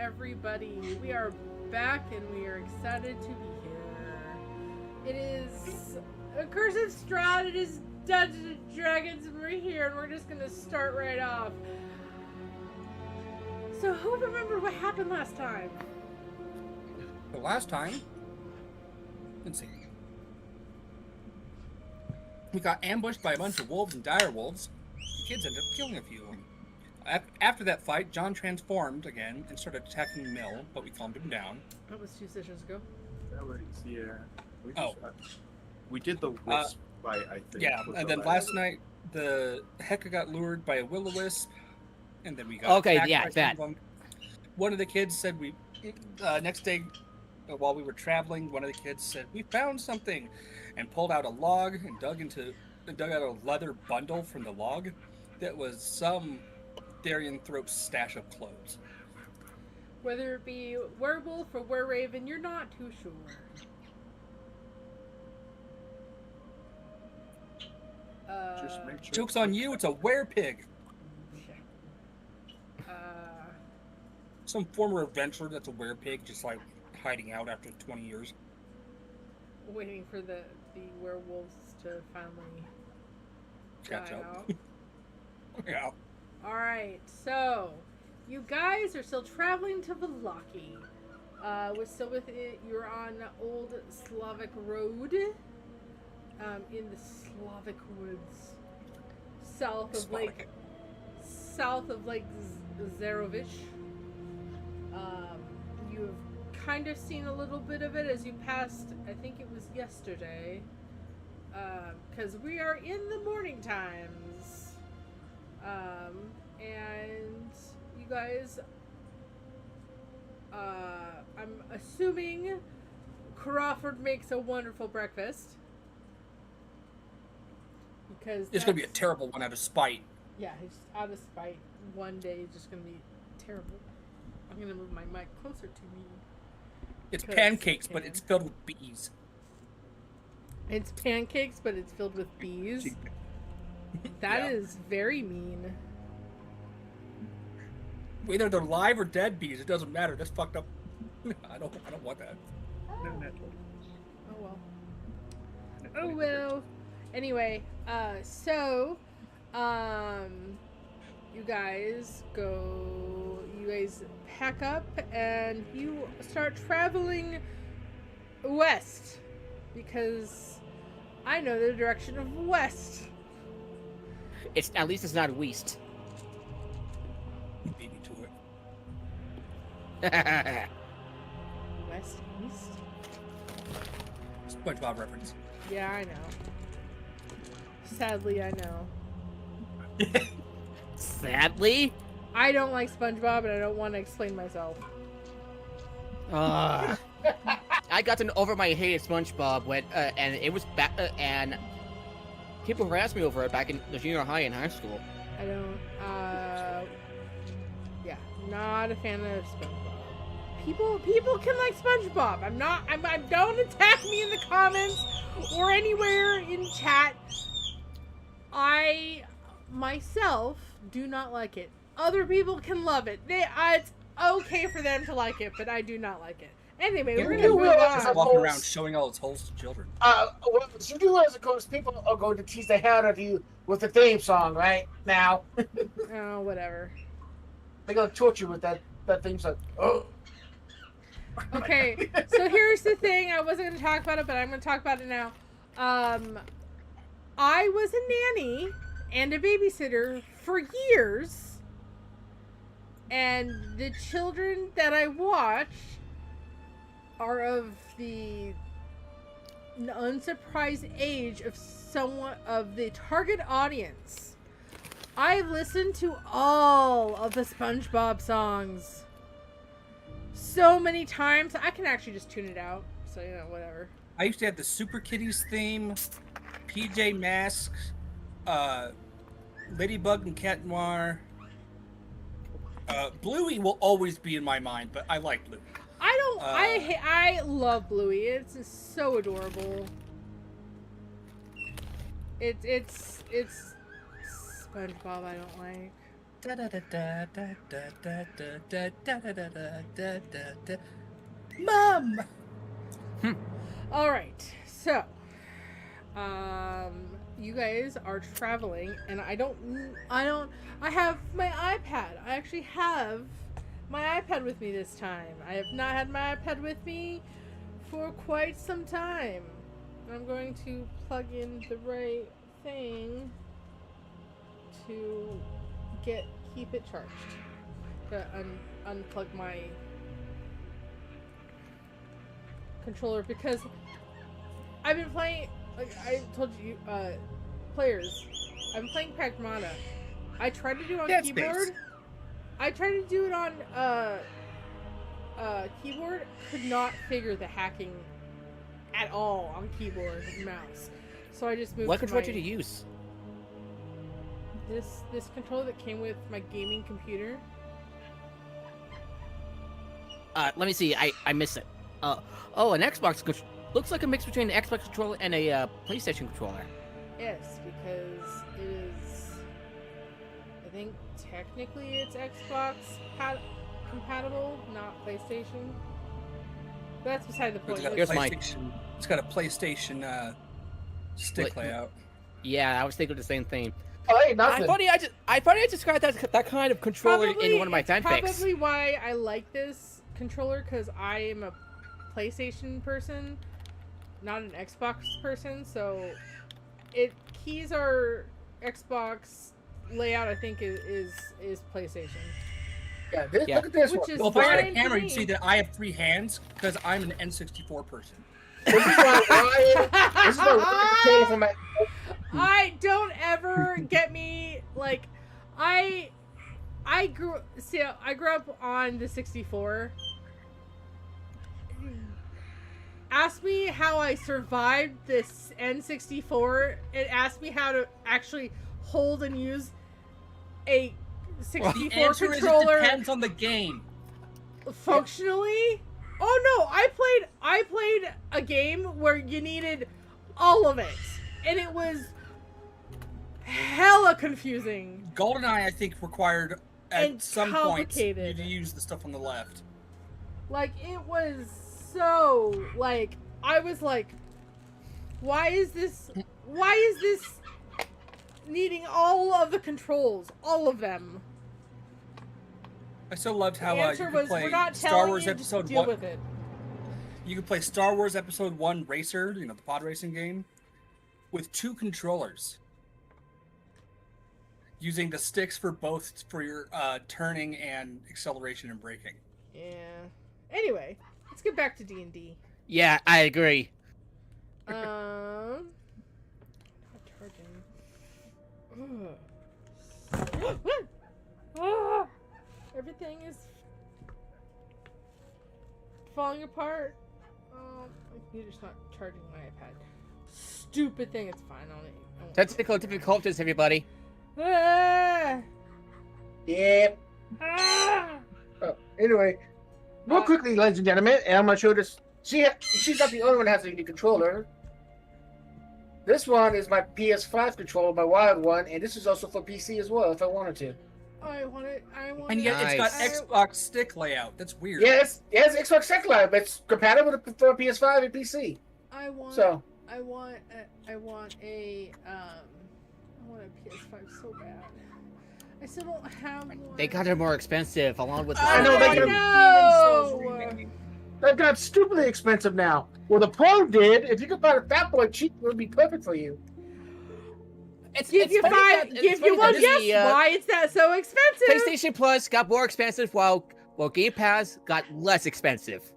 everybody. We are back and we are excited to be here. It is a Curse of Strahd. It is Dungeons and Dragons, and we're here, and we're just gonna start right off. So, who remembered what happened last time? The last time, let's see, we got ambushed by a bunch of wolves and dire wolves. The kids ended up killing a few of them. After that fight, John transformed again and started attacking Mill, but we calmed him down. That was 2 sessions ago. That was, yeah. We did the wisp fight, I think. Yeah, and then last night, the Hecka got lured by a will-o-wisp, and then we got attacked by some of them. One of the kids said next day, while we were traveling, one of the kids said, "We found something," and pulled out a log and dug out a leather bundle from the log that was some Therianthrope's stash of clothes. Whether it be werewolf or wereraven, you're not too sure. Just make sure. Joke's on you, it's a werepig. Some former adventurer that's a werepig, just like hiding out after 20 years. Waiting for the werewolves to finally Catch up. out. Yeah. Alright, so you guys are still traveling to Vallaki. We're still with it. You're on Old Slavic Road. In the Slavic woods. South of Lake Zarovich. You've kind of seen a little bit of it as you passed, I think it was yesterday. Because we are in the morning times. And you guys, I'm assuming Crawford makes a wonderful breakfast. Because It's going to be a terrible one out of spite. Yeah, he's out of spite. One day it's just going to be terrible. I'm going to move my mic closer to me. It's pancakes, but it's filled with bees. It's pancakes, but it's filled with bees. That is very mean. Whether they're live or dead bees, it doesn't matter. That's fucked up. I don't want that. Oh well. Oh well. Anyway, you guys pack up and you start traveling west, because I know the direction of west. At least it's not west. Beat me to it. West, east? SpongeBob reference. Yeah, I know. Sadly, I know. Sadly? I don't like SpongeBob, and I don't want to explain myself. I got over my hate of SpongeBob and it was back, and people harassed me over it back in the junior high and high school. I don't, yeah, not a fan of SpongeBob. People can like SpongeBob. Don't attack me in the comments or anywhere in chat. I, myself, do not like it. Other people can love it. It's okay for them to like it, but I do not like it. Anyway, we're gonna move on. Walking around showing all its holes to children. What you do as a coach, people are going to tease the hell out of you with the theme song right now. Oh, whatever. They're gonna torture you with that theme song. Oh. Okay, so here's the thing. I wasn't going to talk about it, but I'm going to talk about it now. I was a nanny and a babysitter for years, and the children that I watch are of the unsurprised age of somewhat of the target audience. I've listened to all of the SpongeBob songs so many times. I can actually just tune it out, so whatever. I used to have the Super Kitties theme, PJ Masks, Ladybug and Cat Noir. Bluey will always be in my mind, but I like Bluey. I love Bluey. It's just so adorable. It's SpongeBob I don't like. Mom. All right, so you guys are traveling, and I have my iPad. I actually have my iPad with me this time. I have not had my iPad with me for quite some time. I'm going to plug in the right thing to keep it charged. Unplug my controller because I've been playing, like I told you, players. I'm playing Pragmata. I tried to do it on keyboard. Space. I tried to do it on keyboard. Could not figure the hacking at all on keyboard and mouse. So I just moved. What controller did you use? This controller that came with my gaming computer. Let me see. I missed it. An Xbox looks like a mix between an Xbox controller and a PlayStation controller. Yes, because it is. I think technically it's Xbox compatible, not PlayStation. But that's beside the point. It's got a PlayStation stick layout. Yeah, I was thinking the same thing. Oh, hey, nothing. I thought I described that kind of controller in one of my fanfics. Probably why I like this controller, because I am a PlayStation person, not an Xbox person. So, keys are Xbox, layout I think is PlayStation. Yeah, look at this Which one. is Well, if I had a fine camera, to you'd me. see that I have 3 hands because I'm an N64 person. This is my controller for my. I don't ever get me like I grew up on the 64. Ask me how I survived this N64. It asked me how to actually hold and use a 64 The answer controller is it depends on the game. functionally. Oh no, I played a game where you needed all of it, and it was hella confusing. GoldenEye, I think, required at And some point you complicated. to use the stuff on the left. Like, it was so, like, I was like, why is this needing all of the controls, all of them? I so loved how The you answer could was, play we're not Star telling Wars you, just Episode deal 1. with it. You could play Star Wars Episode 1 Racer, the pod racing game, with 2 controllers. Using the sticks for both for your turning and acceleration and braking. Yeah. Anyway, let's get back to D&D. Yeah, I agree. Not charging. Ah, everything is falling apart. My computer's not charging my iPad. Stupid thing. It's fine. I won't. Technical difficulties, everybody. Ah! Yep. Ah! Anyway, real quickly, ladies and gentlemen, and I'm gonna show this. She's not the only one that has a unique controller. This one is my PS5 controller, my wired one, and this is also for PC as well, if I wanted to. I want it. And yet it's got Nice. Xbox stick layout. That's weird. Yes, Xbox Tech Live, but it's compatible for PS5 and PC. I want a PS5 so bad. I still don't have one. They got it more expensive, along with the. I know, they know. That got stupidly expensive now. Well, the Pro did. If you could buy the Fat Boy cheap, it would be perfect for you. Give you one guess why it's that so expensive. PlayStation Plus got more expensive, while Game Pass got less expensive.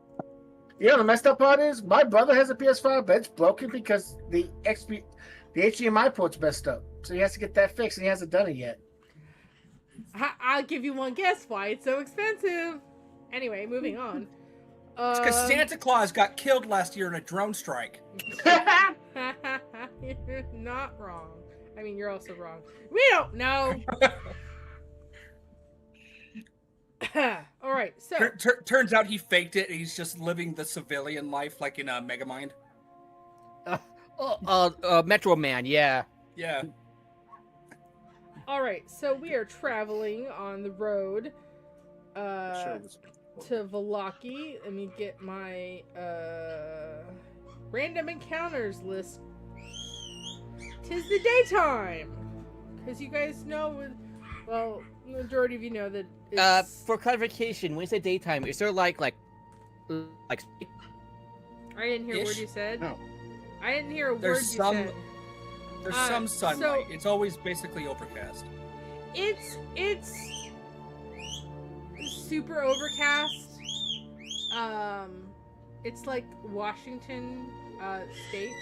You know, the messed up part is my brother has a PS5, but it's broken because the HDMI port's messed up. So he has to get that fixed, and he hasn't done it yet. I'll give you one guess why it's so expensive. Anyway, moving on. It's because Santa Claus got killed last year in a drone strike. You're not wrong. I mean, you're also wrong. We don't know. All right, so Turns out he faked it. And he's just living the civilian life, like in Megamind. Metro Man, yeah. Yeah. All right, so we are traveling on the road to Vallaki. Let me get my random encounters list. 'Tis the daytime, because you guys know. Well, the majority of you know that. It's... For clarification, when you say daytime, is there like? I didn't hear a word you said. No. I didn't hear a word you said. There's some sunlight. It's always basically overcast. It's super overcast. It's like Washington State,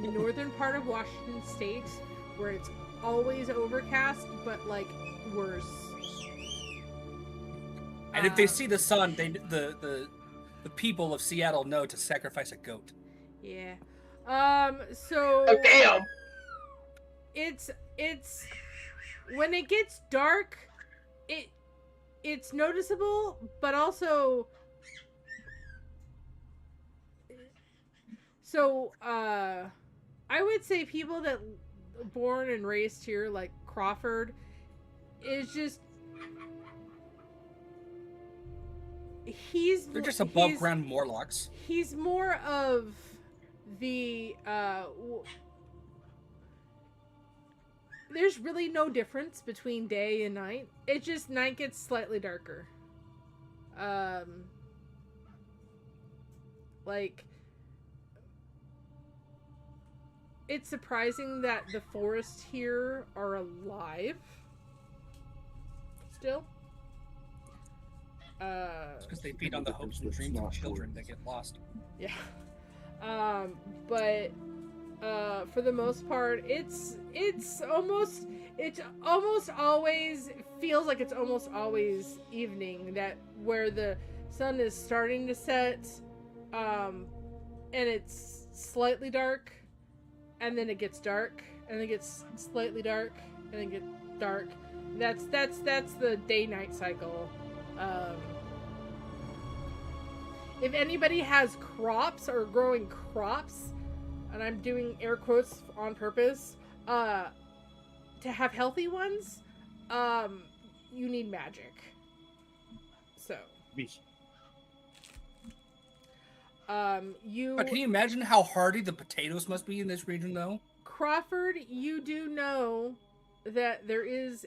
the northern part of Washington State, where it's always overcast, but like worse. And if they see the sun, the people of Seattle know to sacrifice a goat. Yeah. So. Oh, damn. It's when it gets dark, it's noticeable, but also. So, I would say people that born and raised here, like Crawford, is just. They're just above ground Morlocks. He's more of the there's really no difference between day and night. It just night gets slightly darker. Like it's surprising that the forests here are alive still. Because they feed on the hopes and dreams of children that get lost. Yeah. But for the most part, it's almost always feels like it's almost always evening, that where the sun is starting to set, and it's slightly dark, and then it gets dark, and then it gets slightly dark, and then it gets dark. That's the day-night cycle. If anybody has crops or growing crops, and I'm doing air quotes on purpose, to have healthy ones, you need magic. So. Can you imagine how hardy the potatoes must be in this region, though? Crawford, you do know that there is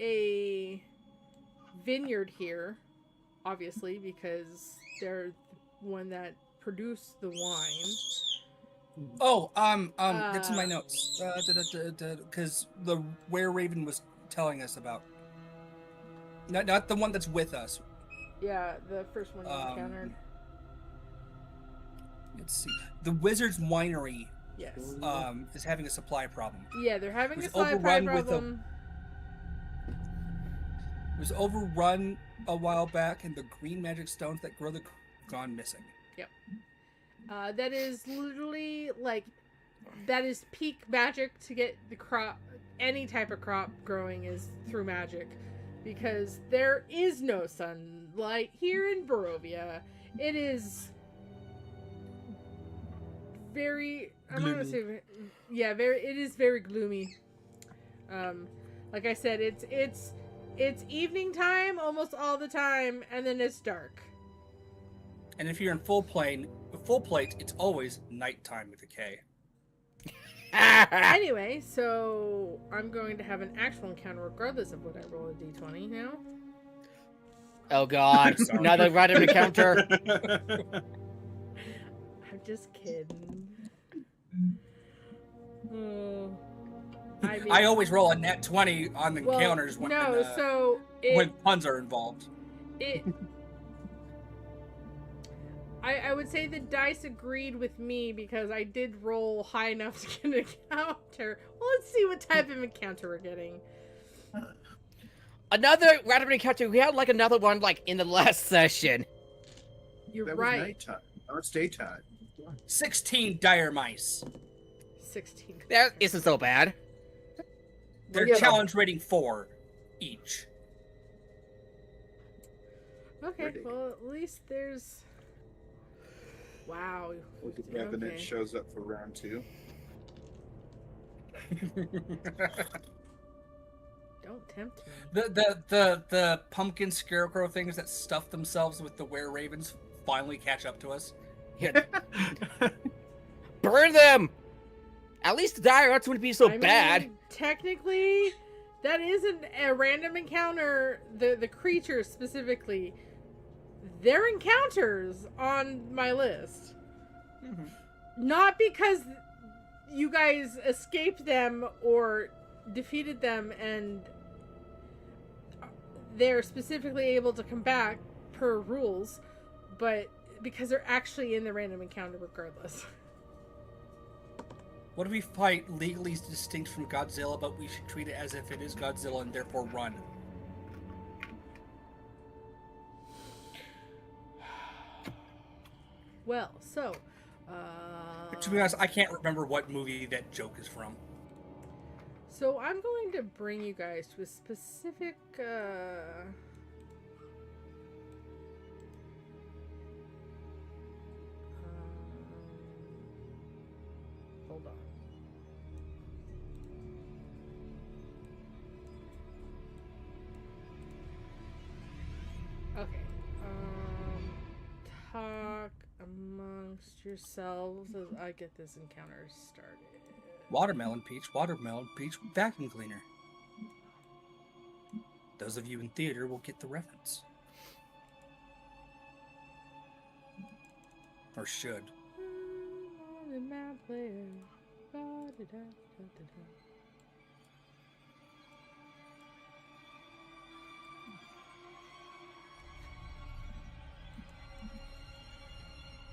a vineyard here, obviously, because they're the one that produced the wine. Oh, that's in my notes. Because the Were Raven was telling us about. Not the one that's with us. Yeah, the first one you encountered. Let's see. The Wizard's Winery. Yes. Is having a supply problem. Yeah, they're having a supply problem. It was overrun a while back, and the green magic stones that grow the gone missing. Yep. That is literally that is peak magic to get the crop. Any type of crop growing is through magic, because there is no sunlight here in Barovia. It is very. I'm not gonna say. Yeah, very. It is very gloomy. Like I said, it's evening time almost all the time, and then it's dark. And if you're in full plate, it's always nighttime with a K. Anyway, so I'm going to have an actual encounter regardless of what I roll a d20 now. Oh god, another random encounter. I'm just kidding. I always roll a nat 20 on the encounters when puns are involved. I would say the dice agreed with me because I did roll high enough to get an encounter. Well, let's see what type of encounter we're getting. Another random encounter. We had another one in the last session. You're that right. Was nighttime. Now it's daytime. 16 dire mice. 16. That isn't so bad. They're challenge rating 4 each. Okay, well at least there's. Wow. The cabinet shows up for round 2. Don't tempt me. The pumpkin scarecrow things that stuff themselves with the were-ravens finally catch up to us. Yeah. Burn them! At least the dire arts wouldn't be so bad. Technically, that isn't a random encounter. The creatures specifically, they're encounters on my list. Mm-hmm. Not because you guys escaped them or defeated them and they're specifically able to come back per rules, but because they're actually in the random encounter regardless. What if we fight legally distinct from Godzilla, but we should treat it as if it is Godzilla and therefore run? Well, so... To be honest, I can't remember what movie that joke is from. So I'm going to bring you guys to a specific... hold on. Okay. Talk amongst yourselves as I get this encounter started. Watermelon peach vacuum cleaner. Those of you in theater will get the reference. Or should.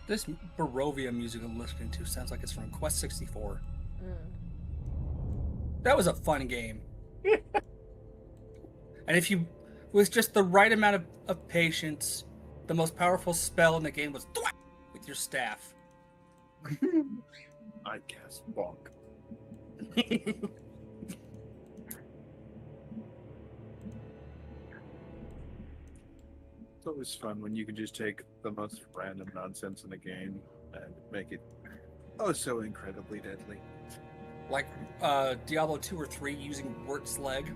This Barovia music I'm listening to sounds like it's from Quest 64. That was a fun game. And if you, with just the right amount of patience, the most powerful spell in the game was thwack with your staff. I cast bonk. It's always fun when you can just take the most random nonsense in the game and make it so incredibly deadly. Like Diablo 2 or 3 using Wirt's leg.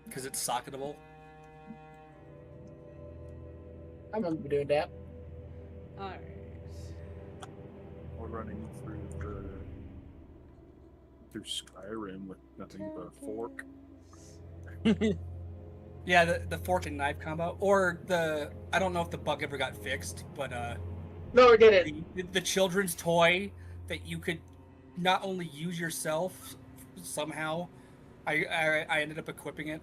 Because it's socketable. I remember doing that. Alright. Or running through Skyrim with nothing but a fork. Yeah, the fork and knife combo. Or I don't know if the bug ever got fixed, but No, it didn't. the children's toy that you could not only use yourself somehow. I ended up equipping it.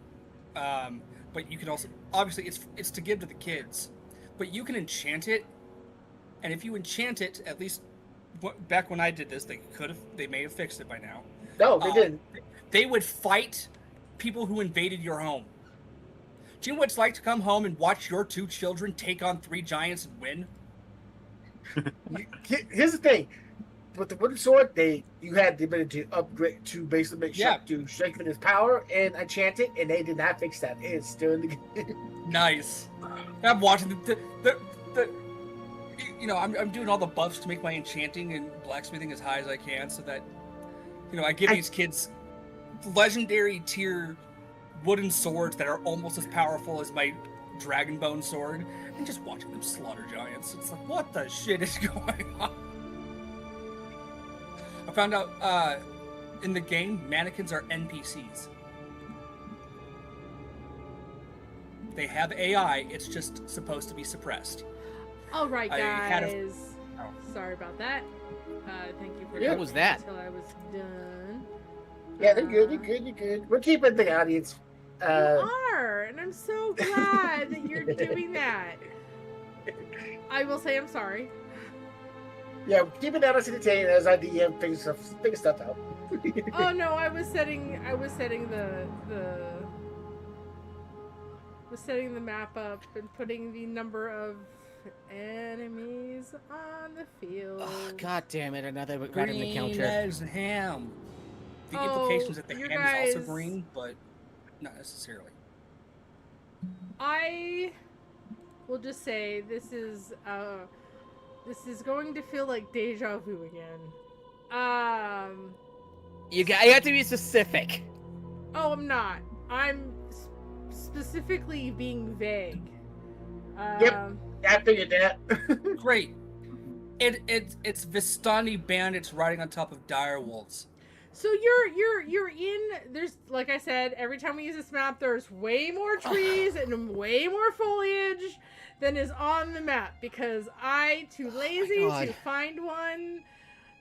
But you can also, obviously it's to give to the kids, but you can enchant it. And if you enchant it, at least back when I did this, they may have fixed it by now. No, they didn't. They would fight people who invaded your home. Do you know what it's like to come home and watch your 2 children take on 3 giants and win? Here's the thing. With the wooden sword, you had the ability to upgrade to basically make sure to strengthen his power and enchant it, and they did not fix that. It's still in the game. Nice. I'm watching the you know, I'm doing all the buffs to make my enchanting and blacksmithing as high as I can, so that, you know, I give these kids legendary tier wooden swords that are almost as powerful as my dragon bone sword, and just watching them slaughter giants. It's like, what the shit is going on? I found out in the game, mannequins are NPCs. They have AI, it's just supposed to be suppressed. All right, guys. Sorry about that. Thank you for What was that? until I was done. Yeah, they're good. You're good. We're keeping the audience. You are, and I'm so glad that you're doing that. I will say I'm sorry. Yeah, keeping that entertaining as I DM figure stuff out. Oh no, I was setting the map up and putting the number of enemies on the field. Oh, God damn it! Another random encounter. Green as ham. The implications that the ham is also green, but not necessarily. I will just say this is going to feel like deja vu again. You have to be specific. Oh, I'm not. I'm specifically being vague. Yep. I figured that. Great. It's Vistani bandits riding on top of dire wolves. So you're in. There's, like I said, every time we use this map, there's way more trees and way more foliage than is on the map because I too lazy to find one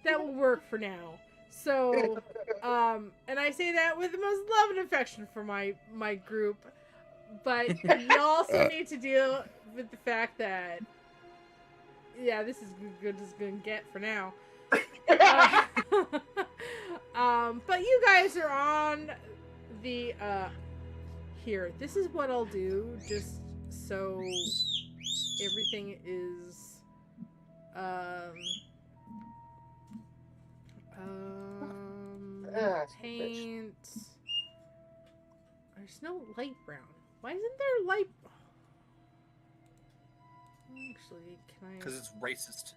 that will work for now. So, and I say that with the most love and affection for my group, but you also need to deal with the fact that, yeah, this is good as gonna get for now. But you guys are on the here. This is what I'll do, just so everything is paint. There's no light brown. Why isn't there light? Actually, can I? Because it's racist.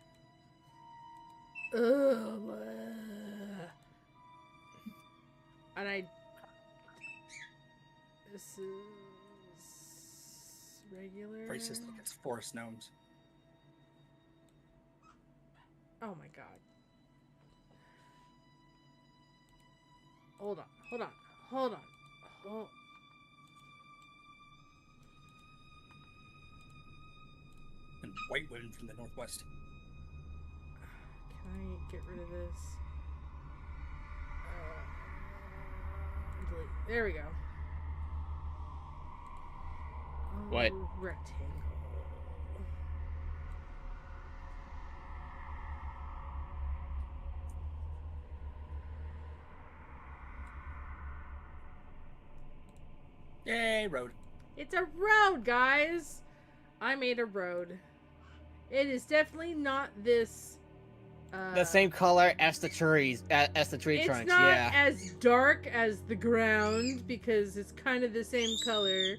Ugh. And this is regular. Racist against forest gnomes. Oh my god. Hold on. And white women from the northwest. Can I get rid of this? Delete. There we go. What? Rectangle. Yay, road. It's a road, guys! I made a road. It is definitely not this... the same color as the trees, as the tree trunks, It's not as dark as the ground, because it's kind of the same color,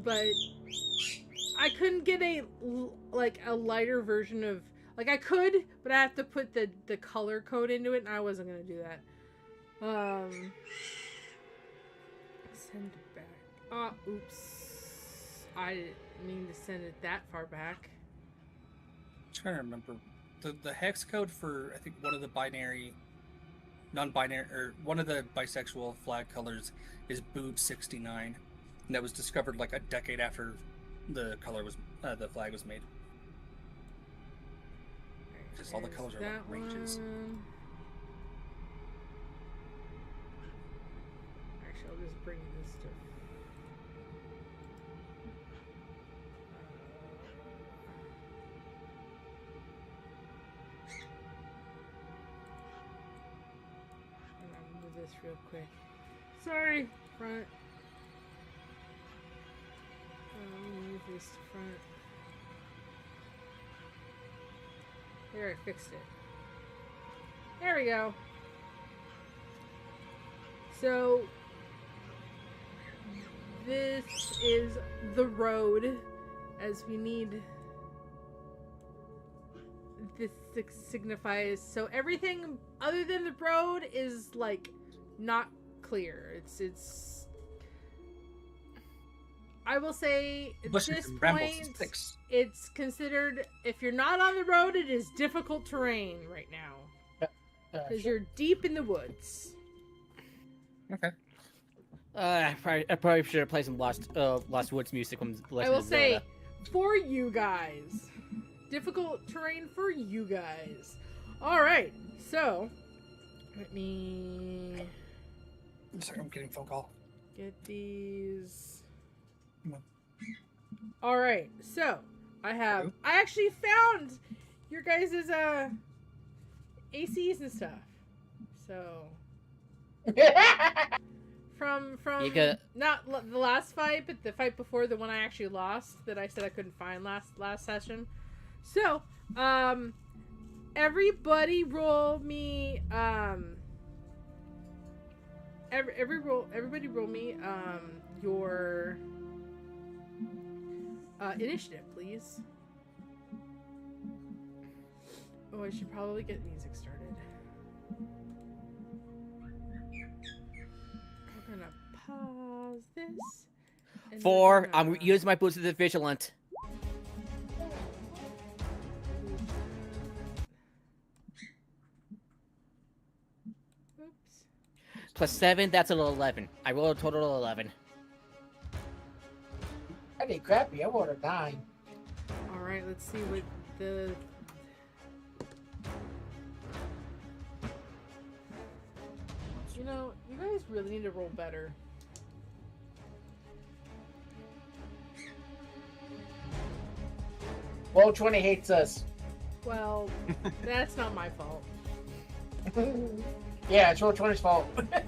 but I couldn't get a lighter version of... Like, I could, but I have to put the color code into it, and I wasn't going to do that. Send it back. Oh, oops. I didn't mean to send it that far back. I'm trying to remember. The hex code for, I think, one of the non-binary, or one of the bisexual flag colors is boob 69. And that was discovered like a decade after the flag was made. Just all the colors are like ranges. Actually, I'll just bring this to... this real quick. Sorry, front. Move this to front. There, I fixed it. There we go. So, this is the road, as we need... This signifies... So everything other than the road is, like, not clear. It's I will say at this point it's considered, if you're not on the road, it is difficult terrain right now because you're deep in the woods. Okay. I probably should have played some Lost Woods music when I will say, for you guys, difficult terrain for you guys. All right, so let me. Sorry, I'm getting a phone call. Get these. All right, so I actually found your guys' ACs and stuff. So from not the last fight, but the fight before, the one I actually lost that I said I couldn't find last session. So everybody roll me everybody roll me your initiative, please. Oh, I should probably get music started. We're gonna pause this. And 4. I'm using my boots of the vigilant. Oops. Plus 7, that's an 11. I rolled a total of 11. I did crappy. I rolled a 9. All right, let's see what the. You know, you guys really need to roll better. Roll 20 hates us. Well, that's not my fault. Yeah, it's Roll 20's fault. Alright,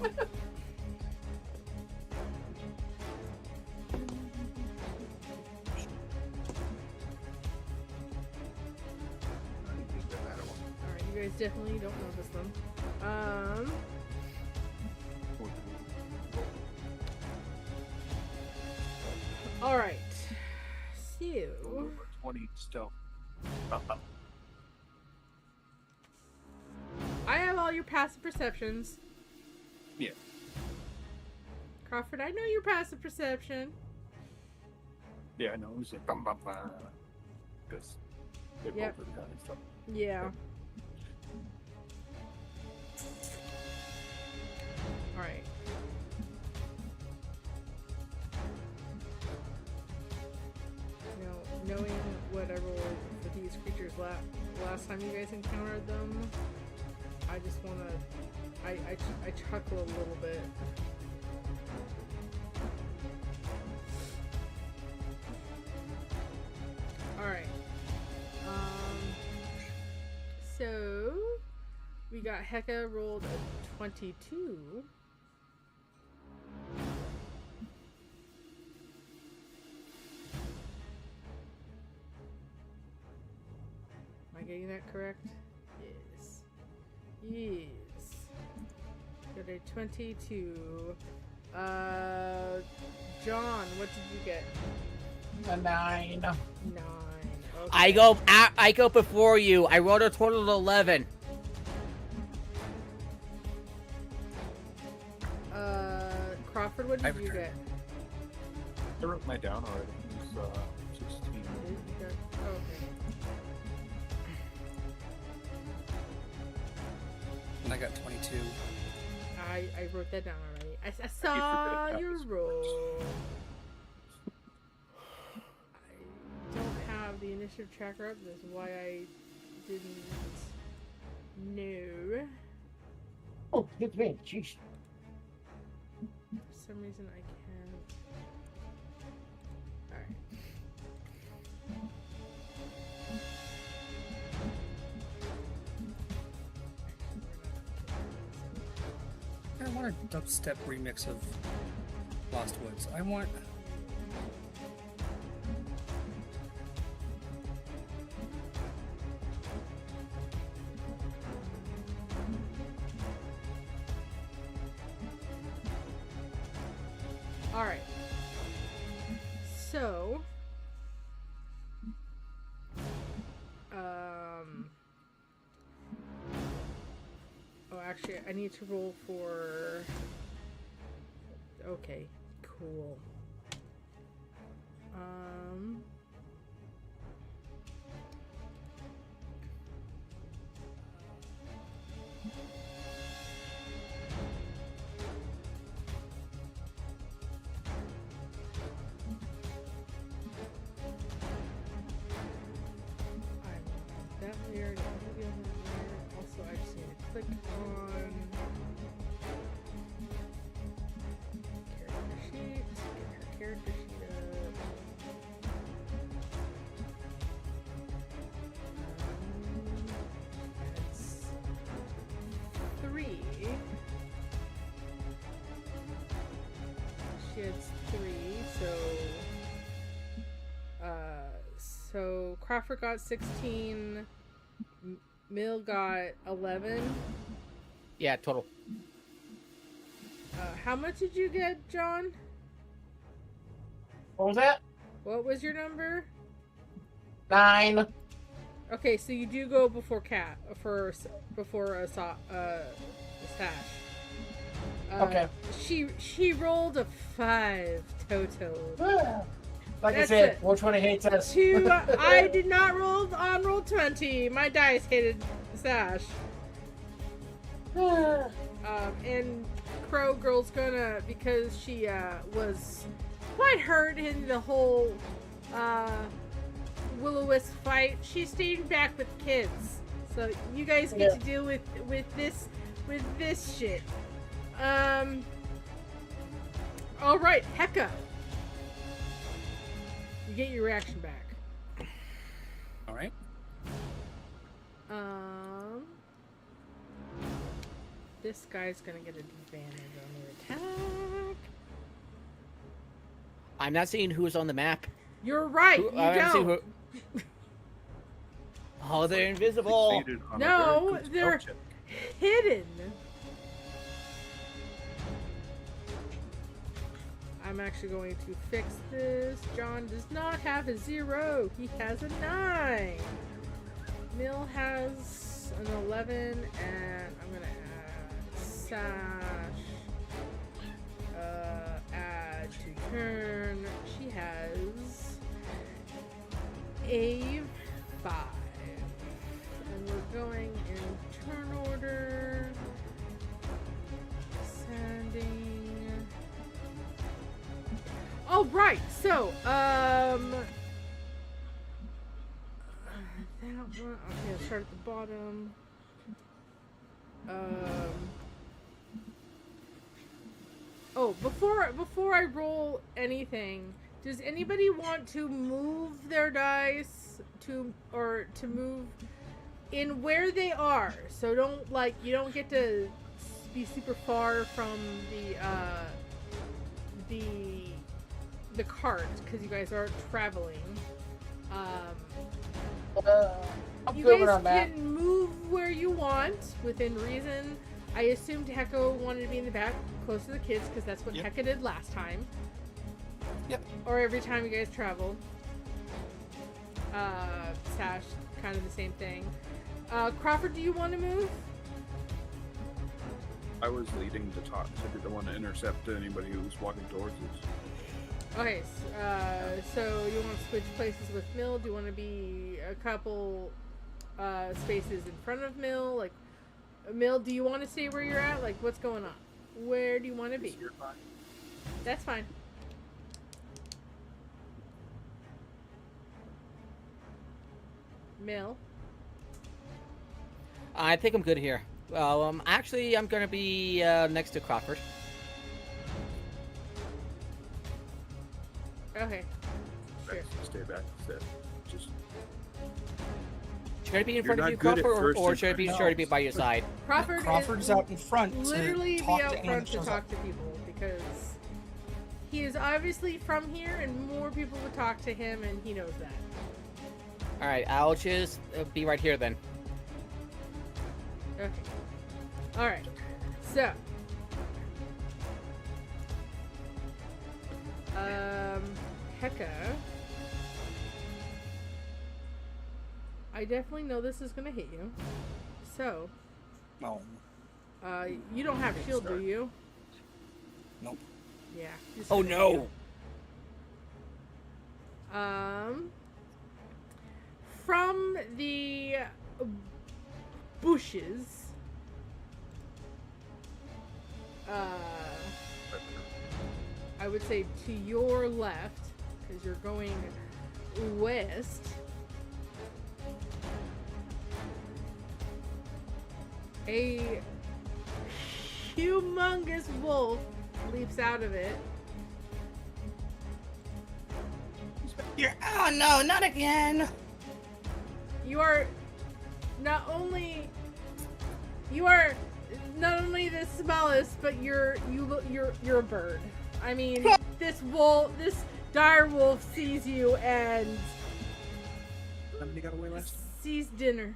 you guys definitely don't notice them. Alright. So 20 still. I have all your passive perceptions. Yeah. Crawford, I know your passive perception. Yeah, I know. It was like bum bum bum. Because they Yep. both are kind of stuff. Yeah. Alright. Now, knowing what I rolled for these creatures last time you guys encountered them, I just want to... I chuckle a little bit. Alright. So... We got Heka rolled a 22. Am I getting that correct? Yes. Yes. Got a 22. John, what did you get? A 9. 9. Okay. I go before you. I rolled a total of 11. Crawford, what did you get? I wrote mine down already. It was 16. Oh, okay. And I got 22. I wrote that down already. I saw your roll. I don't have the initiative tracker up. That's why I didn't know. Oh, good man. Jeez. For some reason I can't. Alright. I want a dubstep remix of Lost Woods. I want... Alright. So... Oh, actually, I need to roll for... Okay, cool. That layer, also I just need to click on character sheet, get her character sheet up. That's 3. She has 3, so Crawford got 16, Mill got 11. Yeah, total. How much did you get, John? What was that? What was your number? 9. Okay, so you do go before Sash. Okay. She rolled a 5 total. Like That's I said, it. 420 hates us. I did not roll on roll 20. My dice hated Sash. And Crow Girl's gonna, because she was quite hurt in the whole Will-O-Wisp fight, she's staying back with kids. So you guys get to deal with this shit. All right, Heka. You get your reaction back. All right. This guy's gonna get an advantage on your attack. I'm not seeing who's on the map. You're right. You don't. Oh, they're invisible. No, they're hidden. I'm actually going to fix this. John does not have a 0. He has a 9. Mill has an 11, and I'm gonna add Sash. Add to turn. She has a 5. And we're going in turn order. Sending. Oh, right. So, that one. Okay, I'll start at the bottom. Oh, before I roll anything, does anybody want to move their dice to move in where they are? So you don't get to be super far from the cart because you guys are traveling. You guys can move where you want within reason. I assumed Heko wanted to be in the back, close to the kids, because that's what Heka did last time. Yep. Or every time you guys traveled. Sash, kind of the same thing. Crawford, do you want to move? I was leading the talk, so I didn't want to intercept anybody who was walking towards us. Okay, so you want to switch places with Mill? Do you want to be a couple spaces in front of Mill? Like, Mill, do you want to stay where you're at? Like, what's going on? Where do you want to be? You're fine. That's fine. Mill? I think I'm good here. Well, actually, I'm gonna be next to Crawford. Okay. Sure. Stay back. Just. Should I be in front of you, Crawford, or should I be sure to be by your side? Crawford's out in front. Literally to be talk out to front to talk to people because he is obviously from here, and more people would talk to him, and he knows that. All right, I'll just be right here then. Okay. All right. So. Heka. I definitely know this is gonna hit you. So. No. You don't have shield, do you? Nope. Yeah. Oh no. From the bushes. I would say to your left, because you're going west. A humongous wolf leaps out of it. Oh no, not again! You are not only the smallest, but you're a bird. I mean, this dire wolf sees you and sees dinner.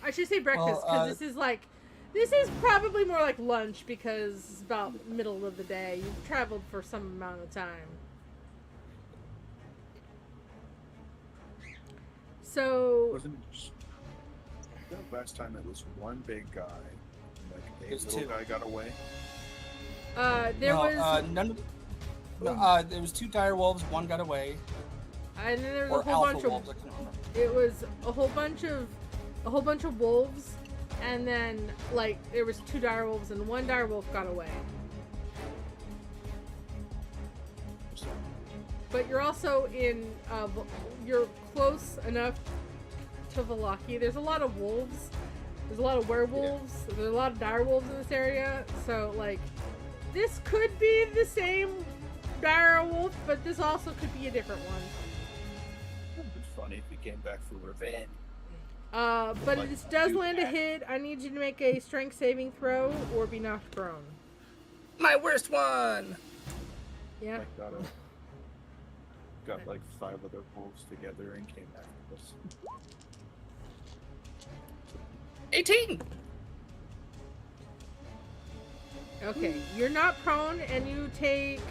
I should say breakfast because this is probably more like lunch because it's about middle of the day. You've traveled for some amount of time. So Wasn't it just the last time it was one big guy, like a It's little two. guy got away? there was none of. There was 2 dire wolves. One got away. and then there was Or a whole alpha bunch wolves. I of can't remember. it was a whole bunch of wolves, and then like there was 2 dire wolves and 1 dire wolf got away. But you're also in you're close enough to Vallaki. There's a lot of wolves. There's a lot of werewolves. Yeah. There's a lot of dire wolves in this area. So like this could be the same dire wolf, but this also could be a different one. It would be funny if we came back for revenge. But Like, this does do land a that. hit. I need you to make a strength saving throw or be knocked prone. My worst one. Yeah. Like got like 5 other wolves together and came after us. 18. Okay, you're not prone, and you take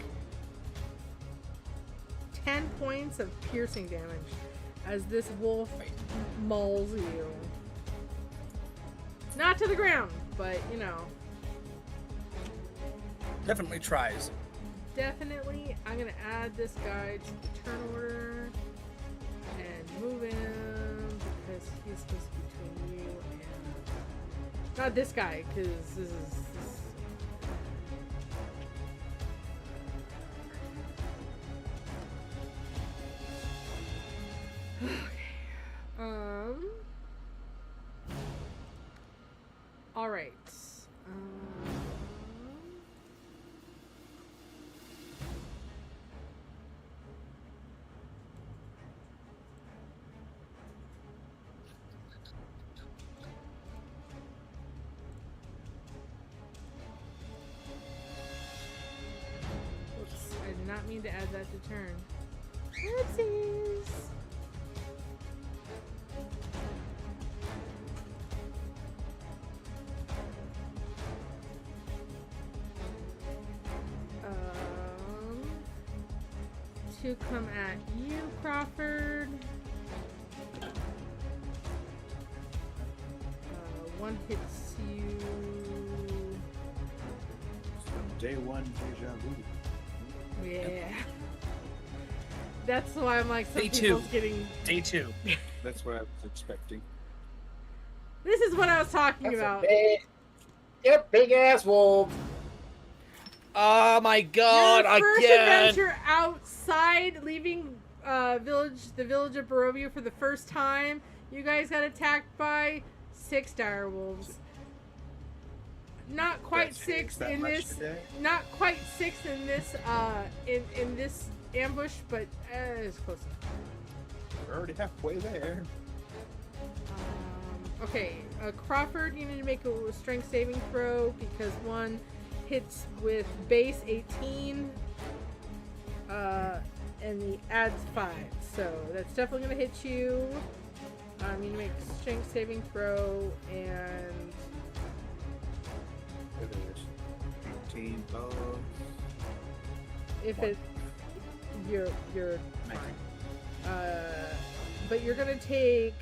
10 points of piercing damage as this wolf mauls you. Not to the ground, but you know. Definitely tries. Definitely, I'm gonna add this guy to the turn order and move him because he's supposed to be between you and not this guy, because this is. Okay. All right. Oops, I did not mean to add that to turn. Oopsies. To come at you, Crawford. One hits you. Day 1 deja vu. Yeah. That's why I'm like, some Day people's 2. getting. Day 2. That's what I was expecting. This is what I was talking That's about. a big ass wolf. Oh my god, Your first again! adventure outside, leaving the village of Barovia for the first time, you guys got attacked by 6 dire wolves. Not quite That's 6 that in much this. today? Not quite 6 in this. In this ambush, but it's close enough. We're already halfway there. Okay, Crawford, you need to make a strength saving throw because one hits with base 18, and the adds 5, so that's definitely gonna hit you. You make a strength saving throw, and It is 18 of if One. it, you're 19. but you're gonna take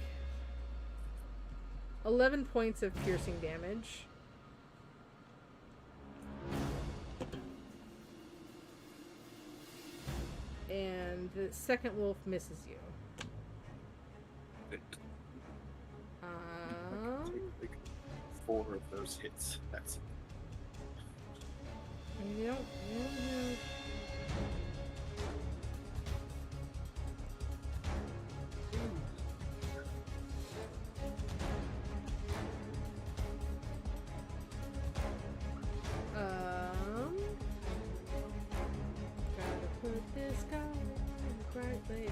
11 points of piercing damage. And the second wolf misses you. It Um, take like 4 of those hits. That's you don't have... Gotta put this guy right there.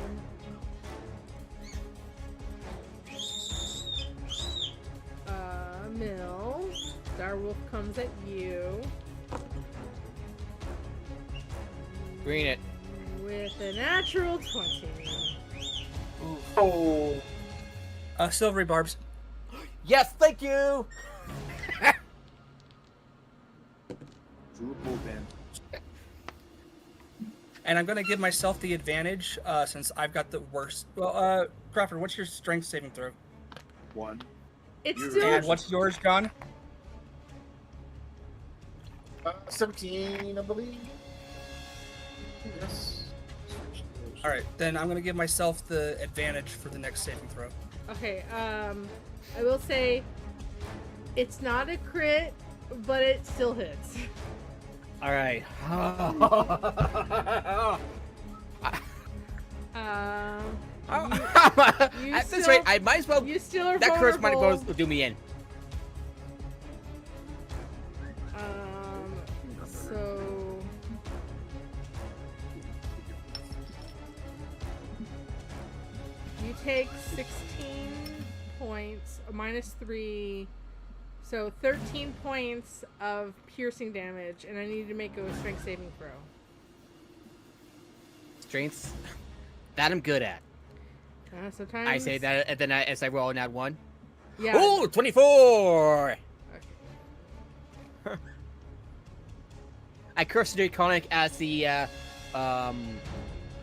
Mill. Direwolf comes at you. Green it. With a natural 20. Ooh. Oh, Silvery barbs. Yes, thank you! Drupal band. And I'm gonna give myself the advantage since I've got the worst. Well, Crawford, what's your strength saving throw? 1. It's Yours. still. And what's yours, John? 17, I believe. Yes. All right, then I'm gonna give myself the advantage for the next saving throw. Okay. I will say, it's not a crit, but it still hits. All right. At this rate, I might as well. You still are That curse might vulnerable. as well do me in. So you take 16 points, minus 3, so 13 points of piercing damage, and I need to make a strength saving throw. Strengths that I'm good at. Sometimes I say that, and then as I roll an add 1. Yeah. Oh, 24! Okay. I curse the Draconic as the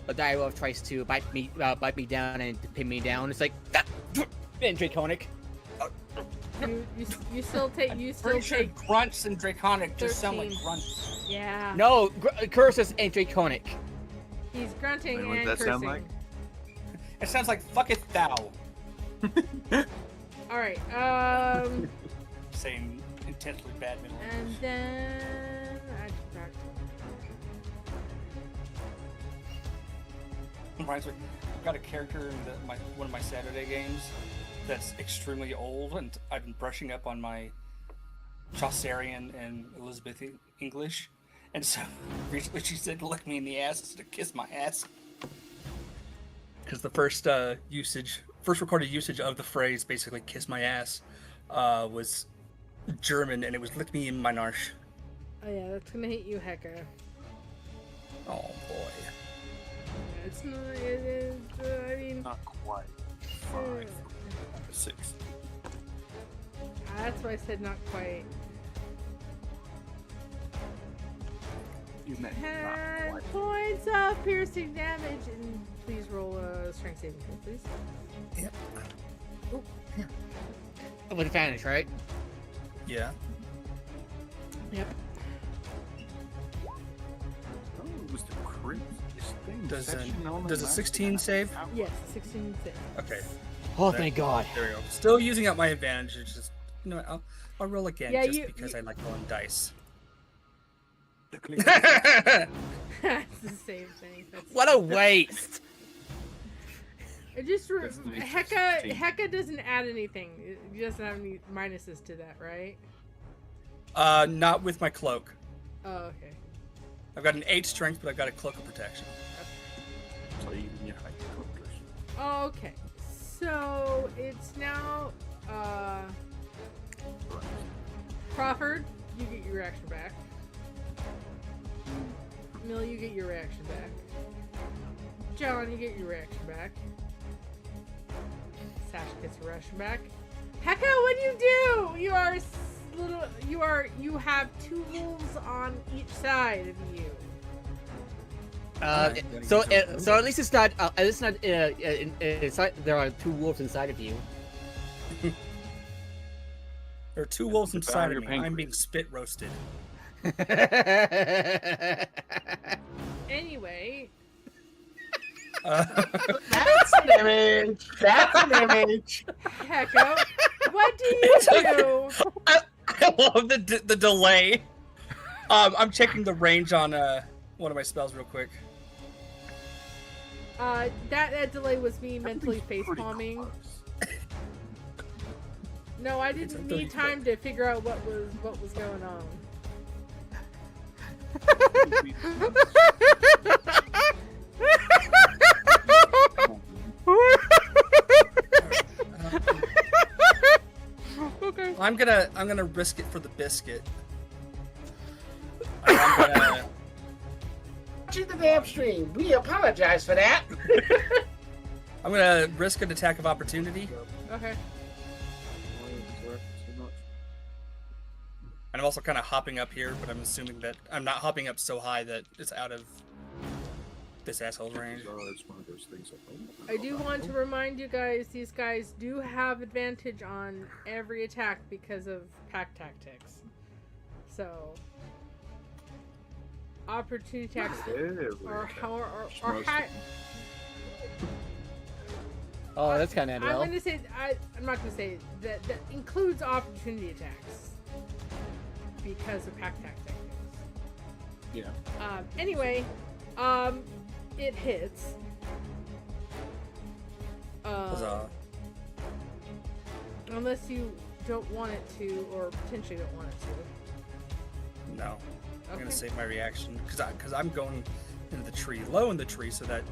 direwolf tries to bite me down and pin me down. It's like that, and Draconic. You still take Pretty sure grunts and draconic just sound like 13. grunts. Yeah. No, curses and Draconic. He's grunting Wait, what and does that cursing. sound like? It sounds like fucketh thou. All right. Saying intensely bad middle And English. then Reminds me, I've got a character in one of my Saturday games that's extremely old, and I've been brushing up on my Chaucerian and Elizabethan English. And so recently she said, "Lick me in the ass," instead of "kiss my ass." Because the first recorded usage of the phrase, basically "kiss my ass," was German, and it was "lick me in my narsch." oh yeah, that's gonna hit you, Hecka. Oh boy. It's not. It is. I mean, Not quite. 5. 6. that's why I said not quite. You meant 10 not quite. points of piercing damage, and please roll a strength saving throw, please. Yep. With advantage, right? Yeah. Yep. Oh, it was the crit. This thing Does section only does a lasted 16 an save? hour. Yes, 16 save. Okay. Oh, There- thank God. There we go. Still using up my advantage. It's just, you know what, I'll roll again Yeah, just because I like rolling dice. The click. That's the same thing. That's What a waste. It just That's the Hecka 16. Hecka doesn't add anything. It doesn't have any minuses to that, right? Not with my cloak. Oh, okay. I've got an 8 strength, but I've got a cloak of protection. So even your height conquers. Oh, okay. So it's now Crawford, you get your reaction back. Mill, you get your reaction back. John, you get your reaction back. Sasha gets her reaction back. Hecka, what do you do? You have 2 wolves on each side of you. So at least it's not. At least not. Inside, there are 2 wolves inside of you. There are 2 wolves It's inside about of your me. I'm pancreas. being spit roasted. Anyway, That's an image. That's an image. Hecka, what do you do? I love the delay. I'm checking the range on one of my spells real quick. That delay was me mentally Pretty facepalming. close. No, I It's didn't a need 30 time to figure out what was going on. Okay. I'm gonna risk it for the biscuit. I'm gonna, Watching the damn stream. We apologize for that. I'm gonna risk an attack of opportunity, Okay. and I'm also kind of hopping up here, but I'm assuming that I'm not hopping up so high that it's out of this asshole's range. So it's one of those things. I do want to remind you guys, these guys do have advantage on every attack because of pack tactics. So, opportunity attacks are high. Oh, that's kind of I'm well. going to say, I'm not going to say that includes opportunity attacks because of pack tactics. Yeah. Anyway, it hits. Unless you don't want it to, or potentially don't want it to. No. I'm Okay. gonna save my reaction because I'm going into the tree, low in the tree, so that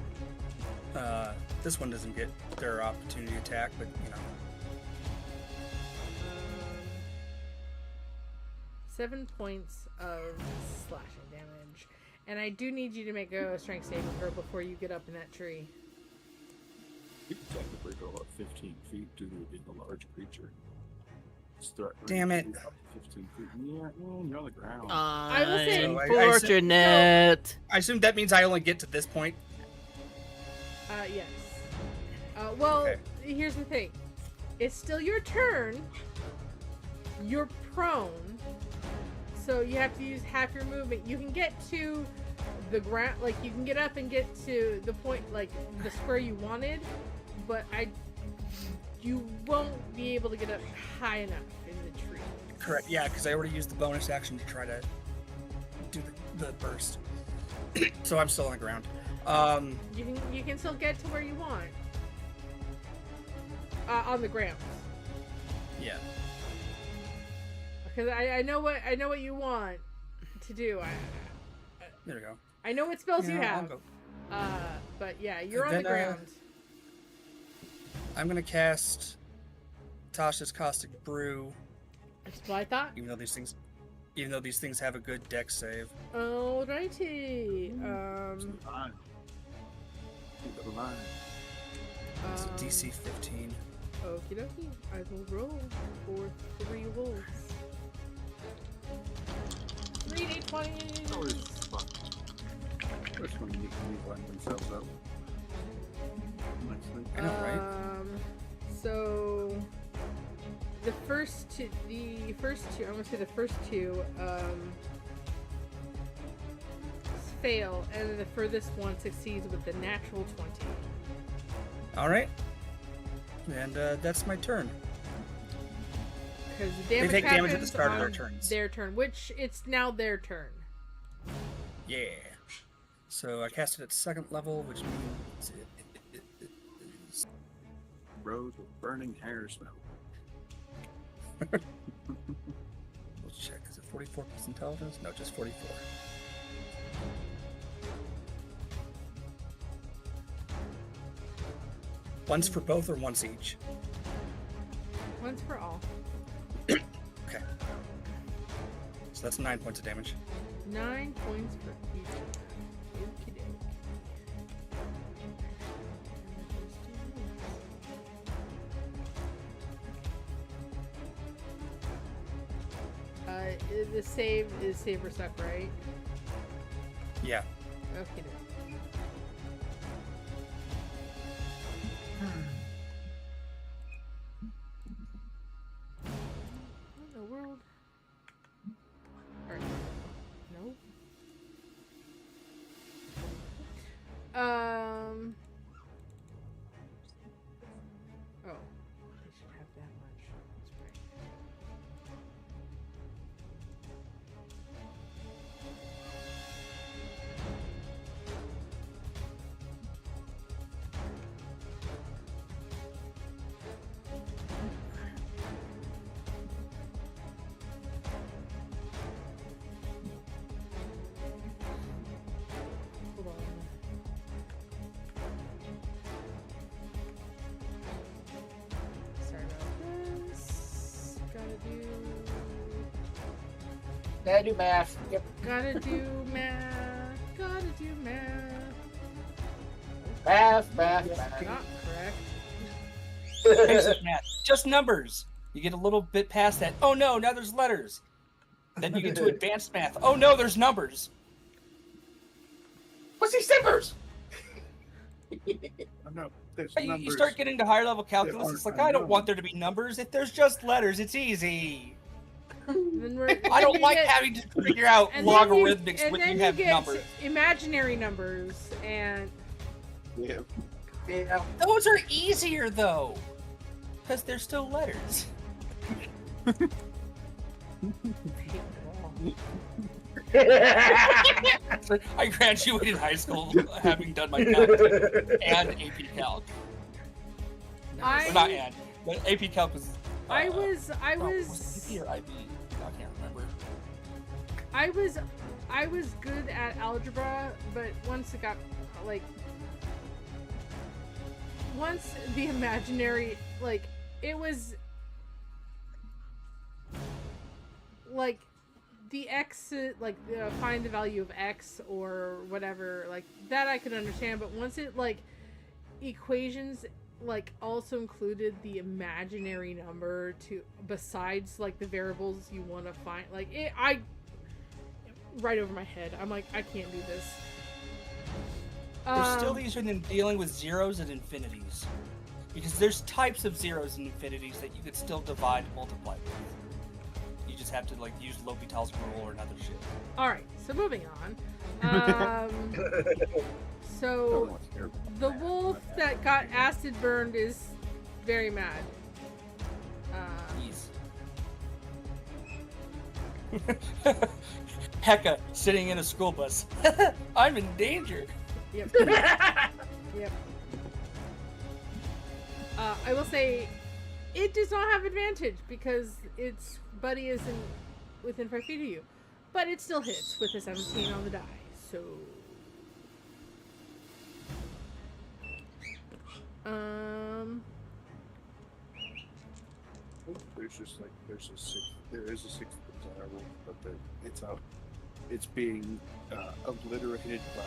this one doesn't get their opportunity attack. But you know, 7 points of slashing damage, and I do need you to make a strength saving throw before you get up in that tree. You can technically go up 15 feet due to being a large creature. Damn it. 15 feet. Yeah, you're on the ground. I will say- So Unfortunate. I assume that means I only get to this point. Yes. Well, Okay. here's the thing. It's still your turn. You're prone, so you have to use half your movement. You can get to the ground, like you can get up and get to the point, like the square you wanted, but you won't be able to get up high enough in the tree. Correct. Yeah, because I already used the bonus action to try to do the burst. So I'm still on the ground. You can still get to where you want. On the ground. Yeah. Because I know what you want to do. There we go. I know what spells you Yeah, I'll have. go. But yeah, you're on Then, the ground. I'm gonna cast Tasha's Caustic Brew, That's what I thought. even though these things have a good dex save. Alrighty. Fine. Keep it alive. It's a DC 15. Okie dokie. I will roll for 3 wolves. 3d20s. Always fun. First one you can line themselves up. Nicely. I know, right? So the first two, I'm gonna say the first two, fail, and then the furthest one succeeds with the natural 20. All right. And that's my turn. Because the damage take damage at the happens start of on their turns. Their turn, which it's now their turn. Yeah. So I cast it at 2nd level, which means it is... Road with burning hair smell. Let's check. Is it 44 plus intelligence? No, just 44. Once for both or once each? Once for all. Okay. So that's 9 points of damage. 9 points for each of them. Okie dokie. The save is save or suck, right? Yeah. Okay. What in the world? Alright. Nope. Oh. They should have that much. That's right. Hold on. Sorry about this. Gotta do math. Yep. Gotta do math. Gotta do math. Math. Not correct. Basic math. Just numbers. You get a little bit past that. Oh no, now there's letters. Then you get to advanced math. Oh no, there's numbers. What's these numbers? No, there's You numbers. start getting to higher level calculus, it's like, I don't unknown. want there to be numbers. If there's just letters, it's easy. I I don't like having to figure out logarithmics when you have numbers. Imaginary numbers, and Yeah. Those are easier, though. Because they're still letters. I graduated high school having done my calc and AP Calc. Or not and, but AP Calc was... I was AP or IB? I can't remember. I was good at algebra, but once it got, like... Once the imaginary, like, it was... Like, the x, like, find the value of x or whatever, like, that I could understand, but once it, like, equations, like, also included the imaginary number to, besides, like, the variables you want to find, like, right over my head. I'm like, I can't do this. There's still easier than dealing with zeros and infinities. Because there's types of zeros and infinities that you could still divide and multiply with. You just have to, like, use L'Hopital's rule or another shit. Alright, so moving on. So, the wolf that got acid burned is very mad. Hecka sitting in a school bus. I'm in danger. Yep. Yep. I will say, it does not have advantage because its buddy isn't within 5 feet of you, but it still hits with a 17 on the die. So, There's just like there is a sixth desirable, but it's being obliterated by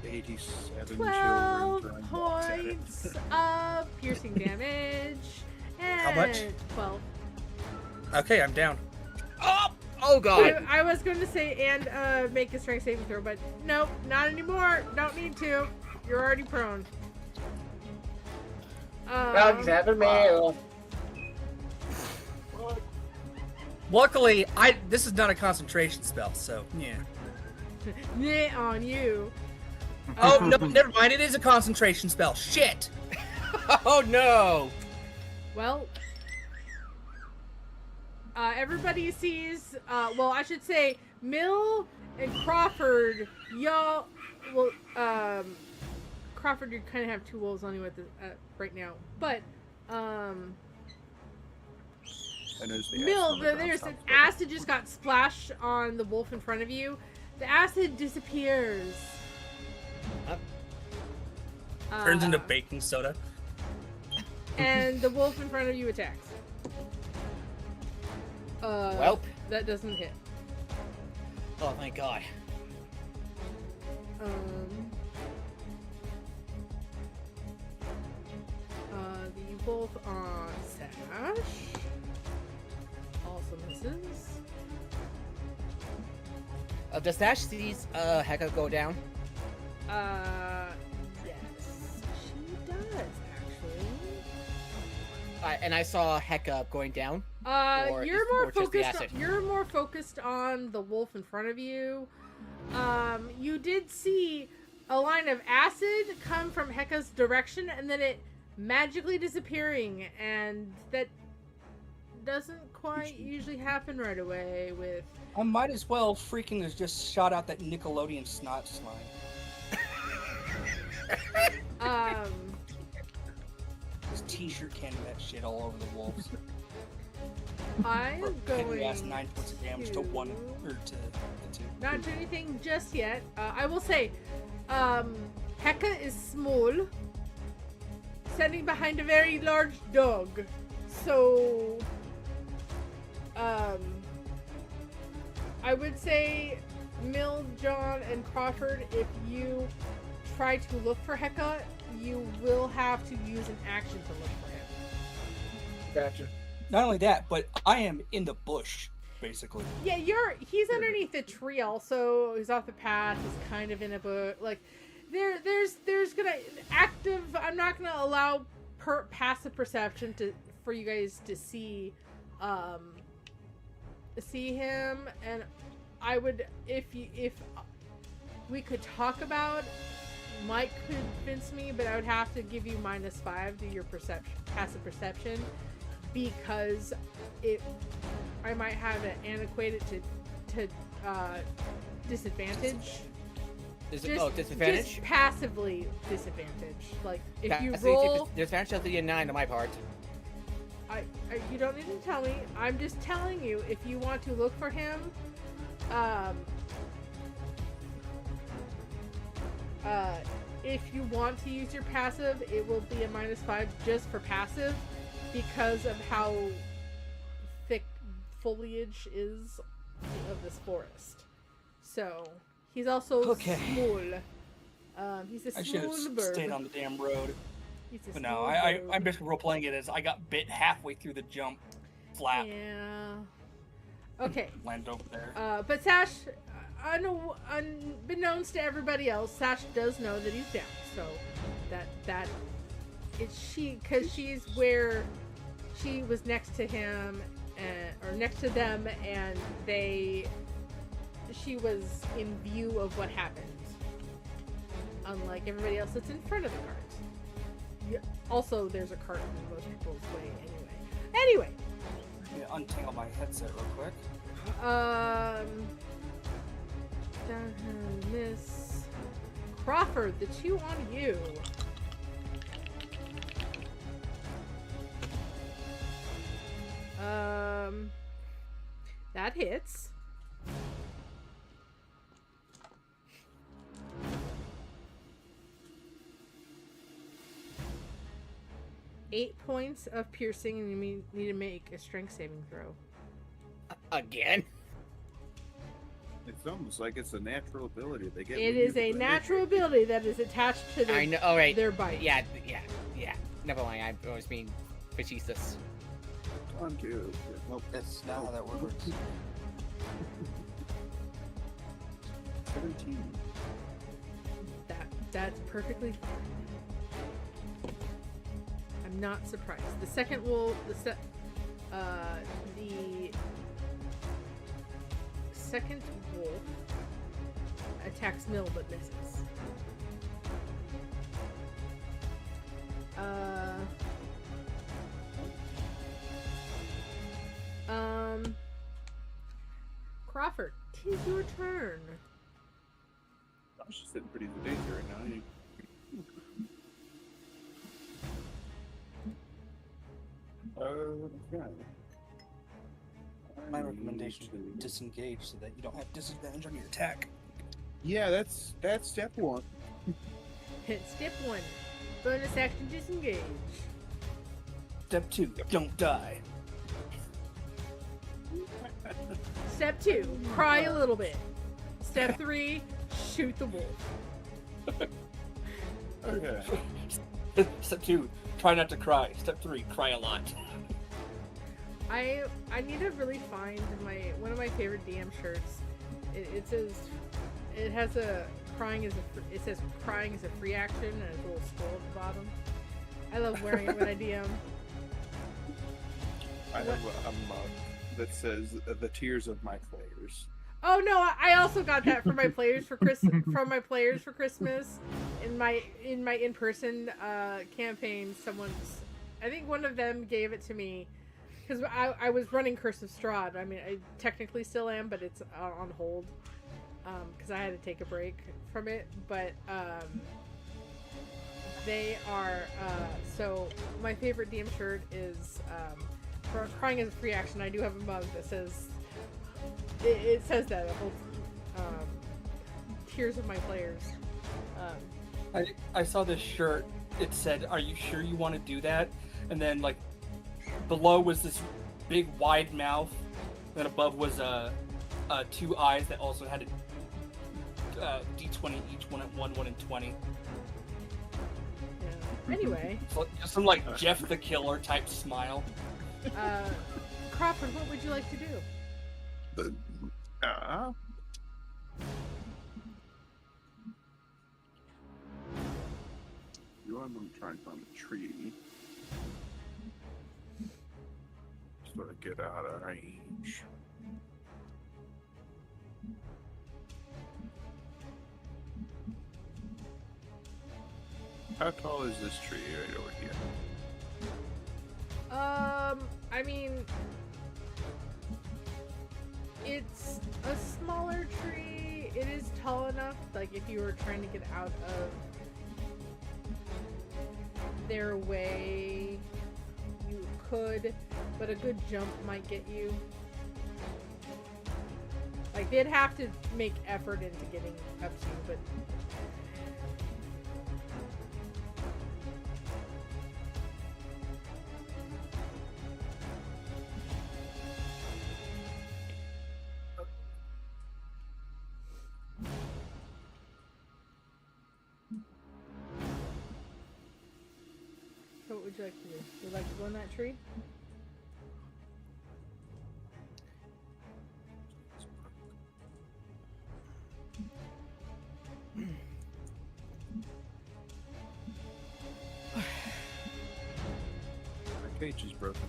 87 12 children throwing blocks at it. points of piercing damage. And How much? 12. Okay, I'm down. Oh god! I was going to say, and make a strength saving throw, but nope, not anymore. Don't need to. You're already prone. Well, he's having mail. Luckily, this is not a concentration spell, so yeah. Yeah, on you. Oh no, never mind. It is a concentration spell. Shit. Oh no! Well, everybody sees, well, I should say, Mill and Crawford, y'all, well, Crawford, you kind of have two wolves on you right now, but, Mill, there's an acid just got splashed on the wolf in front of you. The acid disappears. Turns into baking soda. And the wolf in front of you attacks. Welp. That doesn't hit. Oh thank god. The wolf on Sash also misses. Does Sash sees Hecka go down? Yes, she does actually. And I saw Hecka going down. Or You're more focused on the wolf in front of you. You did see a line of acid come from Hecka's direction, and then it magically disappearing, and that doesn't quite usually happen right away with... I might as well freaking have just shot out that Nickelodeon snot slime. This t-shirt candy that shit all over the wolves. I'm going Ass 9 points of damage to one or to the two. Not do anything just yet. I will say, Hecka is small, standing behind a very large dog. So, I would say, Mill, John, and Crawford, if you try to look for Hecka, you will have to use an action to look for him. Gotcha. Not only that, but I am in the bush, basically. Yeah, he's underneath a tree also. He's off the path. He's kind of in a bush. Like, there's gonna active. I'm not gonna allow passive perception for you guys to see him, and I would if we could talk about. Might convince me, but I would have to give you -5 to your passive perception, because I might have it antiquated to disadvantage. Disadvantage? Just passively disadvantage. Like if you roll disadvantage of the 9 on my part. You don't need to tell me. I'm just telling you, if you want to look for him, if you want to use your passive, it will be a -5 just for passive, because of how thick foliage is of this forest. So he's also small. He's a I should small have bird. stayed on the damn road. But no, I'm basically role playing it as I got bit halfway through the jump flap. Yeah. Okay. Land over there. But Sash, unbeknownst to everybody else, Sash does know that he's down. So that it's because she's where she was next to him, or next to them, and she was in view of what happened. Unlike everybody else that's in front of the cart. Yeah. Also, there's a cart in most people's way anyway. I'm gonna untangle my headset real quick. Miss Crawford, the 2 on you. That hits. Eight points of piercing, and you need to make a strength saving throw. Again? It's almost like it's a natural ability they get. It is a natural ability that is attached to their bite. Yeah. Never mind. I was being facetious. On to. Nope, that's not how that works. 17. That's perfectly fine. I'm not surprised. The second wolf, the second wolf attacks Mill but misses. Crawford, 'tis your turn. I'm just sitting pretty danger right now. Okay. My recommendation is to disengage so that you don't have disadvantage on your attack. Yeah, that's step 1. Step 1, bonus action disengage. Step 2, don't die. Step 2, cry a little bit. Step 3, shoot the wolf. Okay. Step 2, try not to cry. Step 3, cry a lot. I need to really find one of my favorite DM shirts. It says it says crying is a free action, and it's a little skull at the bottom. I love wearing it when I DM. I have a mug that says the tears of my players. Oh no! I also got that for my players for Christmas. In my in-person campaign, I think one of them gave it to me because I was running Curse of Strahd. I mean, I technically still am, but it's on hold because I had to take a break from it. But they are so my favorite DM shirt is for crying as a free action. I do have a mug that says. It says that it holds tears of my players. I saw this shirt. It said, "Are you sure you want to do that?" And then like below was this big wide mouth. Then above was 2 eyes that also had a D20 each, one at 1, 1, and 20. Yeah. Anyway, So, just some like Jeff the Killer type smile. Crawford, what would you like to do? I'm going to try and find a tree. Sort of get out of range. How tall is this tree right over here? I mean, it's a smaller tree. It is tall enough, like if you were trying to get out of their way, you could, but a good jump might get you. Like, they'd have to make effort into getting up to you, but... So what would you like to do? Would you like to go in that tree? My cage is broken.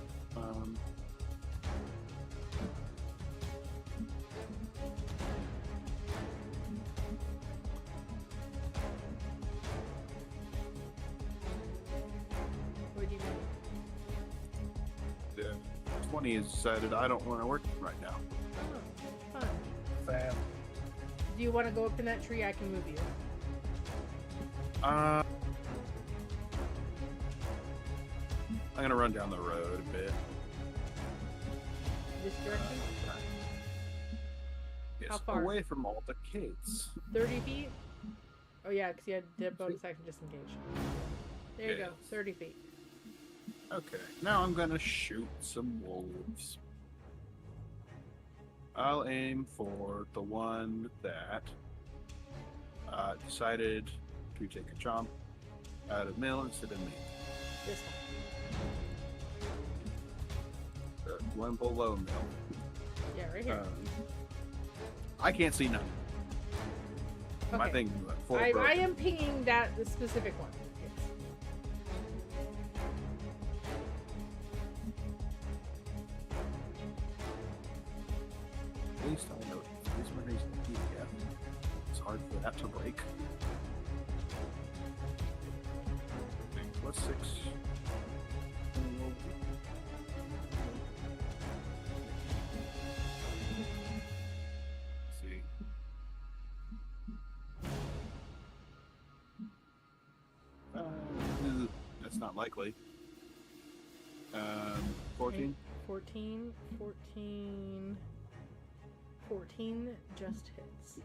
What do you mean? The 20 has decided I don't want to work right now. Oh, fun. Fam. Do you want to go up in that tree? I can move you. I'm gonna run down the road a bit. This direction? Yes, How far? away from all the kids. 30 feet? Oh yeah, because you had a bonus action disengage. There you go, 30 feet. Okay, now I'm gonna shoot some wolves. I'll aim for the one that decided to take a chomp out of Mill instead of me. This one. The one below Mill. Yeah, right here. I can't see none. My Okay. thing full I broken. am pinging the specific one. Yes. At least I know this one is PDF. It's hard for that to break. Plus 6. Let's see. That's not likely. 14? 14 just hits.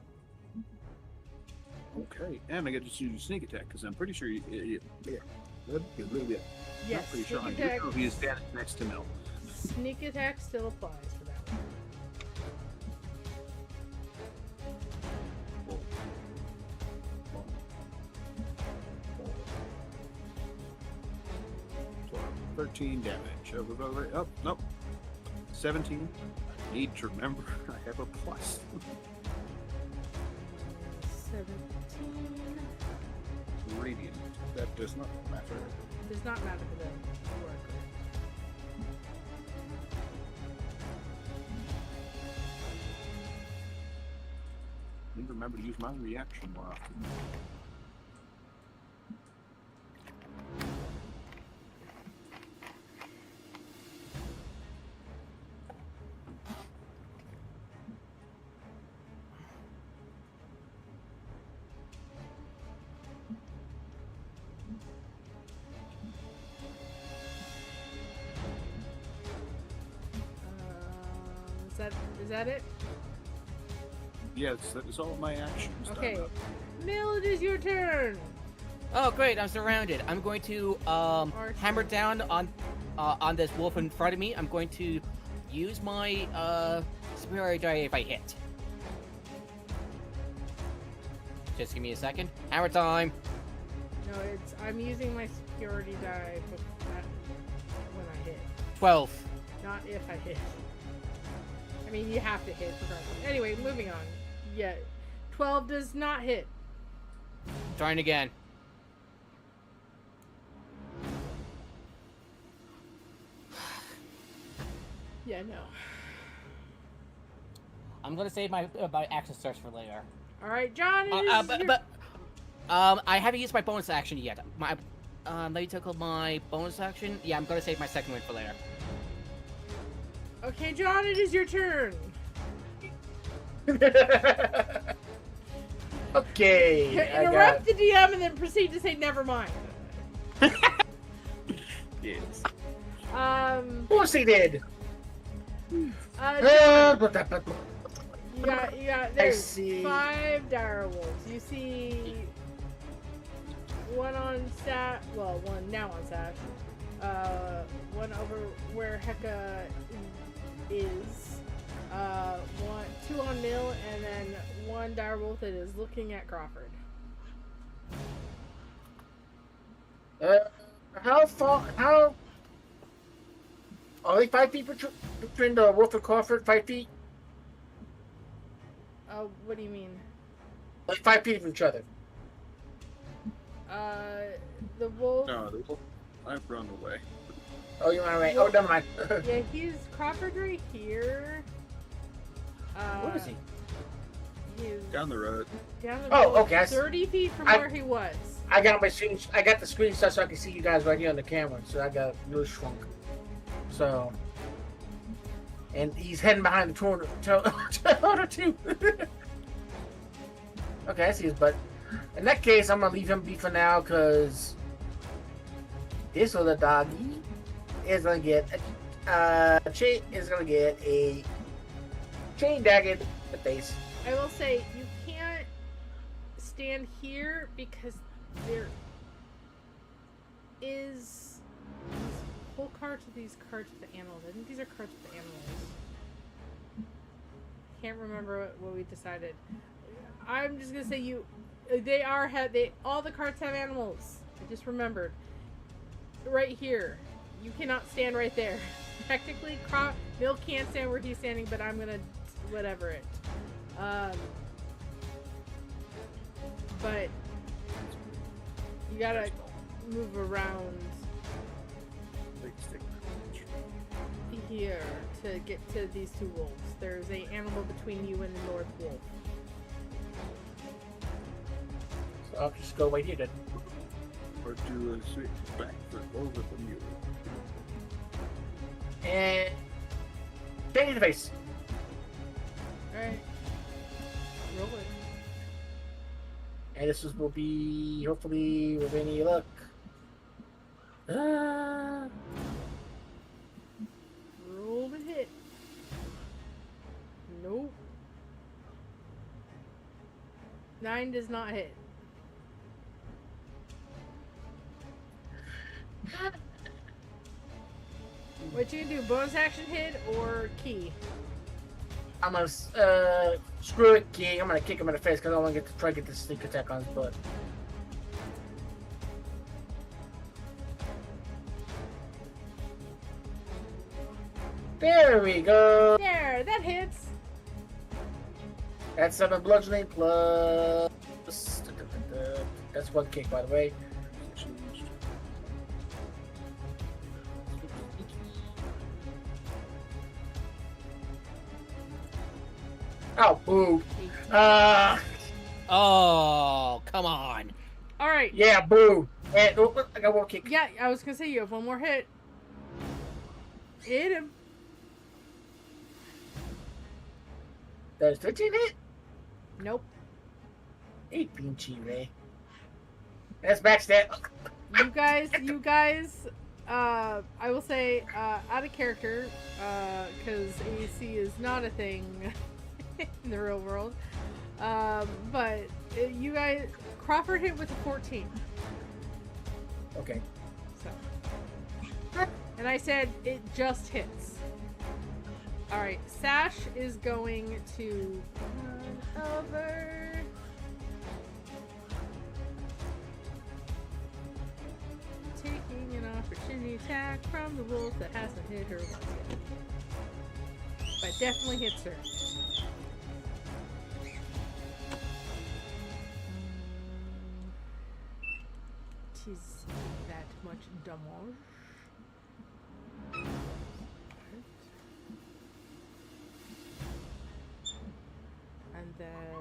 Okay, and I get to use sneak attack because I'm pretty sure yeah. Yes, Pretty sure sneak I attack. do know he's standing next to Mill. Sneak attack still applies for that one. Whoa. 13 damage. Oh, nope. 17. I need to remember I have a plus. 17 Radiant. That does not matter. does not matter for the worker. I need to remember to use my reaction more often. Is that it? Yes, that is all my actions. Okay. Done up. Mill, it is your turn. Oh, great! I'm surrounded. I'm going to hammer down on this wolf in front of me. I'm going to use my superiority die if I hit. Just give me a second. Hammer time. No, I'm using my security die when I hit, 12. not if I hit. I mean, you have to hit regardless. Anyway, moving on. Yeah, 12 does not hit. Trying again. Yeah, no. I'm gonna save my action search for later. All right, John. I haven't used my bonus action yet. Let me take my bonus action. Yeah, I'm gonna save my second one for later. Okay, John, it is your turn. Okay. Interrupt the DM and then proceed to say never mind. Yes. Of course he did. John, you got. There's 5 dire wolves. You see one on Sash. Well, one now on Sash. One over where Heka is. Two on Mill, and then one dire wolf that is looking at Crawford. How far? How? Only 5 feet between the wolf and Crawford. 5 feet. What do you mean? Like 5 feet from each other. The wolf. No, the wolf. I've run away. Oh, you want to wait? Oh, never mind. Yeah, he's Crawford right here. Where is he? He's Down the road. down the Oh, road, okay. 30 feet from where he was. I got my screen. I got the screenshot so I can see you guys right here on the camera. So I got really shrunk. So, and he's heading behind the corner too. Okay, I see his butt. In that case, I'm gonna leave him be for now because this little doggy is gonna get a chain dagger in the face. I will say, you can't stand here because there is whole carts of these carts with the animals. I think these are carts with the animals. Can't remember what we decided. I'm just gonna say all the carts have animals. I just remembered. Right here. You cannot stand right there. Technically, Bill can't stand where he's standing, but I'm gonna whatever it. But you gotta move around here to get to these two wolves. There's an animal between you and the North Wolf. So I'll just go right here then. Or do a switch back for over the mule. And chain in the face. Alright. Roll it. And this will be hopefully with any luck. Roll the hit. Nope. 9 does not hit. What you gonna do? Bonus action hit or key? I'm gonna screw it, King. I'm gonna kick him in the face because I want to try to get this sneak attack on his butt. There we go. There, that hits. That's 7 bludgeoning plus. That's 1 kick, by the way. Oh, boo. Oh, come on. All right. Yeah, boo. And, I got 1 kick. Yeah, I was gonna say you have 1 more hit. Hit him. There's 13 hit. Nope. 8 pinchy, Ray. That's backstab. You guys, I will say, out of character, because AC is not a thing in the real world. But you guys, Crawford hit with a 14. Okay. So, and I said it just hits. All right, Sash is going to run over. Taking an opportunity attack from the wolf that hasn't hit her once yet. But definitely hits her. Tis that much damage. then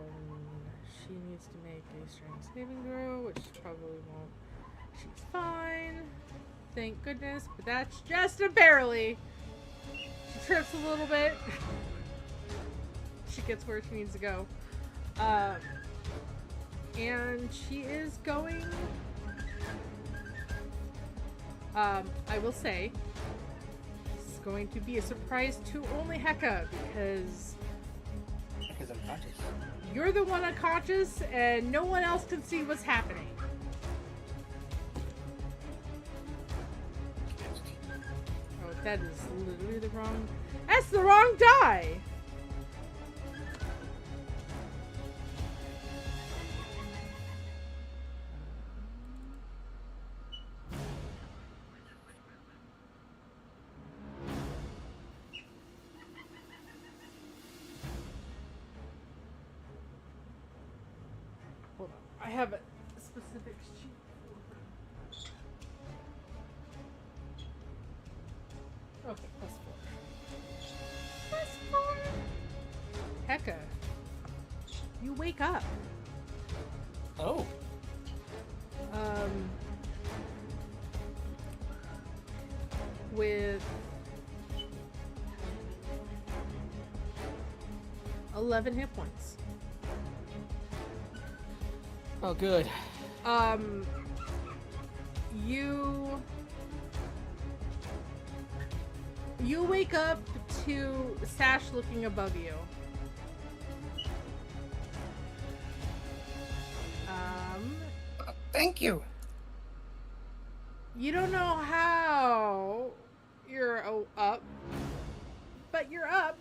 she needs to make a strength saving throw, which probably won't. She's fine. Thank goodness, but that's just a barely. She trips a little bit. She gets where she needs to go. And she is going... I will say, this is going to be a surprise to only Heka, because unconscious. You're the one unconscious, and no one else can see what's happening. Oh, that is literally the wrong... That's the wrong die! I have a specific sheet. Okay, +4. +4? Heka, you wake up. Oh. With 11 hit points. Oh, good. You wake up to Sash looking above you. Thank you. You don't know how you're up, but you're up,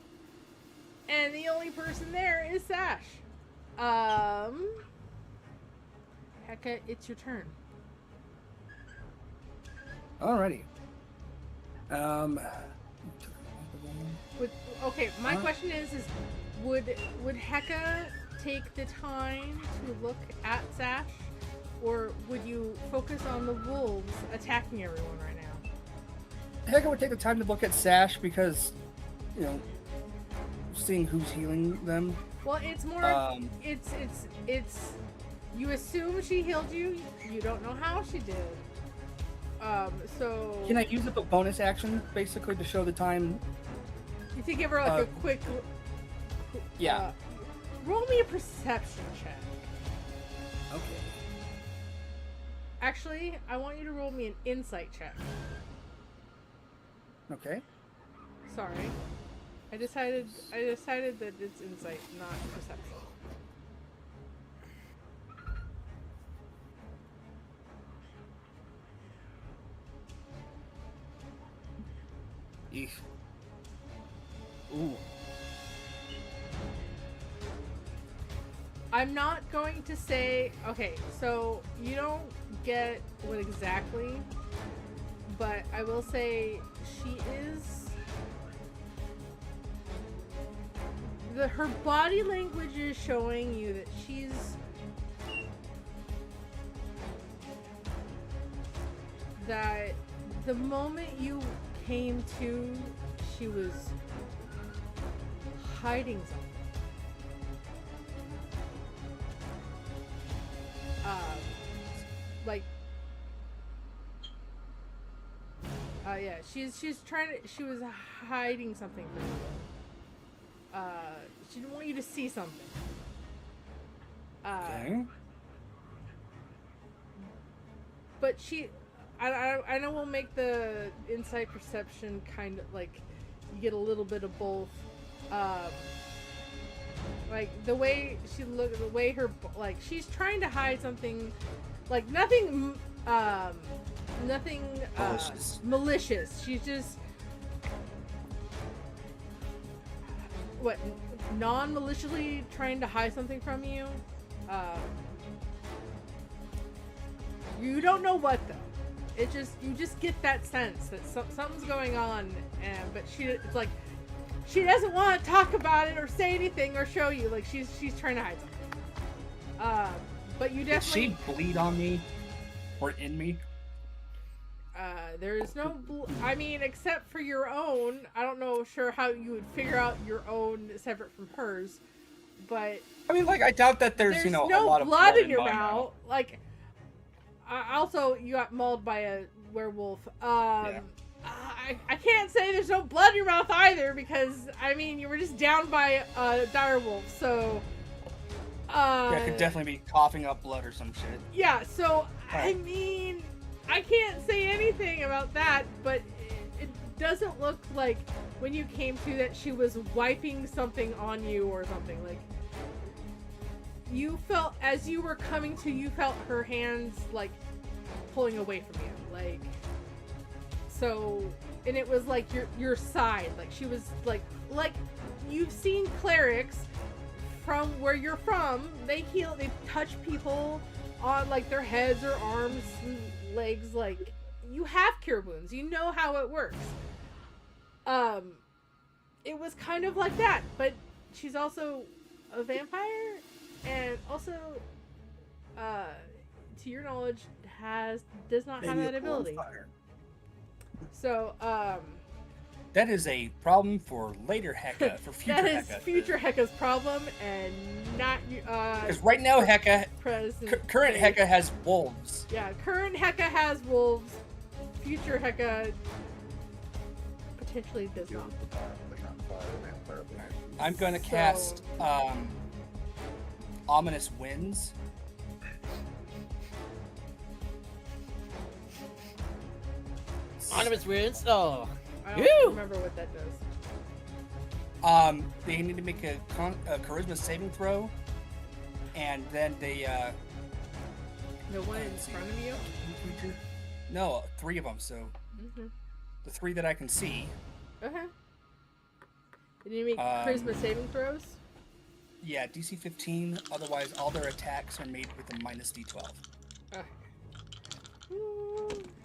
and the only person there is Sash. Heka, it's your turn. Alrighty. My question is would Heka take the time to look at Sash, or would you focus on the wolves attacking everyone right now? Heka would take the time to look at Sash because, seeing who's healing them. Well, it's more. It's. You assume she healed you. You don't know how she did. So. Can I use it a bonus action basically to show the time? You to give her like a quick. Yeah. Roll me a perception check. Okay. Actually, I want you to roll me an insight check. Okay. Sorry. I decided that it's insight, not perception. Eesh. Ooh. I'm not going to say... Okay, so you don't get what exactly, but I will say she is... her body language is showing you that she's... that the moment you came to, she was hiding something. Yeah, she's trying to, she was hiding something from you. She didn't want you to see something. Okay. But I know we'll make the insight perception kind of like, you get a little bit of both. Like the way she looked, the way her, like she's trying to hide something, like nothing malicious. She's just non-maliciously trying to hide something from you. You don't know what though. You just get that sense that something's going on, but it's like she doesn't want to talk about it or say anything or show you. Like she's trying to hide something. But you definitely. Did she bleed on me or in me? There is no. I mean, except for your own. I don't know. Sure, how you would figure out your own separate from hers, but I mean, like, I doubt that there's no a lot of blood in your my mouth. Like, also, you got mauled by a werewolf. Yeah. I can't say there's no blood in your mouth either, because, I mean, you were just downed by a direwolf, so... yeah, it could definitely be coughing up blood or some shit. Yeah, so, Right. I mean, I can't say anything about that, but it doesn't look like when you came to that she was wiping something on you or something. Like, you felt, as you were coming to, you felt her hands, like, pulling away from you. Like, so, and it was like your side. Like, she was, like you've seen clerics from where you're from. They heal, they touch people on, like, their heads or arms and legs. Like, you have cure wounds. You know how it works. It was kind of like that, but she's also a vampire, and also, to your knowledge, does not have that ability. So, that is a problem for later Heka, for future that is Heka. future Heka's problem, and not because right now Heka, current Heka has wolves. Yeah, current Heka has wolves. Future Heka potentially does not. I'm going to cast Ominous Winds. Ominous Winds? Oh. I don't remember what that does. They need to make a charisma saving throw, and then they The one in front of you? No, 3 of them. So the 3 that I can see. Okay. Did you make charisma saving throws? Yeah, DC 15. Otherwise, all their attacks are made with a minus D12. Okay.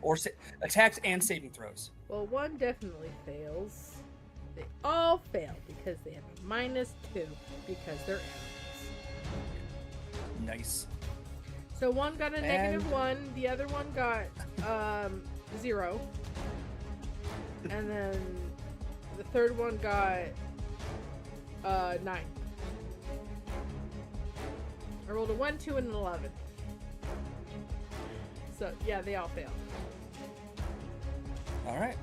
Or attacks and saving throws. Well, one definitely fails. They all fail because they have a -2 because they're animals. Nice. So one got a -1, the other one got 0, and then the third one got 9. I rolled a 1, 2, and an 11. So yeah, they all fail. All right.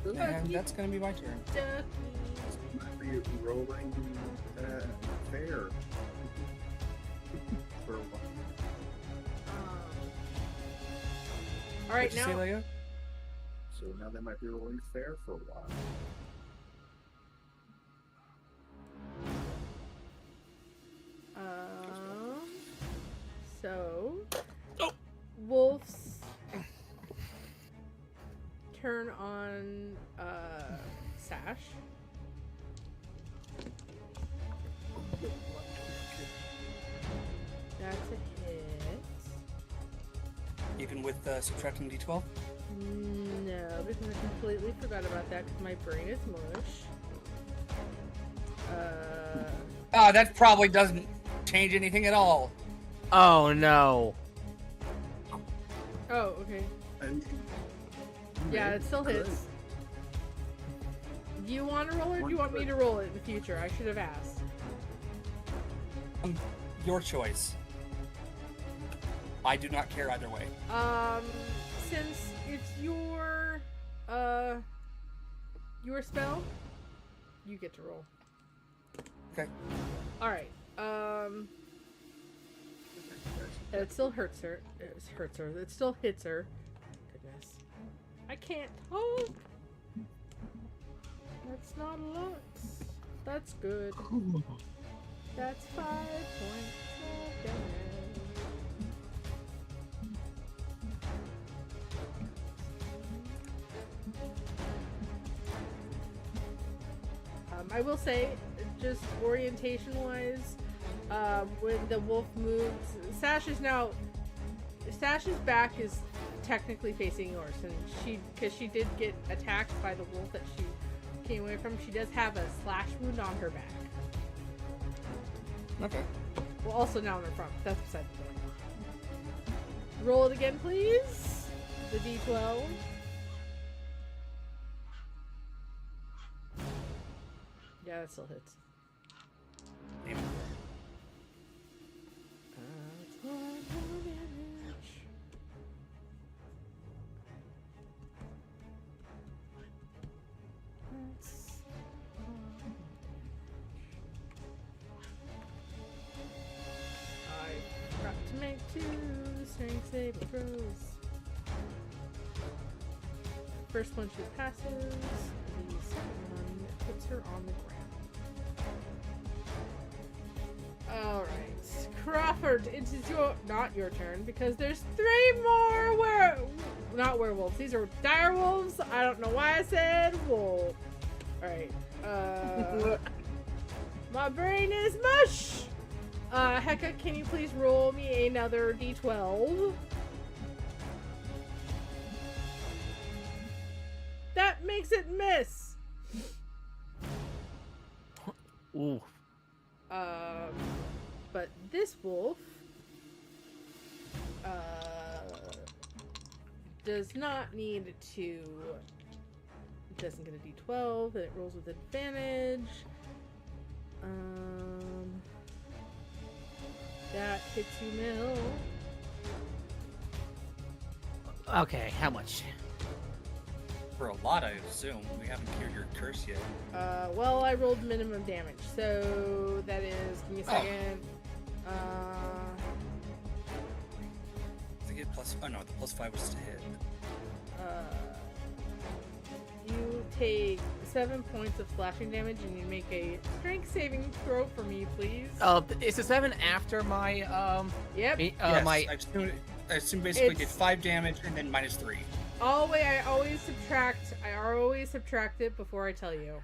And that's going to be my turn. Might be rolling fair for a while. All right, What'd you say, Leo? So now they might be rolling fair for a while. So wolves turn on Sash. That's a hit. Even with subtracting D12? No, because I completely forgot about that because my brain is mush. That probably doesn't change anything at all. Oh no. Oh, okay. Yeah, it still hits. Do you want to roll it or do you want me to roll it in the future? I should have asked. Your choice. I do not care either way. Since it's your spell, you get to roll. Okay. Alright, it still hurts her. It still hits her. Goodness. I can't talk. That's not a lot. That's good. That's 5 points of damage. I will say, just orientation-wise, when the wolf moves, Sash's back is technically facing yours, and because she did get attacked by the wolf that she came away from, she does have a slash wound on her back. Okay. Well, also now on her front. That's beside the point. Roll it again, please. The D12. Yeah, that still hits. Damn. Strength 2, strength saving throws. First one she passes. The second one puts her on the ground. Alright. Crawford, it is not your turn because there's 3 more not werewolves. These are dire wolves. I don't know why I said wolf. Alright. My brain is mush! Hecka, can you please roll me another d12? That makes it miss! Ooh. But this wolf, does not need to... It doesn't get a d12, and it rolls with advantage. That hits you, Mill. Okay, how much? For a lot, I assume. We haven't cured your curse yet. Well, I rolled minimum damage, so that is... Give me a second. To get plus... Oh, no, the plus 5 was to hit. You take 7 points of slashing damage, and you make a strength saving throw for me, please. Is the 7 after my, Yep. Yes, my... I assume basically did 5 damage and then minus 3. I always subtract it before I tell you.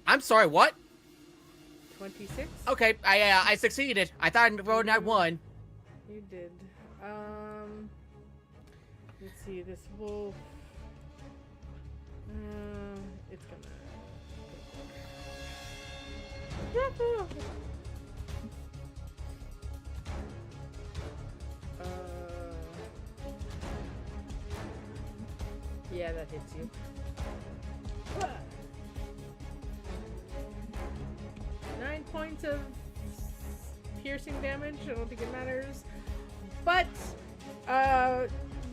I'm sorry, what? 26? Okay, I succeeded. I thought I rolled that 1. You did. Let's see, this wolf. It's gonna. Yeah, that hits you. 9 points of piercing damage. I don't think it matters. But,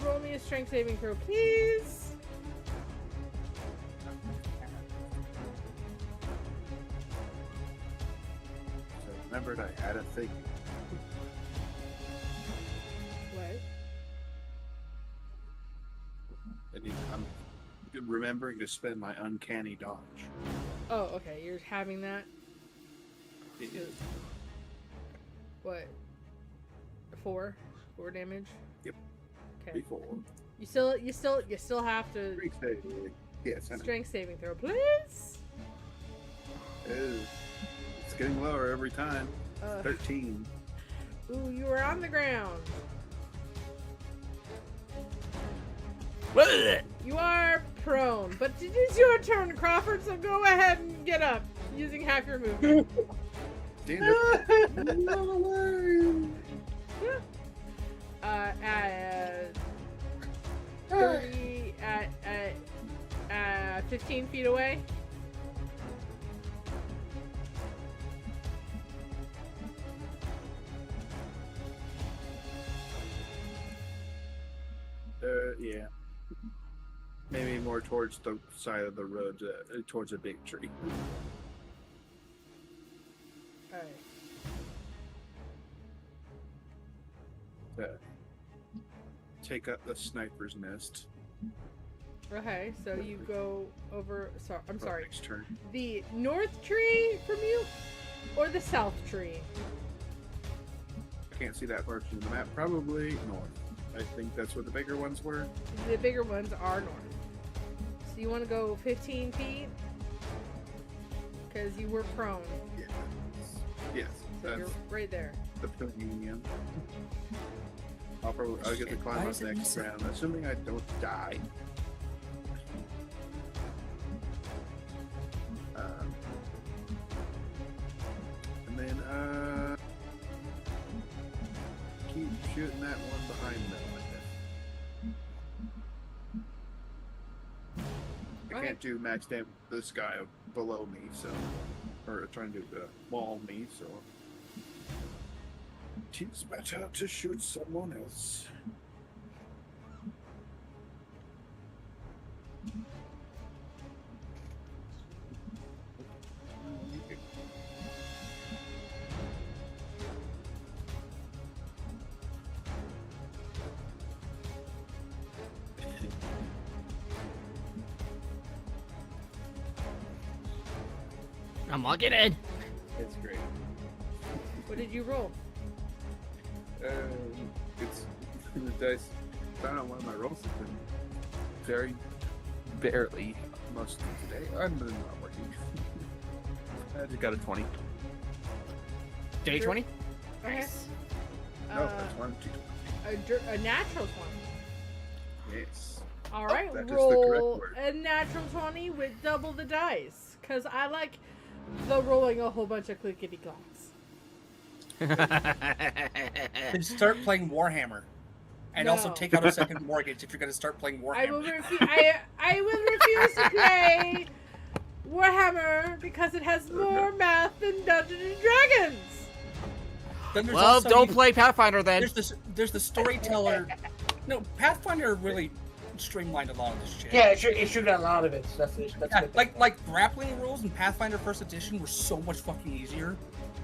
roll me a strength saving throw, please. So remembered I had a thing. What? I'm remembering to spend my uncanny dodge. Oh, okay. You're having that. It is. What? 4 damage. Yep. Okay. Before. You still have to Yes, I know. strength saving throw, please. It's getting lower every time. 13. Ooh, you are on the ground. You are prone, but it is your turn, Crawford, so go ahead and get up using half your movement. Damn it. No way. At 30, at 15 feet away. Yeah. Maybe more towards the side of the road, towards a big tree. Alright. Take up the sniper's nest. Okay, so you go over. I'm sorry. Next turn. The north tree from you, or the south tree? I can't see that portion of the map. Probably north. I think that's what the bigger ones were. The bigger ones are north. So you want to go 15 feet? Because you were prone. Yes. Yes. So you're right there. The pavilion. I'll get to climb up next round, assuming I don't die. And then keep shooting that one behind me. I can't do max damage to this guy below me, so, or trying to maul me, so. It's better to shoot someone else. I'm locking in. It's great. What did you roll? It's the dice. I don't know, one of my rolls has been very barely most of the day. I'm not working. I just got a 20. Day 20? Okay. Nice. No, that's one. A natural 20. Yes. All right, that is the roll correct word. a natural 20 with double the dice. Because I like the rolling a whole bunch of clickety clocks. And start playing Warhammer. And also No. take out a second mortgage if you're going to start playing Warhammer. I will refuse to play Warhammer because it has more math than Dungeons and Dragons. Then there's Well, also, don't play Pathfinder then. There's the storyteller. No, Pathfinder really streamlined a lot of this shit. Yeah, it should have a lot of it. So that's Yeah, good. like grappling rules in Pathfinder First Edition were so much fucking easier.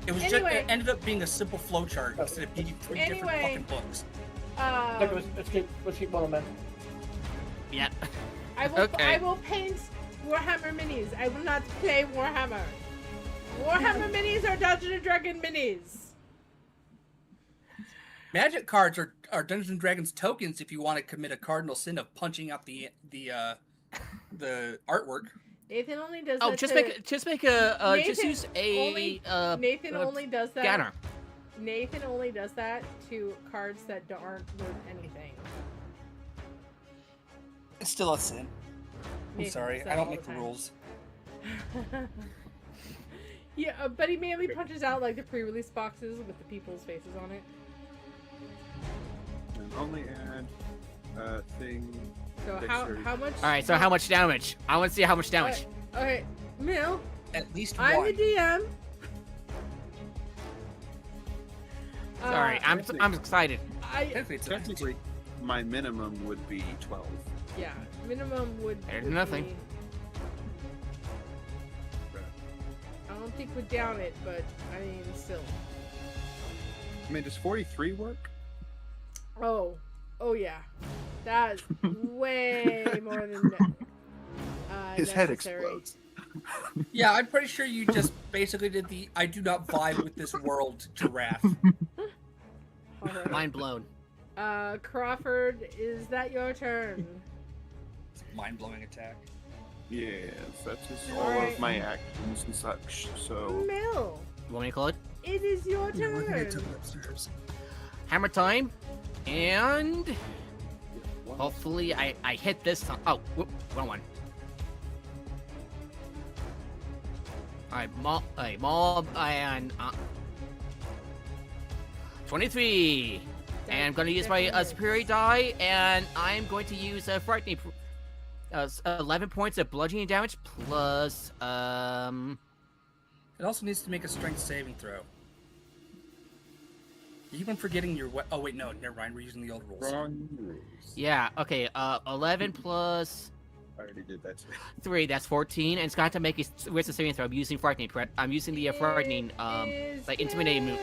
It was Anyway. it ended up being a simple flowchart instead of being three different fucking books. Look, let's keep rolling, man. Yeah. I will paint Warhammer minis. I will not play Warhammer. Warhammer minis are Dungeons and Dragons minis. Magic cards are Dungeons and Dragons tokens if you want to commit a cardinal sin of punching out the artwork. Nathan only does Oh, that just to- make a Nathan just use a Nathan only does that. scanner. Nathan only does that to cards that aren't worth anything. It's still a sin. I'm Nathan sorry, does that I don't all make the time. rules. Yeah, but he mainly punches out like the pre-release boxes with the people's faces on it. And only add thing. So Dexterity. how much? All right, so how much damage? I want to see how much damage. Okay, Mill, At least I'm one. the DM. Sorry, I'm excited. Technically, my minimum would be 12. Yeah, minimum would. There's would nothing. be- I don't think we're down it, but I mean, still. I mean, does 43 work? Oh yeah, that's way more than His head necessary. explodes. Yeah, I'm pretty sure you just basically did the I do not vibe with this world giraffe. All right. Mind blown. Crawford, is that your turn? Mind-blowing attack. Yes, that's just all Alright. of my actions and such. So, Mill, You want me to call it? it is your Yeah, we're gonna turn. take it upstairs. Hammer time, and hopefully I hit this time. Oh, whoop, wrong one. All right, mob, and 23. And I'm going to use my superior die, and I'm going to use a frightening. 11 points of bludgeoning damage plus It also needs to make a strength saving throw. You keep on forgetting your oh wait, no, never mind, we're using the old rules. wrong rules. yeah, okay, 11 plus I already did that. 3, that's 14, and it's got to make a wisdom saving throw. I'm using frightening, correct? I'm using the frightening, Is like intimidating good.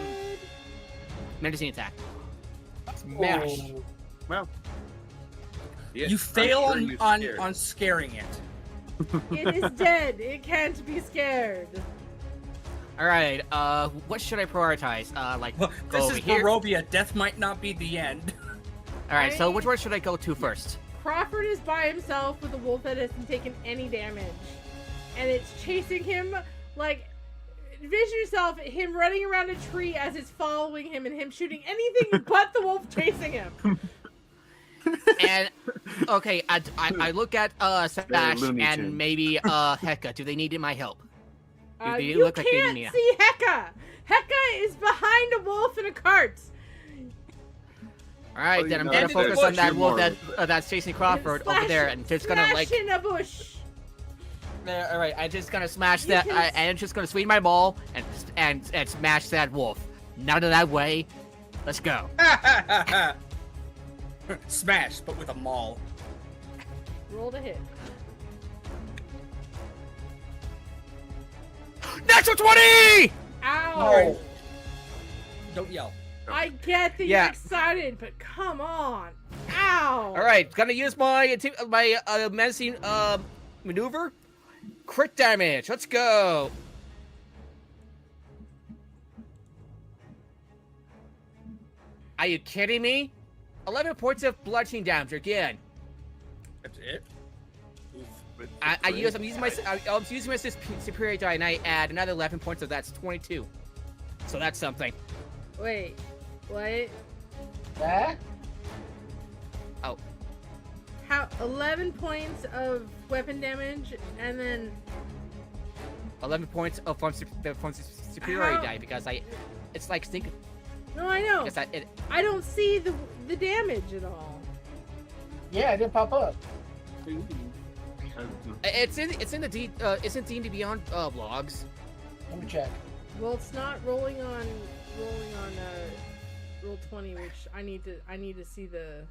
menacing attack. Smash. Oh. Well, yes, You I'm fail sure you're scared. on scaring it. It is dead. It can't be scared. All right, what should I prioritize? Like, go This over is here. Barovia. Death might not be the end. All right, so which one should I go to first? Crawford is by himself with a wolf that hasn't taken any damage. And it's chasing him like envision yourself him running around a tree as it's following him and him shooting anything but the wolf chasing him. And okay, I look at Sash Looney and Tunes. maybe Heka. Do they need my help? Do they You look like they can't need me? see Heka. Heka is behind a wolf in a cart. All right, Oh, then you I'm know, gonna that's focus the on that bush. wolf You're that's chasing Crawford over Slash- there, and just gonna slash like. in a bush. All right, I'm just gonna smash You that, can and I'm just gonna swing my ball and smash that wolf. None of that way. Let's go. Smash, but with a maul. Roll to hit. Natural 20! Ow! Don't yell. I get that Yeah. you're excited, but come on. Ow! All right, gonna use my menacing maneuver. Crit damage. Let's go. Are you kidding me? 11 points of bludgeoning damage again. That's it. I'm using my superior die, and I add another 11 points, so that's 22. So that's something. Wait, what? That? Oh. How 11 points of weapon damage, and then 11 points of from superiority die because it's like think. No, I know. I don't see the damage at all. Yeah, it didn't pop up. It's in the D&D Beyond logs. Let me check. Well, it's not rolling on roll 20, which I need to see the.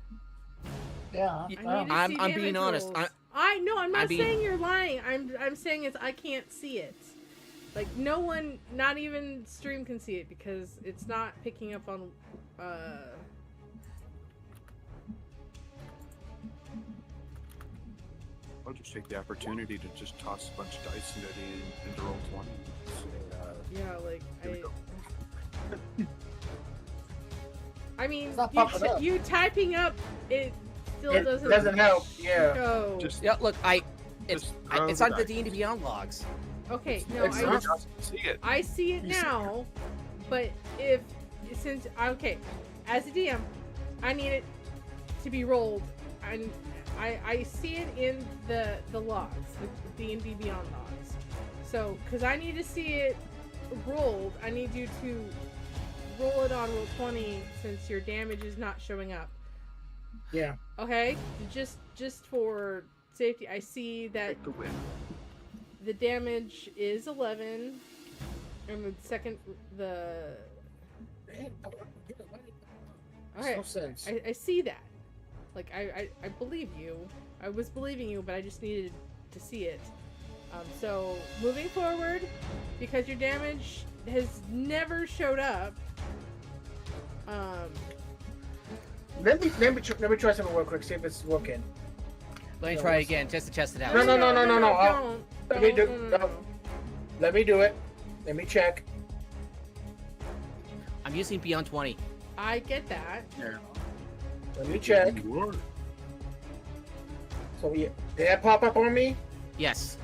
Yeah, I'm being honest. I'm not saying you're lying. I'm saying I can't see it. Like no one, not even stream can see it because it's not picking up on. I'll just take the opportunity to just toss a bunch of dice into roll 20. Yeah, like I mean, you typing up it still doesn't help. Yeah. Show. Look, it's on the D&D Beyond logs. Okay, no, I see it now, but since as a DM, I need it to be rolled, and I see it in the logs, the D&D Beyond logs. So, because I need to see it rolled, I need you to roll it on roll 20 since your damage is not showing up. Yeah. Okay, just for safety, I see that the damage is 11, and the second Okay, no sense. I see that. Like I believe you. I was believing you, but I just needed to see it. So moving forward, because your damage has never showed up. Let me try something real quick. See if it's working. Let me try again just to test it out. No. Don't. Let me do it. Let me check. I'm using Beyond 20. I get that. Yeah. Let me check. So did that pop up on me? Yes.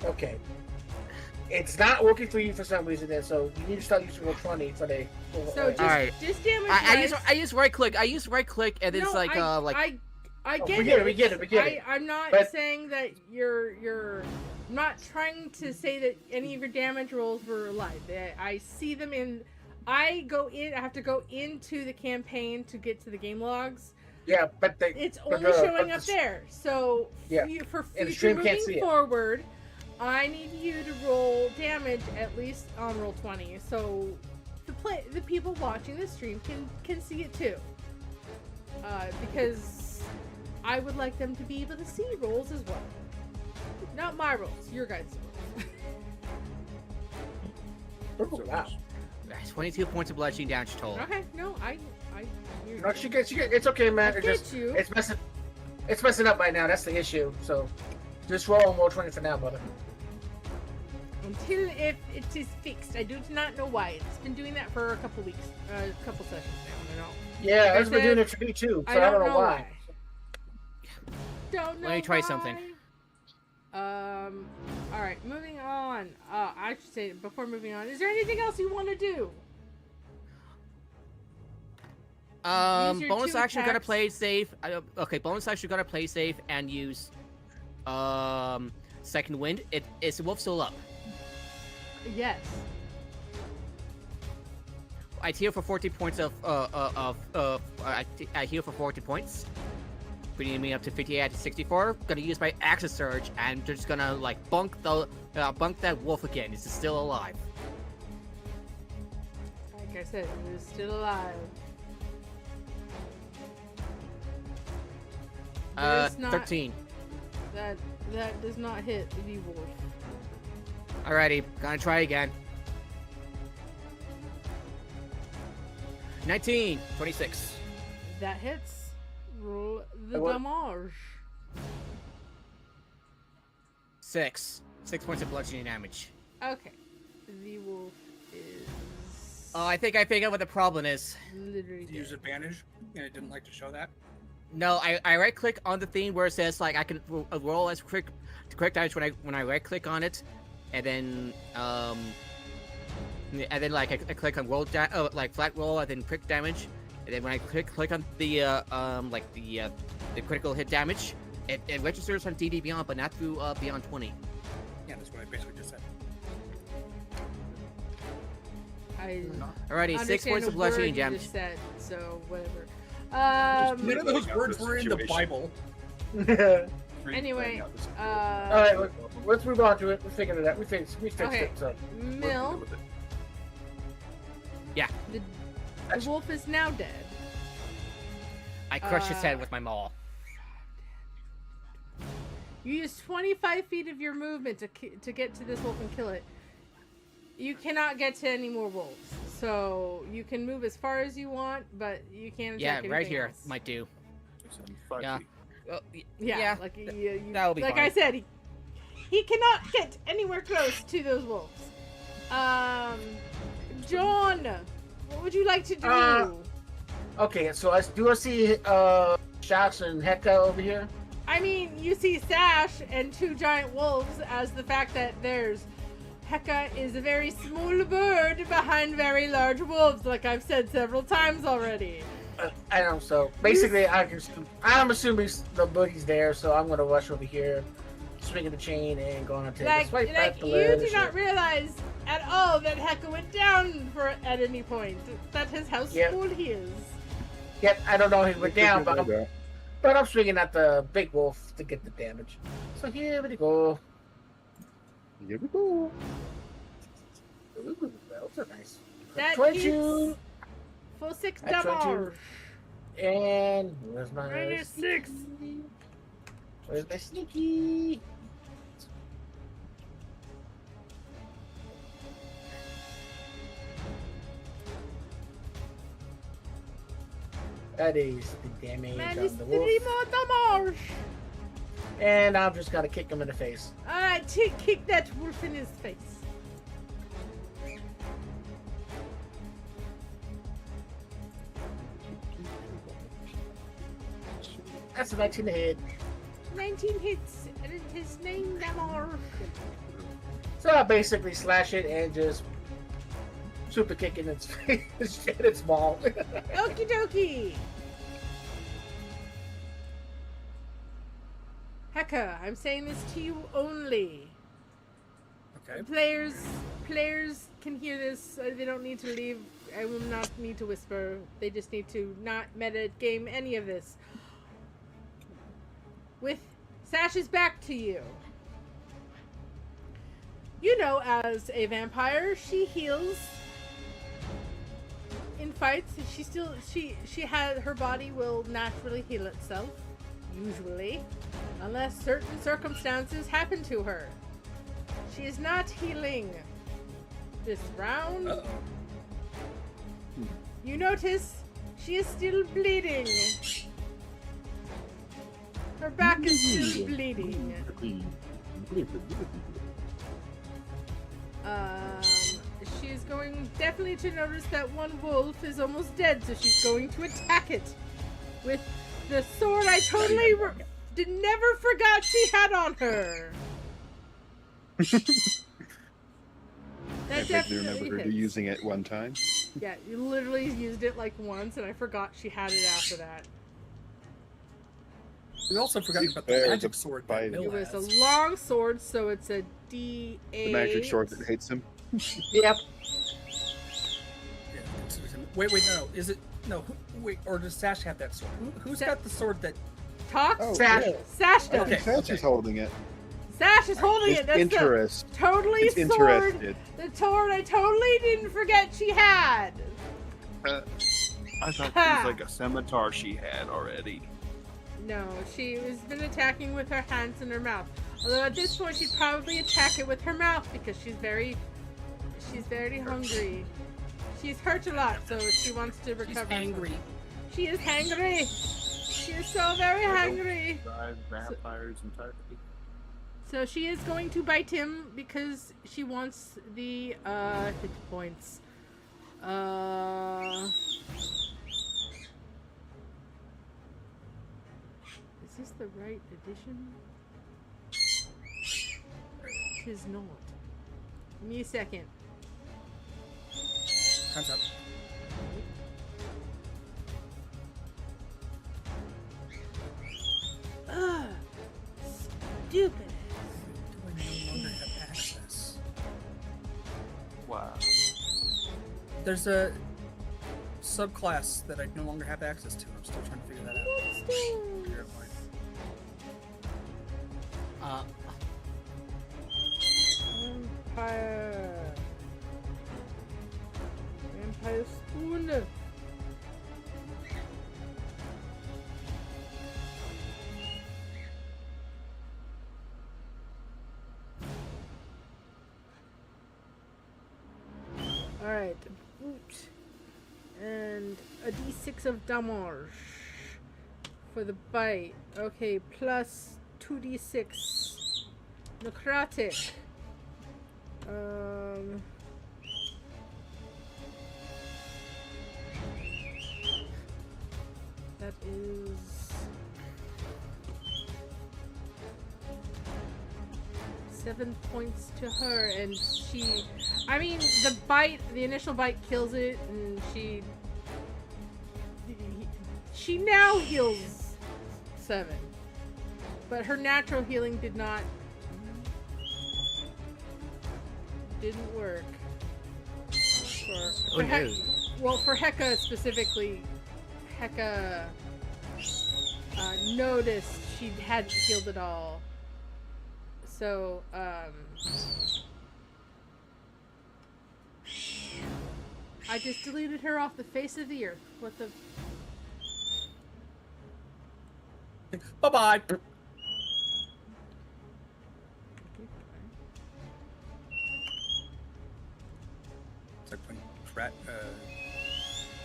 Okay. It's not working for you for some reason then, so you need to start using roll 20 for the. So just damage. I use right click. And it's I get it. We get it. I'm not saying that you're. I'm not trying to say that any of your damage rolls were live. I see them in. I have to go into the campaign to get to the game logs. Yeah, but it's only showing up there. So for future moving forward, I need you to roll damage at least on roll 20, so the people watching the stream can see it too. Because I would like them to be able to see rolls as well. Not my rolls, your guys' rolls. Oh, wow. 22 points of bludgeoning damage total. Okay, no, No, she gets. It's okay, man. It's messing up right now. That's the issue. So, just roll more 20 for now, brother. Until if it is fixed. I do not know why. It's been doing that for a couple weeks, a couple sessions now. I don't know. Yeah, it's been doing it for me too. So I don't know why. Don't know. Let me try something. All right, moving on. I should say before moving on, is there anything else you want to do? Bonus action, gotta play safe. Okay, bonus action, gotta play safe and use second wind. Is the wolf still up? Yes. I heal for 40 points I heal for 40 points, bringing me up to 58 to 64. Gonna use my Axis Surge and just gonna like bunk that wolf again. Is it still alive? Like I said, it is still alive. 13. That does not hit the wolf. Alrighty, gonna try again. 19, 26. That hits. Roll the damage. 6 points of bludgeoning damage. Okay. The wolf is Oh, I think I figured out what the problem is. Literally Use dead. advantage, and it didn't like to show that. No, I right click on the thing where it says like I can roll as quick damage when I right click on it, and then like I click on roll like flat roll and then quick damage, and then when I click on the the critical hit damage, it registers on DD Beyond, but not through Beyond 20. Yeah, that's what I basically just said. I Alrighty, 6 points of bludgeoning damage. damage. Said, so whatever. None of those words were in the Bible. Anyway, All right, let's move on to it. We figured it out. We fixed okay. it. So. Mill. Yeah. The wolf is now dead. I crushed his head with my maul. You use 25 feet of your movement to get to this wolf and kill it. You cannot get to any more wolves, so you can move as far as you want, but you can't attack right here else. might do. Yeah. Yeah, like you, that'll be like fine. I said, he cannot get anywhere close to those wolves. John, what would you like to do? Okay, so I see Shash and Heka over here. I mean, you see Sash and 2 giant wolves as the fact that there's Heka is a very small bird behind very large wolves, like I've said several times already. I know. So basically, I'm assuming the boogie's there, so I'm gonna rush over here, swinging the chain, and going to take a swipe at the you ledge. do not realize at all that Heka went down at any point. That is how small he is. Yep, I don't know if he went down, but I'm swinging at the big wolf to get the damage. So here we go. Here we go. Ooh, those are nice. That 22. hits. Full 6 That's 22. damage. And where's my Minus 6. Where's my sneaky? That is the damage Minus on the 3 wolf. more damage. And I've just got to kick him in the face. Alright, kick that wolf in his face. That's a 19 to hit. 19 hits, and it is 9 damage. So I basically slash it and just super kick in its face and its ball. Okie dokie. Heka, I'm saying this to you only. Okay. Players can hear this. They don't need to leave. I will not need to whisper. They just need to not meta game any of this. With Sash's back to you. You know, as a vampire, she heals in fights. She has her body will naturally heal itself, usually, unless certain circumstances happen to her. She is not healing this round. Uh-oh. You notice she is still bleeding. Her back is still bleeding. She is going definitely to notice that one wolf is almost dead, so she's going to attack it with the sword I totally never forgot she had on her. I vaguely remember her using it one time. Yeah, you literally used it like once, and I forgot she had it after that. We also forgot about the magic sword. That Bill It was has. a long sword, so it's a D8. The magic sword that hates him. Yep. Yeah, wait, no. Is it no? Wait, or does Sash have that sword? Who's got the sword that? Talk? Oh, Sash. yeah. Sash does. Okay. Sash is holding it. Sash is holding It's it. That's interest. the totally It's sword. interested. The sword I totally didn't forget she had. I thought it was like a scimitar she had already. No, she has been attacking with her hands and her mouth. Although at this point she'd probably attack it with her mouth because she's very hungry. She's hurt a lot, so she wants to recover. She's angry. She is hangry. She is so very hangry. Drive vampires entirely. So she is going to bite him because she wants the hit points. Is this the right edition? Tis not. Give me a second. Time's up. Ugh. Stupid. Do I no longer have access? Wow. There's a subclass that I no longer have access to. I'm still trying to figure that out. Figure out why. Vampire. Vampire spoon. Alright, boot. And a d6 of damage for the bite. Okay, plus 2d6 necrotic. That is 7 points to her, and I mean, the initial bite kills it, and she now heals 7. But her natural healing didn't work. For Heka specifically, Heka noticed she hadn't healed at all. So, I just deleted her off the face of the earth. What the... Bye-bye! It's like when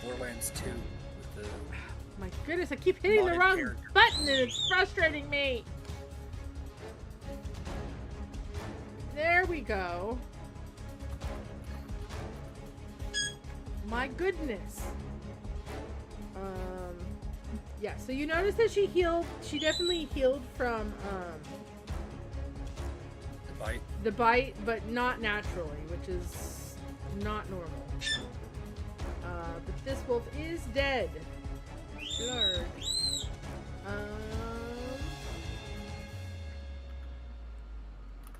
Borderlands 2 with the... My goodness, I keep hitting the wrong button and it's frustrating me! There we go. My goodness. Yeah, so you notice that she definitely healed from, the bite, but not naturally, which is not normal. But this wolf is dead. Blurred.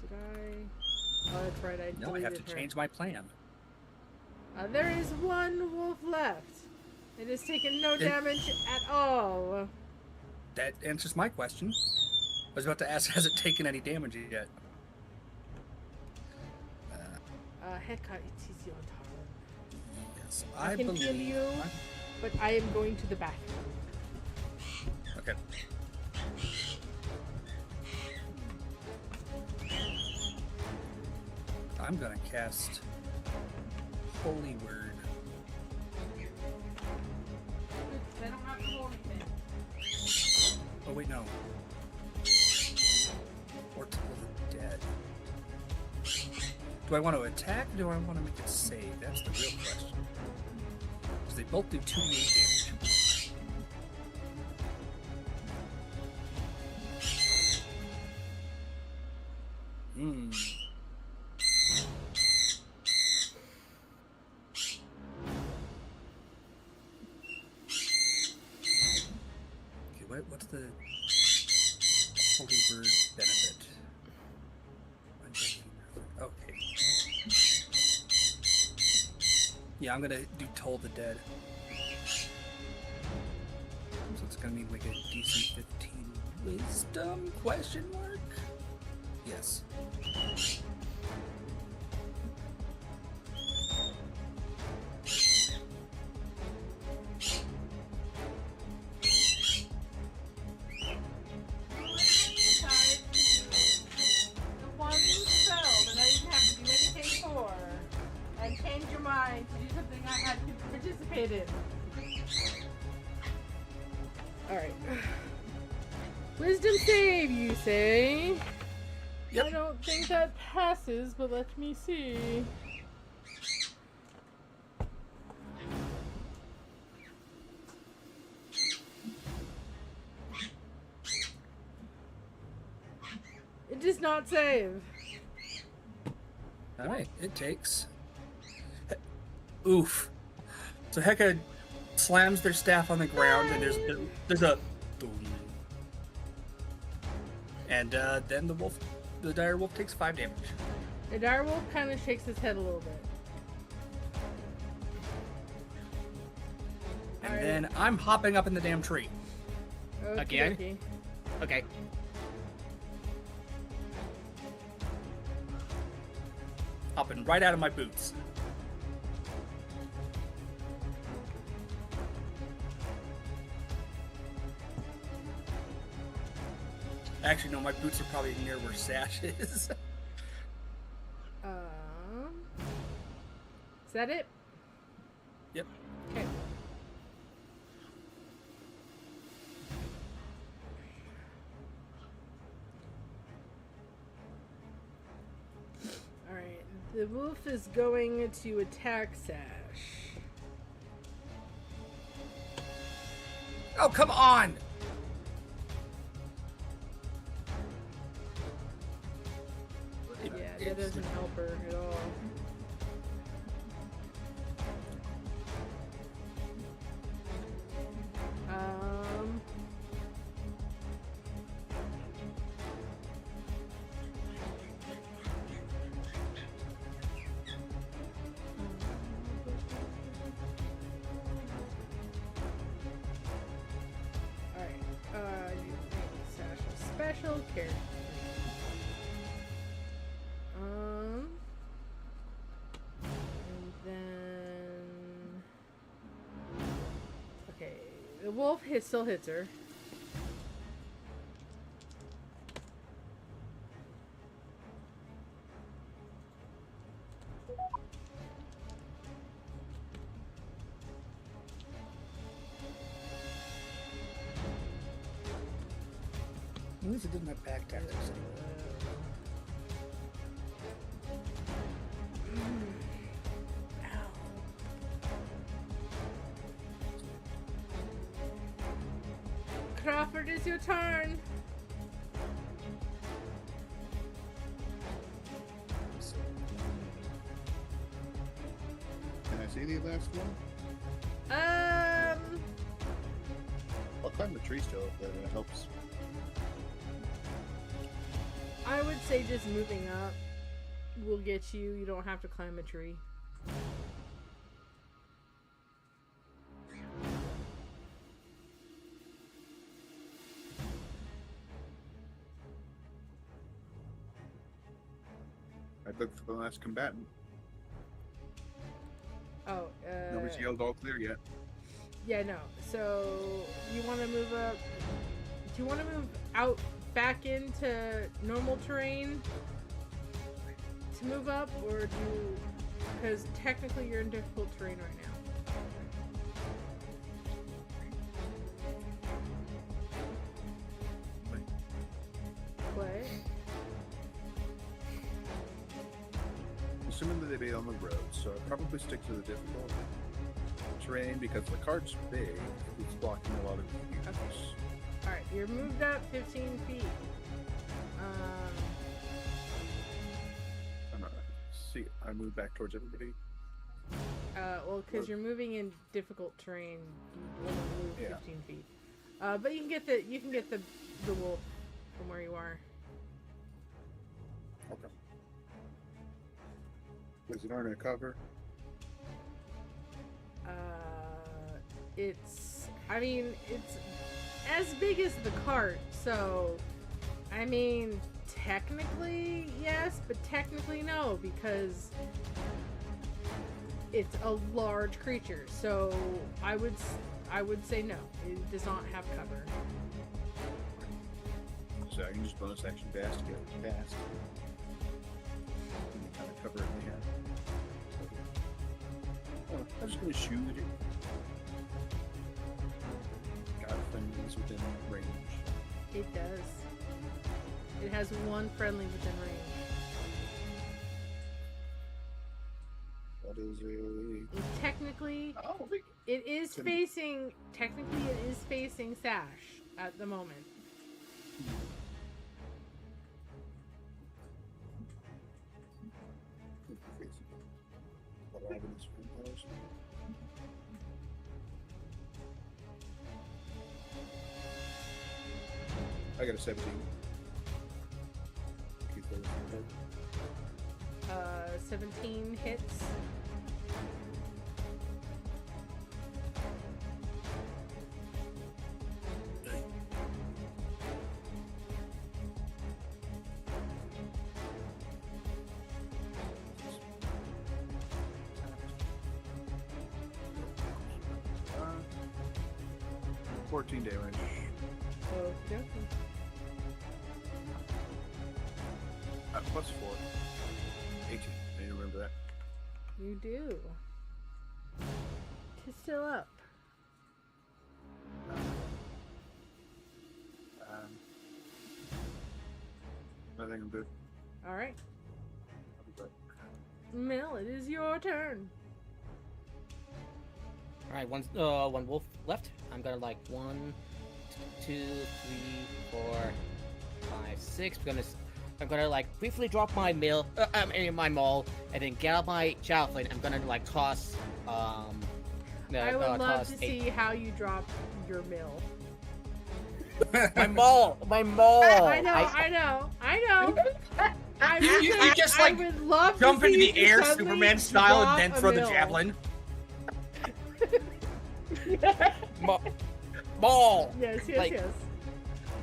Did I? Oh, that's right, I deleted her. No, I have to change my plan. There is one wolf left. It has taken no damage at all. That answers my question. I was about to ask, has it taken any damage yet? Heka, it is your turn. Yes, I can heal you, but I am going to the bathroom. Okay. I'm gonna cast Holy Word. I don't have to roll anything. Oh wait, no. Or to the dead. Do I want to attack or do I want to make it save? That's the real question. Because they both do 2d8 damage. Okay, what's the Holy Word benefit? Okay. Yeah, I'm gonna do Toll the Dead. So it's gonna mean we get DC 15 Wisdom? Question mark? Yes. Alright. Wisdom save, you say? Yep. I don't think that passes, but let me see. does not save. All right, it takes. Oof. So Heka slams their staff on the ground, and there's a boom. And then the dire wolf takes 5 damage. The dire wolf kind of shakes his head a little bit. And then I'm hopping up in the damn tree. Again? Okay. Hopping right out of my boots. Actually, no, my boots are probably near where Sash is. Is that it? Yep. Okay. Alright, the wolf is going to attack Sash. Oh, come on! Yeah, that doesn't help her at all. Alright, you make Sash a special character. And then... Okay, the wolf still hits her. At least it didn't have back tactics. Crawford, it's your turn. Can I see the last one? I'll climb the tree still if that helps. I would say just moving up will get you. You don't have to climb a tree. I looked for the last combatant. Oh, Nobody's yelled all clear yet. yeah, no. So you want to move up? Do you want to move out back into normal terrain to move up, or do you? Because technically you're in difficult terrain right now. What? Assuming that they be on the road, so I'd probably stick to the difficult terrain because the card's big. It's blocking a lot of views. Okay. Alright, you're moved up 15 feet. See, I move back towards everybody. Well, because you're moving in difficult terrain, you want to move 15 feet. But you can get the wolf from where you are. Okay. Is it under cover? It's as big as the cart, so I mean, technically yes, but technically no, because it's a large creature. So I would say no. It does not have cover. So I can just bonus action dash to get it past. And kind of cover it in the hand. Oh, I'm just gonna shoot it. God, friendlies within range. It does. It has one friendly within range. That is a. Technically, Oh, it is facing. Technically, it is facing Sash at the moment. got a 17. 17 hits. Uh, 14 damage. Okay. Plus 4. 18. I need to remember that. You do. Tis still up. I think I'm good. All right. I'll be back. Mel, it is your turn. All right, one wolf left. I'm gonna like 1, 2, 3, 4, 5, 6. I'm gonna like briefly drop my my maul, and then get out my javelin. I'm gonna like toss. I would love to see how you drop your mill. My maul. I know. You just I like would love jump to into see the you air, suddenly Superman style, drop and then a throw the mill. javelin. Maul. Yes.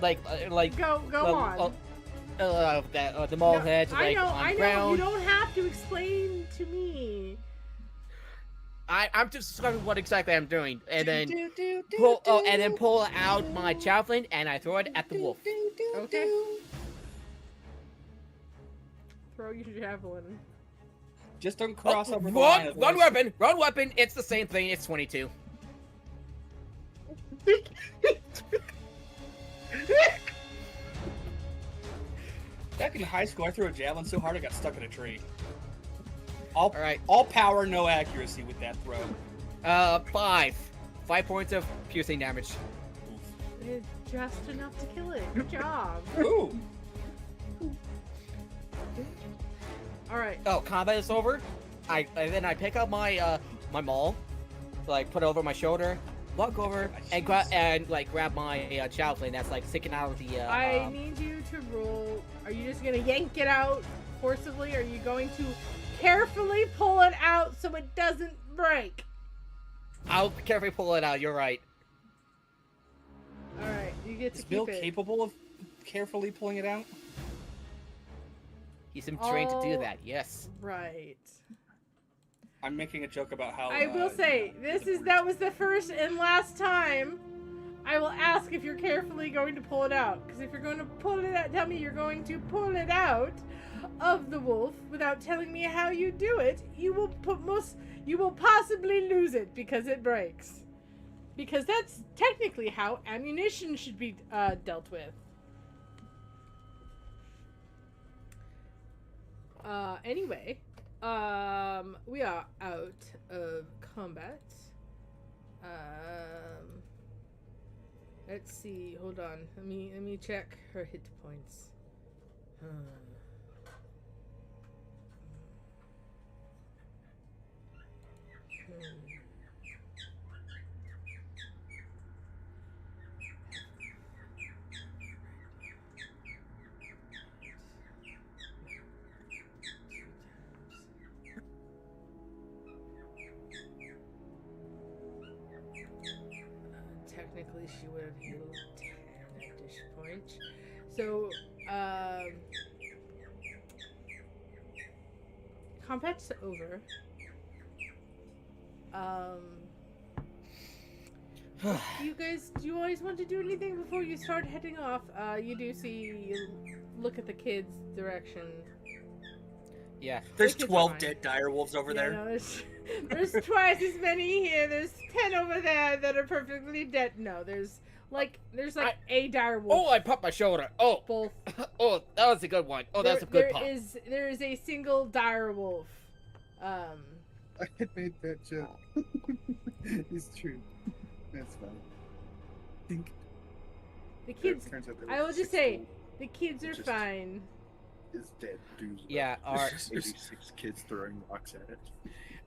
Like Go on. the maul head I like know. on You ground. don't have to explain to me. I'm just describing what exactly I'm doing, and then pull out my javelin and I throw it at the wolf. Okay. Throw your javelin. Just don't cross over the line. One weapon. It's the same thing. It's 22. Back in high school, I threw a javelin so hard I got stuck in a tree. All right. All power, no accuracy with that throw. 5 points of piercing damage. It's just enough to kill it. Good job. Ooh. All right. Oh, combat is over. Then I pick up my my maul, like put it over my shoulder, walk over and grab my javelin that's like sticking out of the. I need you to roll. Are you just gonna yank it out forcibly? Or are you going to carefully pull it out so it doesn't break? I'll carefully pull it out. You're right. All right, you get to Is keep Bill it. capable of carefully pulling it out? He's been trained to do that. Yes. Right. I'm making a joke about how. I will say that was the first and last time I will ask if you're carefully going to pull it out. Because if you're going to pull it out, tell me you're going to pull it out of the wolf without telling me how you do it. You will possibly lose it because it breaks. Because that's technically how ammunition should be dealt with. Anyway, we are out of combat. Let's see. Hold on. Let me check her hit points. Technically, she would have healed 10 at this point. So, combat's over. Do you always want to do anything before you start heading off? You look at the kids' direction. Yeah. There's 12 dead direwolves over there. No, there's twice as many here. There's 10 over there that are perfectly dead. No, there's like a direwolf. Oh, I popped my shoulder. Oh. Both. Oh, that was a good one. Oh, that's a good pop. There is a single direwolf. I had made that joke. It's true. That's fine. I think The kids. I will just say, the kids are fine. Is dead. Dudes. Yeah. All right. 86 kids throwing rocks at it.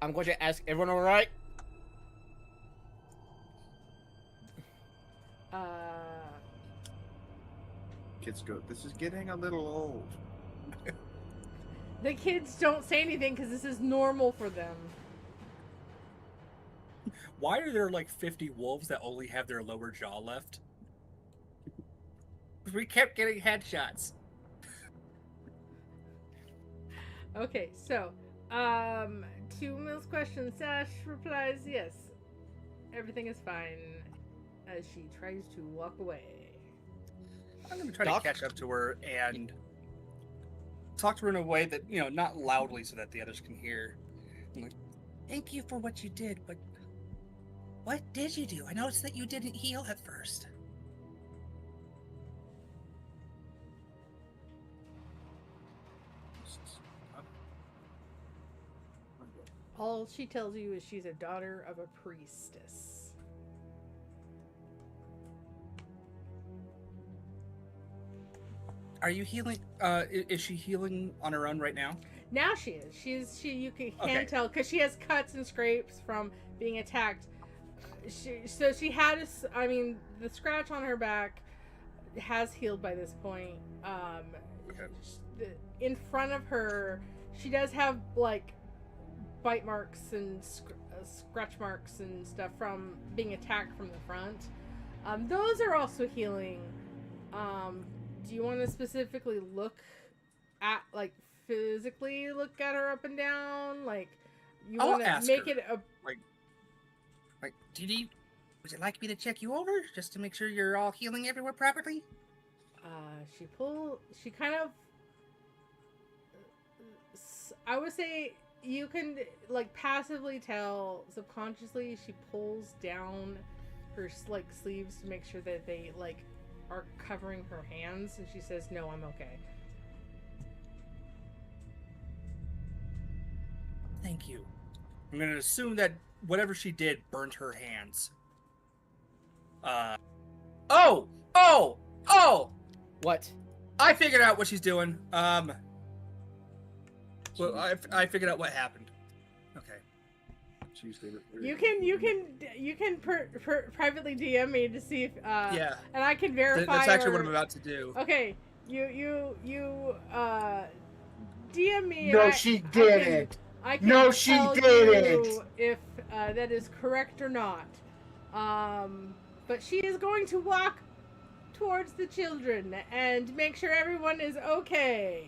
I'm going to ask everyone all right. kids go, "This is getting a little old." The kids don't say anything because this is normal for them. Why are there like 50 wolves that only have their lower jaw left? We kept getting headshots. Okay, so, to Mill's question, Sash replies, yes, everything is fine, as she tries to walk away. I'm going to try to catch up to her and talk to her in a way that, not loudly so that the others can hear. I'm like, thank you for what you did, but what did you do? I noticed that you didn't heal at first. All she tells you is she's a daughter of a priestess. Are you healing? Is she healing on her own right now? Now she is. You can Okay. tell because she has cuts and scrapes from being attacked. So she had the scratch on her back has healed by this point. Okay. In front of her, she does have like bite marks and scratch marks and stuff from being attacked from the front. Those are also healing. Do you want to specifically look at, like, physically look at her up and down? Like, you want to make it a... Like, would you like me to check you over just to make sure you're all healing everywhere properly? She kind of... I would say you can, like, passively tell, subconsciously, she pulls down her, like, sleeves to make sure that they, like, are covering her hands, and she says, no, I'm okay. Thank you. I'm going to assume that whatever she did burned her hands. Oh! What? I figured out what she's doing. Well, I figured out what happened. Okay. You can privately DM me to see if yeah, and I can verify. That's actually what I'm about to do. Okay, you DM me. No, she didn't. I can no, she didn't. You if that is correct or not. But she is going to walk towards the children and make sure everyone is okay.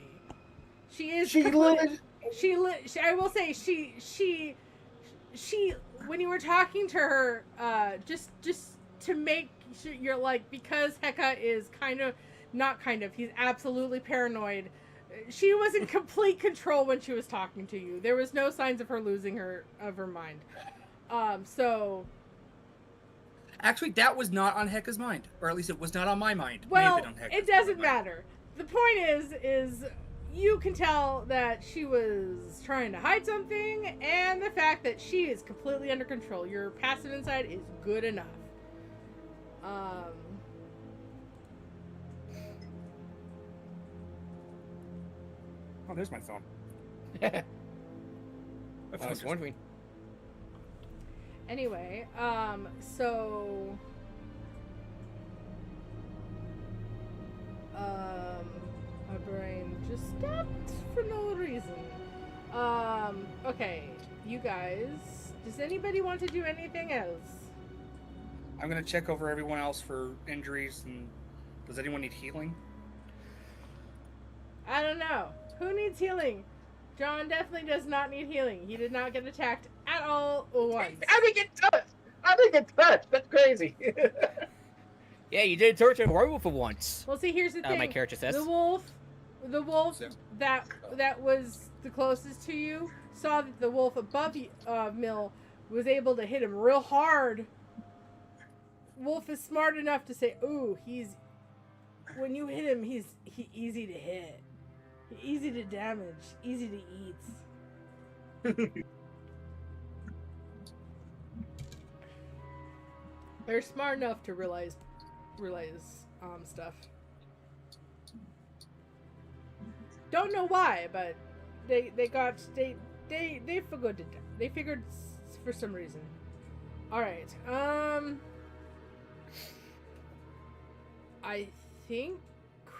She is. I will say she. When you were talking to her, just to make sure you're like, because Heka is he's absolutely paranoid. She was in complete control when she was talking to you. There was no signs of her losing her mind. So. Actually, that was not on Heka's mind, or at least it was not on my mind. Well, on Heka's it doesn't matter. The point is you can tell that she was trying to hide something, and the fact that she is completely under control. Your passive insight is good enough. Oh, there's my phone. I was wondering. Anyway, so... my brain just stopped for no reason. Okay, you guys, does anybody want to do anything else? I'm gonna check over everyone else for injuries, and does anyone need healing? I don't know. Who needs healing? John definitely does not need healing. He did not get attacked at all once. I didn't get touched. That's crazy. Yeah, you did torture a werewolf for once. Well, see, here's the thing. My character says. The wolf that was the closest to you saw that the wolf above Mill was able to hit him real hard. Wolf is smart enough to say, "Ooh, when you hit him, he's easy to hit, easy to damage, easy to eat." They're smart enough to realize stuff. Don't know why, but they figured it. They figured for some reason. All right. I think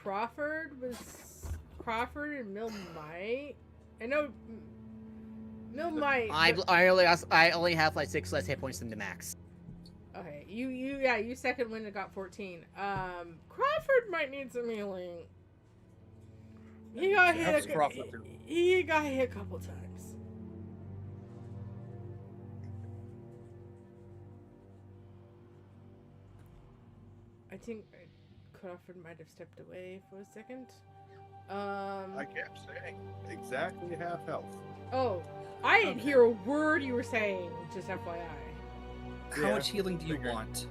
Crawford and Mill might. I know Mill might. I only have like 6 less hit points than the max. Okay, you second when it got 14. Crawford might need some healing. He got hit a couple times. I think Crawford might have stepped away for a second. I kept saying exactly half health. Oh, I didn't hear a word you were saying, just FYI. How much healing do you want?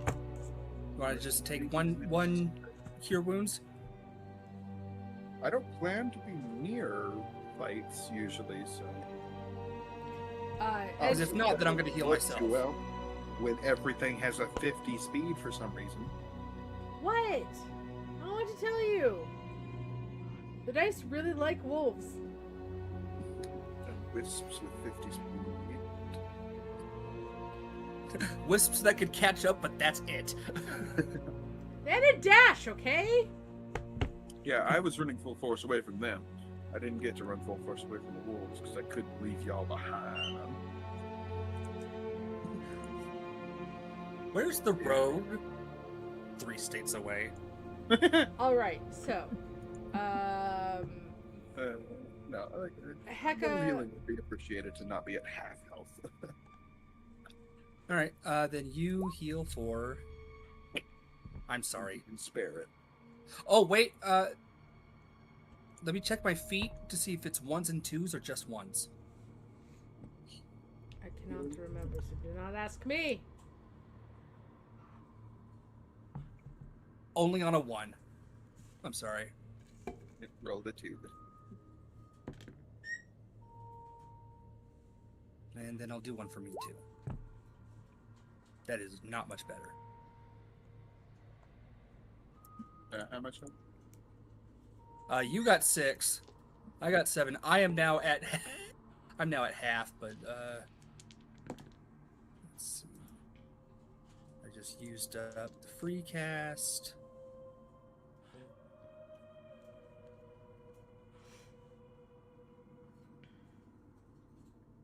You want to just take one cure wounds? I don't plan to be near fights usually, so. Because if not, then I'm going to heal myself. Well, when everything has a 50 speed for some reason. What? I don't want to tell you. The dice really like wolves. Wisps with 50 speed. Wisps that could catch up, but that's it. They had a dash, okay? Yeah, I was running full force away from them. I didn't get to run full force away from the wolves because I couldn't leave y'all behind. Where's the rogue? 3 states away. All right, so, No, Hecka. healing would be appreciated to not be at half health. All right, then you heal for. I'm sorry. You can spare it. Oh wait, let me check my feet to see if it's 1s and 2s or just 1s. I cannot remember, so do not ask me. Only on a 1. I'm sorry. Roll the 2. And then I'll do 1 for me too. That is not much better. How much? You got 6. I got 7. I am now at. I'm now at half, but let's see. I just used up the free cast.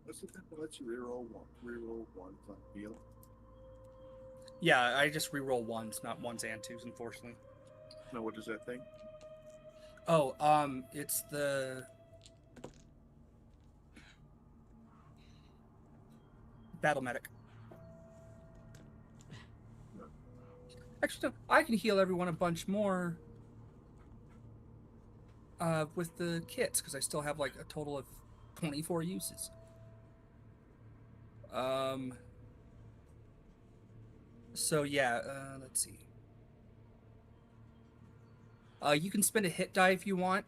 What's the thing that lets you reroll one on heal? Yeah, I just reroll 1s, not 1s and 2s, unfortunately. No, what is that thing? Oh, it's the battle medic. No. Actually, no, I can heal everyone a bunch more with the kits because I still have like a total of 24 uses. So yeah, let's see. You can spend a hit die if you want,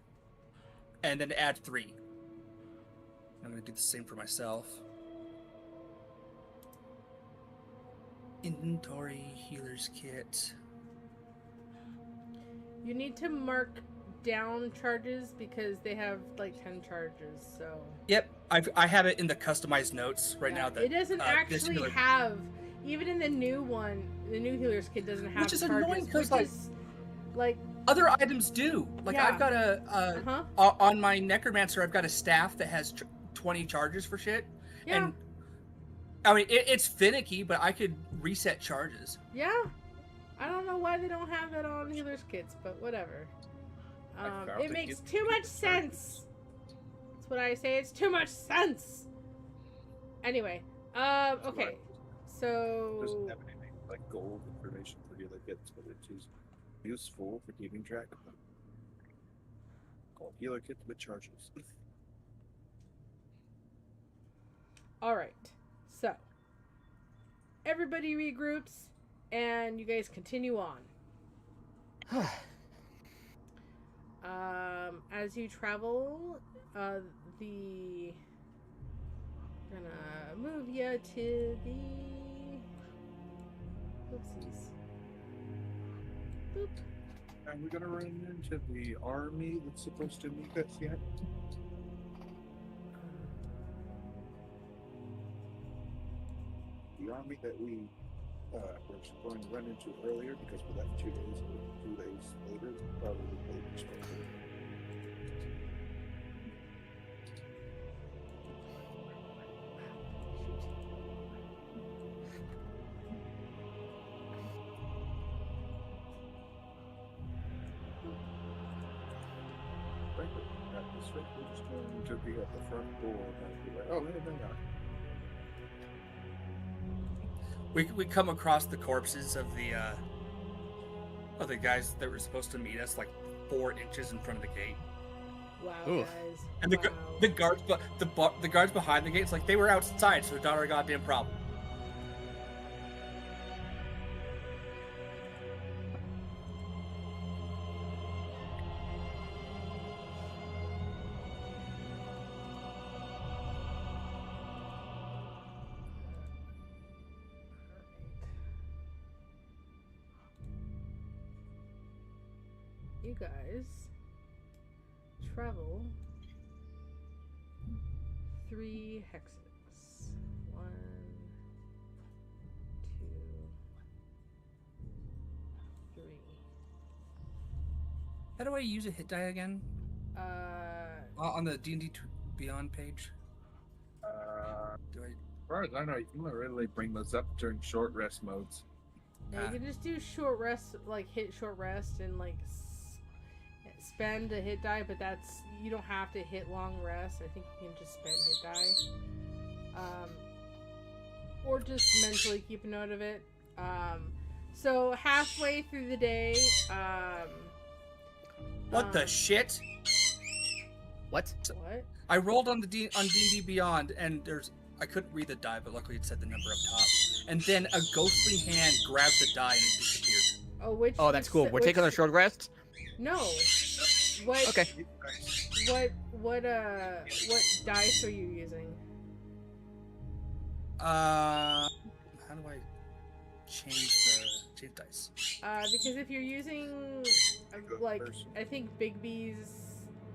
and then add 3. I'm gonna do the same for myself. Inventory, healer's kit. You need to mark down charges because they have like 10 charges, so. Yep, I have it in the customized notes right now. That it doesn't actually have, even in the new one, the new healer's kit doesn't have. Which is charges, annoying because like other items do. Like yeah. I've got on my necromancer, I've got a staff that has 20 charges for shit. Yeah. And I mean, it's finicky, but I could reset charges. Yeah. I don't know why they don't have that on healer's kits, but whatever. It makes too much sense. That's what I say. It's too much sense. Anyway, okay. So. Doesn't have anything like gold information for healer kits, but it is useful for keeping track of them. Called healer kit with charges. All right. So everybody regroups, and you guys continue on. As you travel, gonna move you to the. Oopsies. Boop. Are we gonna run into the army that's supposed to meet us yet? The army that we we're going to run into it earlier because we left 2 days. 2 days later, probably later. Frankly, at this rate, we're just going to be at the front door and be like, oh, hey, hang on. We come across the corpses of the guys that were supposed to meet us like 4 inches in front of the gate. Wow, Oof. guys. And wow. the guards behind the gates, like they were outside, so it's not our goddamn problem. You guys travel 3 hexes. 1, 2, 3. How do I use a hit die again? On the D&D Beyond page. Do I? As far as I know, you can really bring those up during short rest modes. Yeah, you can just do short rest, like hit short rest and like spend a hit die, but that's, you don't have to hit long rest. I think you can just spend hit die. Or just mentally keep a note of it. So halfway through the day, What the shit? What? What? I rolled on D&D Beyond, and I couldn't read the die, but luckily it said the number up top. And then a ghostly hand grabbed the die and it disappeared. Oh, which? Oh, that's cool. We're taking a short rest? No. What? Okay. What dice are you using? How do I change the dice? Because if you're using, like, I think Big B's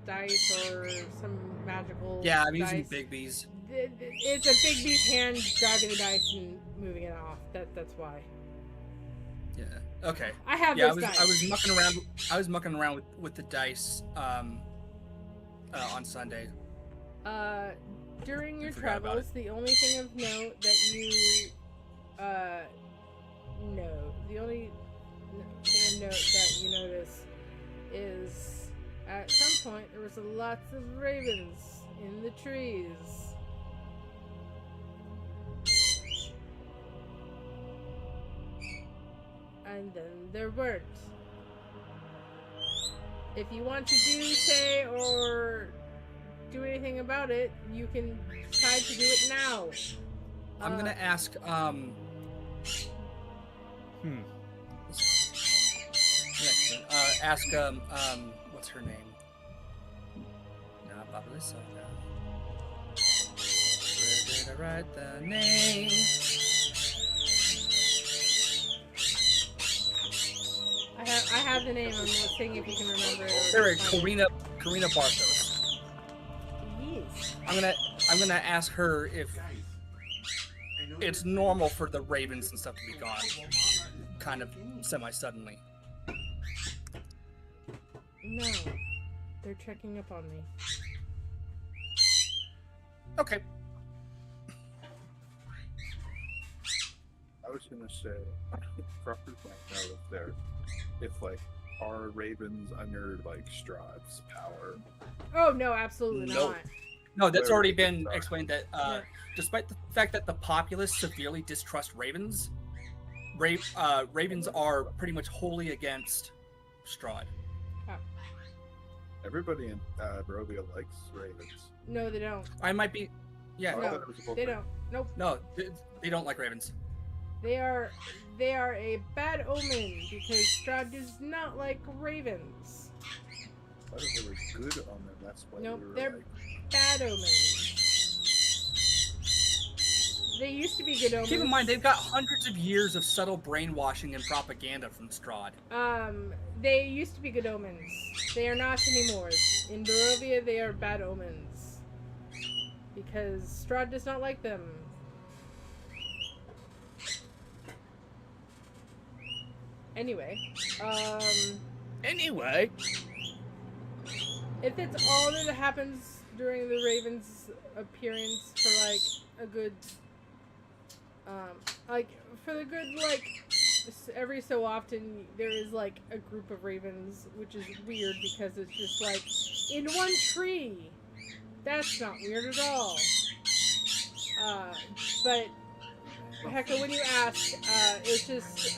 dice or some magical. Yeah, I'm dice, using Big B's. It's a Big B's hand grabbing the dice and moving it off. That's why. Yeah. Okay. I have Yeah, those dice. I was mucking around with the dice on Sunday. During your forgot about travels, the only thing of note that you the only thing of note that you notice is at some point there was lots of ravens in the trees. And then there weren't. If you want to say or do anything about it, you can try to do it now. I'm gonna ask ask what's her name? Not Babalissa. Where did I write the name? I have the name. I'm seeing if you can remember it. There, Karina Barthos. Yes. I'm gonna ask her if it's normal for the ravens and stuff to be gone, kind of semi-suddenly. No, they're checking up on me. Okay. I was gonna say, Crawford might know if like are ravens under like Strahd's power. Oh no, absolutely Nope. not. No, that's already been explained. That despite the fact that the populace severely distrust ravens, ravens are pretty much wholly against Strahd. Everybody in Barovia likes ravens. No, they don't. I might be. Yeah. I No, thought it was a they bullfight. don't. Nope. No, they don't like ravens. They are a bad omen because Strahd does not like ravens. I thought they were good on them. That's why Nope, we were they're like, bad omens. They used to be good omens. Keep in mind, they've got hundreds of years of subtle brainwashing and propaganda from Strahd. They used to be good omens. They are not anymore. In Barovia, they are bad omens. Because Strahd does not like them. Anyway, Anyway. if it's all that happens during the Raven's appearance for like a good, like for the good like every so often there is like a group of ravens, which is weird because it's just like in one tree. That's not weird at all. But Hecka, when you ask, it's just she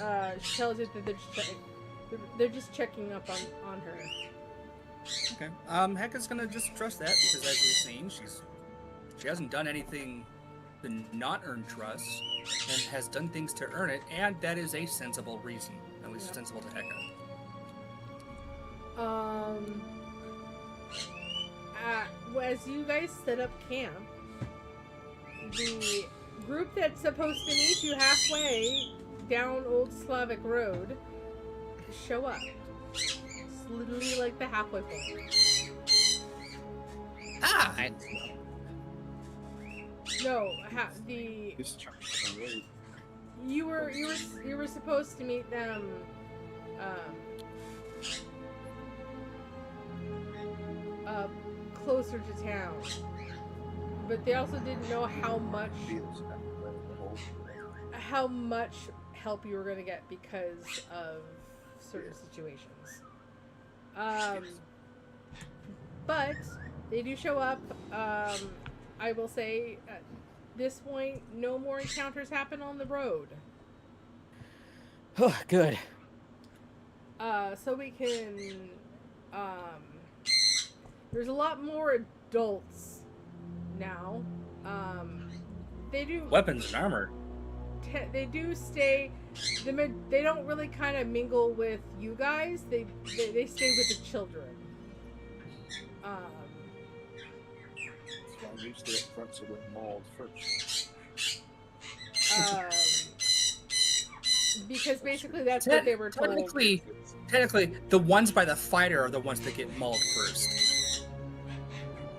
tells you that they're just checking up on her. Okay. Hecka's gonna just trust that because as we've seen, she hasn't done anything to not earn trust and has done things to earn it, and that is a sensible reason, at least sensible to Hecka. As you guys set up camp, the group that's supposed to meet you halfway down Old Slavic Road show up. It's literally like the halfway point. Ah! No, you were supposed to meet them closer to town, but they also didn't know how much help you were going to get because of certain situations. But they do show up. I will say at this point, no more encounters happen on the road. Oh, good. So we can, there's a lot more adults now. They do Weapons and armor. They do stay. They don't really kind of mingle with you guys. They stay with the children. I reached the front so with mauled first. Because basically that's what they were told. Technically, the ones by the fighter are the ones that get mauled first.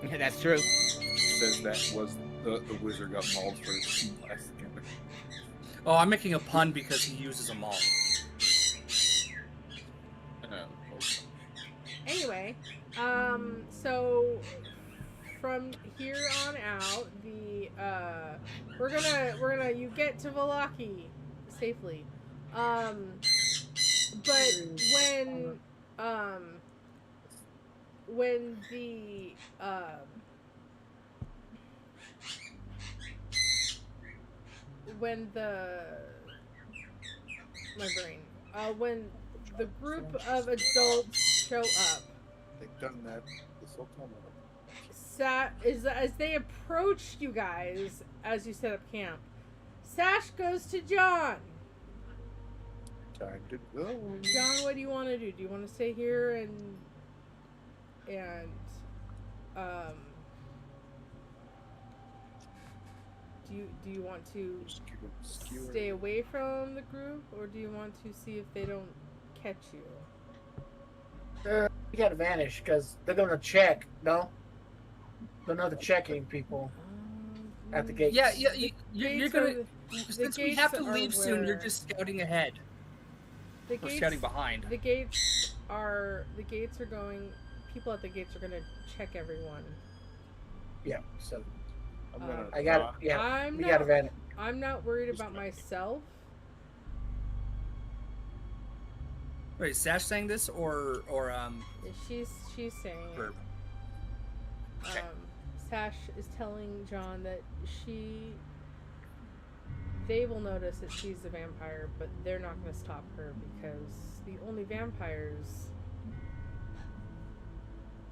Yeah, that's true. Says that was the wizard got mauled first. Last encounter. Oh, I'm making a pun because he uses a maul. Anyway, so from here on out, we're gonna you get to Vallaki safely. But when the group of adults show up, They've done that this whole time. as they approach you guys as you set up camp, Sash goes to John. Time to go. John, what do you want to do? Do you want to stay here and do you want to stay away from the group, or do you want to see if they don't catch you? You gotta vanish because they're gonna check. No, they're not the checking people at the gate. Yeah, you're gonna. Since we have to leave soon, you're just scouting ahead. Or scouting behind. The gates are going. People at the gates are gonna check everyone. Yeah. So I'm gonna. I got it. Yeah. We gotta vanish. I'm not worried about myself. Wait, is Sash saying this or She's saying it. Verb? Okay. Sash is telling John that they will notice that she's a vampire, but they're not going to stop her because the only vampires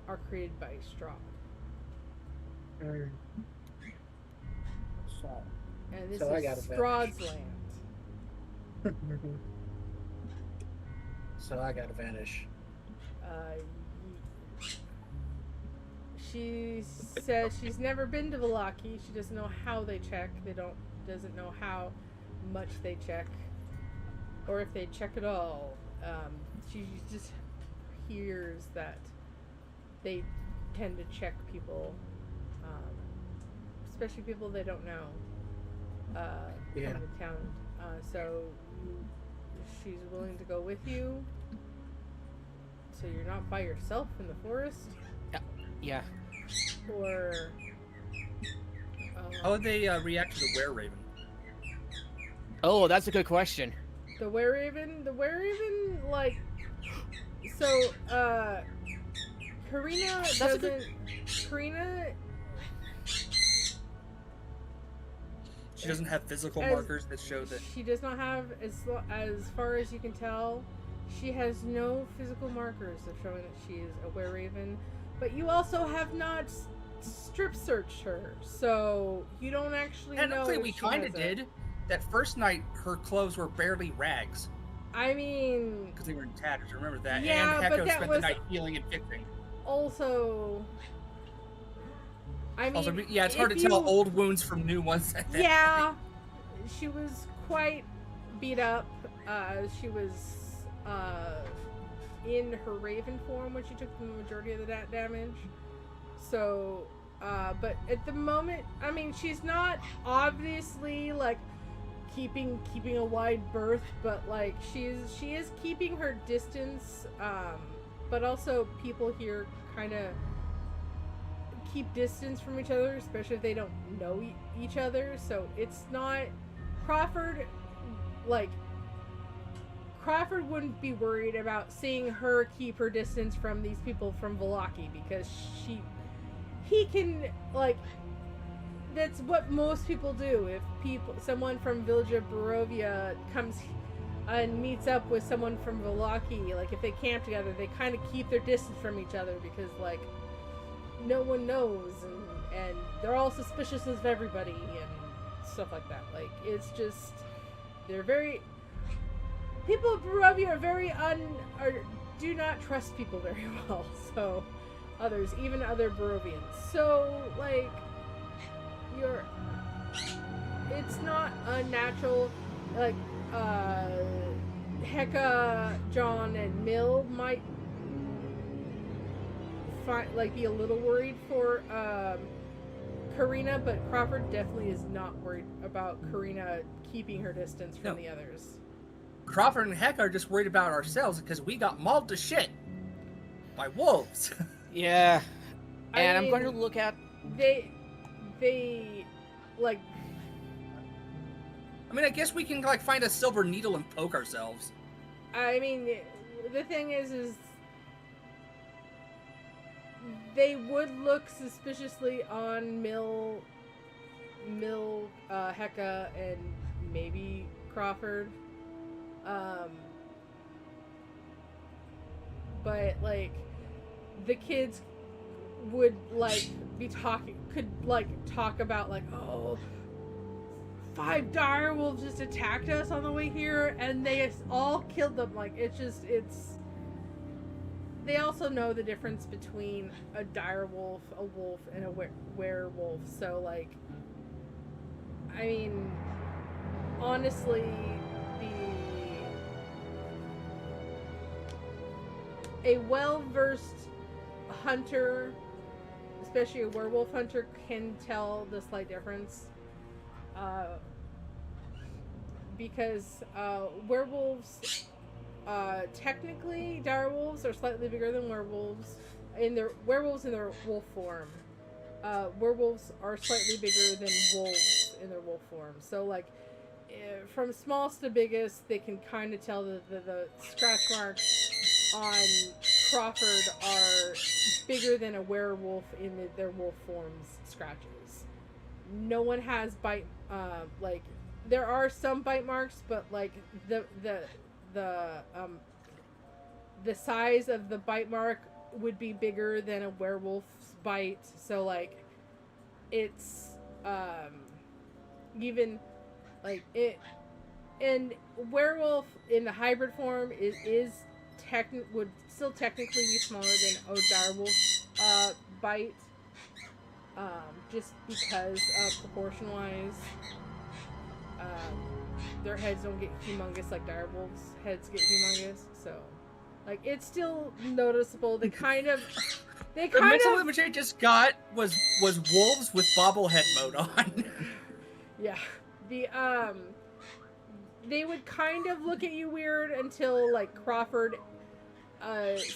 are created by Strahd. And this is Strahd's land. So I gotta vanish. She says she's never been to Vallaki. She doesn't know how they check. Doesn't know how much they check, or if they check at all. She just hears that they tend to check people, especially people they don't know, coming to town. So she's willing to go with you, so you're not by yourself in the forest. Yeah. Or how would they react to the were-raven? Oh, that's a good question. The were-raven, like, so Karina doesn't. Karina. She doesn't have physical markers that show that. She does not have, as far as you can tell, she has no physical markers of showing that she is a were-raven. But you also have not strip searched her, so you don't actually know. Technically, we kind of did. That first night, her clothes were barely rags. I mean, because they were in tatters. Remember that? Yeah, and Heko but that spent was the night healing and fixing. Also, I mean, also, yeah, it's hard to tell old wounds from new ones. Yeah, she was quite beat up. She was in her raven form when she took the majority of the damage. So, but at the moment, I mean, she's not obviously like keeping a wide berth, but like she is keeping her distance. But also people here kind of keep distance from each other, especially if they don't know each other. So it's not Crawford wouldn't be worried about seeing her keep her distance from these people from Vallaki, because he can, like, that's what most people do. If someone from Village of Barovia comes and meets up with someone from Vallaki, like if they camp together, they kind of keep their distance from each other, because like no one knows, and they're all suspicious of everybody and stuff like that. Like, it's just, people of Barovia are do not trust people very well. So even other Barovians. So like, it's not unnatural. Like, Heka, John, and Mill might be a little worried for Karina, but Crawford definitely is not worried about Karina keeping her distance from the others. Crawford and Heka are just worried about ourselves because we got mauled to shit by wolves. Yeah, and I'm going to look at they like. I mean, I guess we can like find a silver needle and poke ourselves. I mean, the thing is they would look suspiciously on Mill, Heka, and maybe Crawford. But like, the kids would like talk about like, oh, 5 dire wolves just attacked us on the way here, and they all killed them. Like, they also know the difference between a dire wolf, a wolf, and a werewolf. So like, I mean, honestly, a well-versed hunter, especially a werewolf hunter, can tell the slight difference. Because werewolves, technically, direwolves are slightly bigger than werewolves in their wolf form. Werewolves are slightly bigger than wolves in their wolf form. So, like, from smallest to biggest, they can kind of tell the scratch marks on Crawford are bigger than a werewolf in their wolf forms scratches. No one has bite, like, there are some bite marks, but like the size of the bite mark would be bigger than a werewolf's bite. So like, it's even like it, and werewolf in the hybrid form would still technically be smaller than a direwolf bite, just because proportion wise. Their heads don't get humongous like direwolves' heads get humongous, so like it's still noticeable. The mental image I just got was wolves with bobblehead mode on. Yeah, they would kind of look at you weird until like Crawford,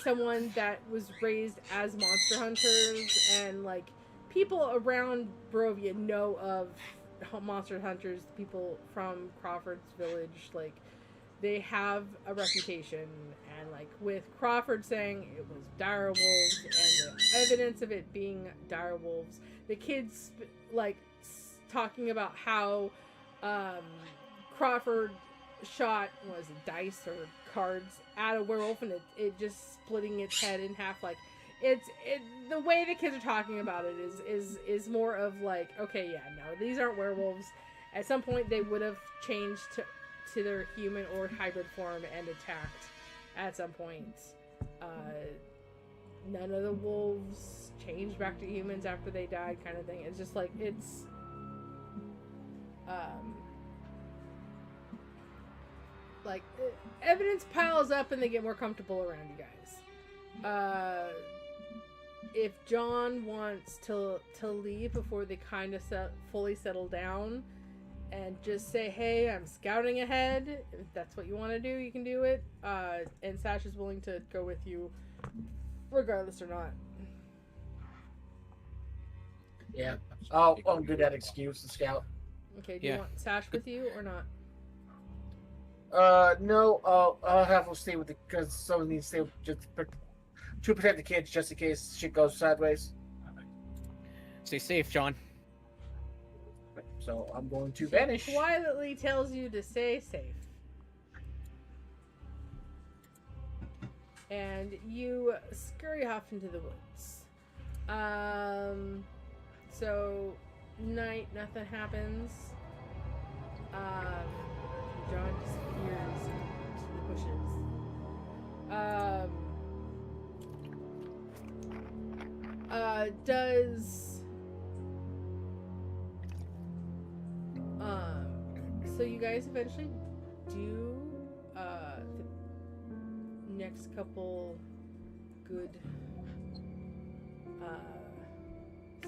someone that was raised as monster hunters, and like people around Barovia know of monster hunters. People from Crawford's village, like they have a reputation, and like with Crawford saying it was dire wolves and the evidence of it being dire wolves, the kids like talking about how Crawford shot dice or cards at a werewolf, and it just splitting its head in half. Like the way the kids are talking about it is more of like, okay, yeah, no, these aren't werewolves. At some point they would have changed to their human or hybrid form and attacked at some point. None of the wolves changed back to humans after they died, kind of thing. It's just like it's like evidence piles up and they get more comfortable around you guys. If John wants to leave before they kind of fully settle down and just say, hey, I'm scouting ahead, if that's what you want to do, you can do it. And Sasha's willing to go with you regardless or not. Yeah, I'll do that excuse to scout. Okay, do you want Sash with you or not? No, I'll have to stay with because someone needs to stay just to protect the kids just in case shit goes sideways. Stay safe, John. So I'm going to vanish. Quietly tells you to stay safe. And you scurry off into the woods. So night, nothing happens. John disappears into the bushes. So you guys eventually do the next couple good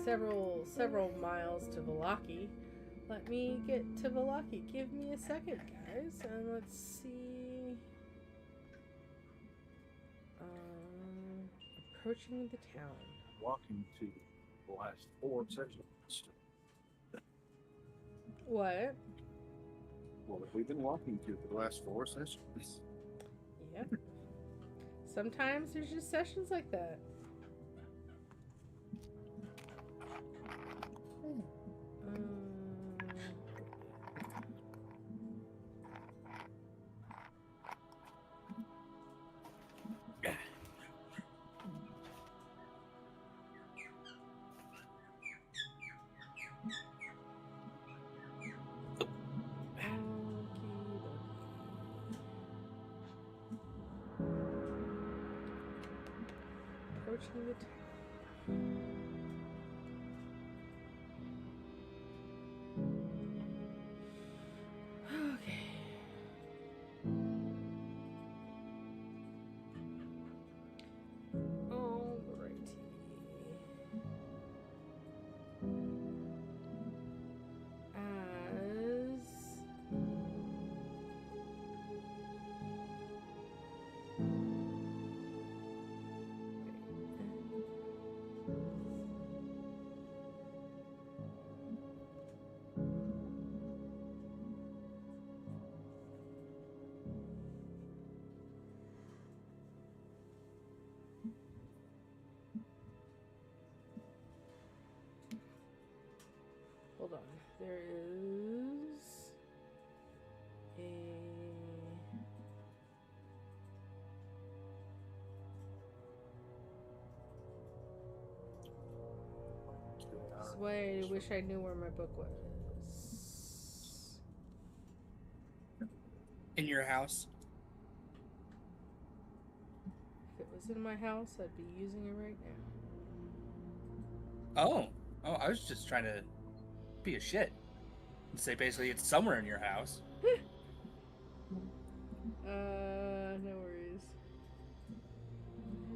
several miles to Vallaki. Let me get to Vallaki. Give me a second, guys, and let's see. Approaching the town. Walking to the last 4 sections. What? Well, we've been walking to the last 4 sessions. Yep. Sometimes there's just sessions like that. Approaching the town. Okay. Alrighty. Hold on. There is a... This way, I wish I knew where my book was. In your house? If it was in my house, I'd be using it right now. Oh, I was just trying to be a shit and say basically it's somewhere in your house. No worries.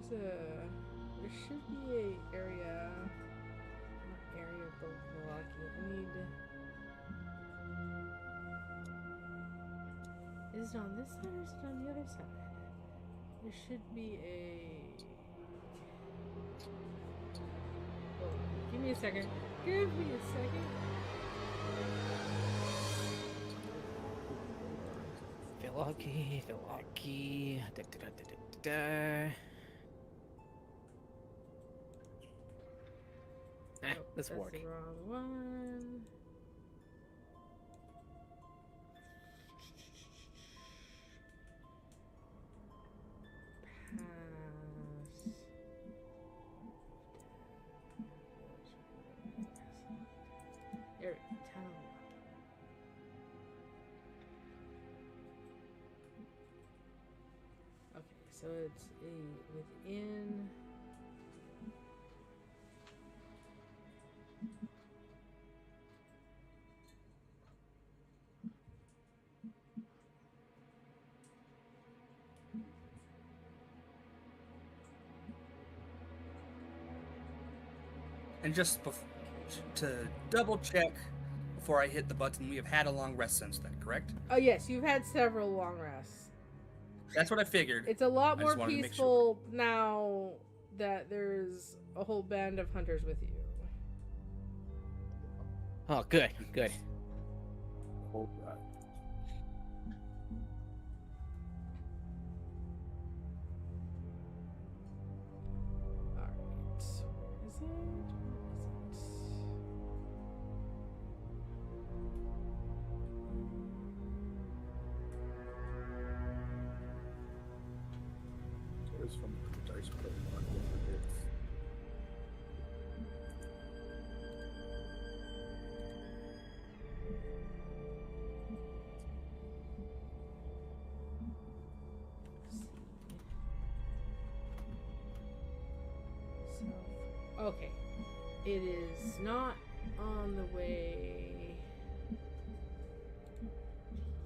There should be a area of Milwaukee. I need Is it on this side or is it on the other side? There should be a... Oh, give me a second. Give me a second. Velocity. This That's work. the wrong one. Pass. There, tell. Okay, so it's a within. And just to double check before I hit the button, we have had a long rest since then, correct? Oh yes, you've had several long rests. That's what I figured. It's a lot I more just wanted to make peaceful now that there's a whole band of hunters with you. Oh, good. Hold that. Alright. Where is it? It was from the dice playing on over here. Okay. It is not on the way.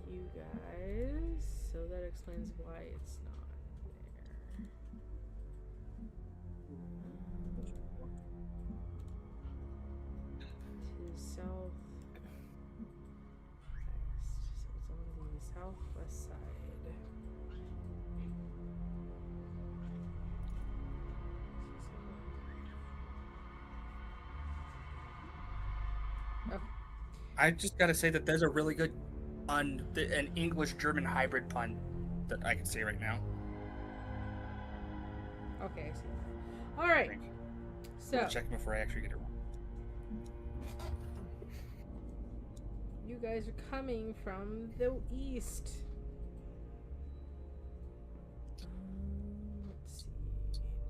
You guys. So that explains why it's not there. To south west. So it's on the southwest side. I just gotta say that there's a really good an English-German hybrid pun that I can say right now. Okay, I see. All right. So I'll check before I actually get it wrong. you guys are coming from the east. Let's see.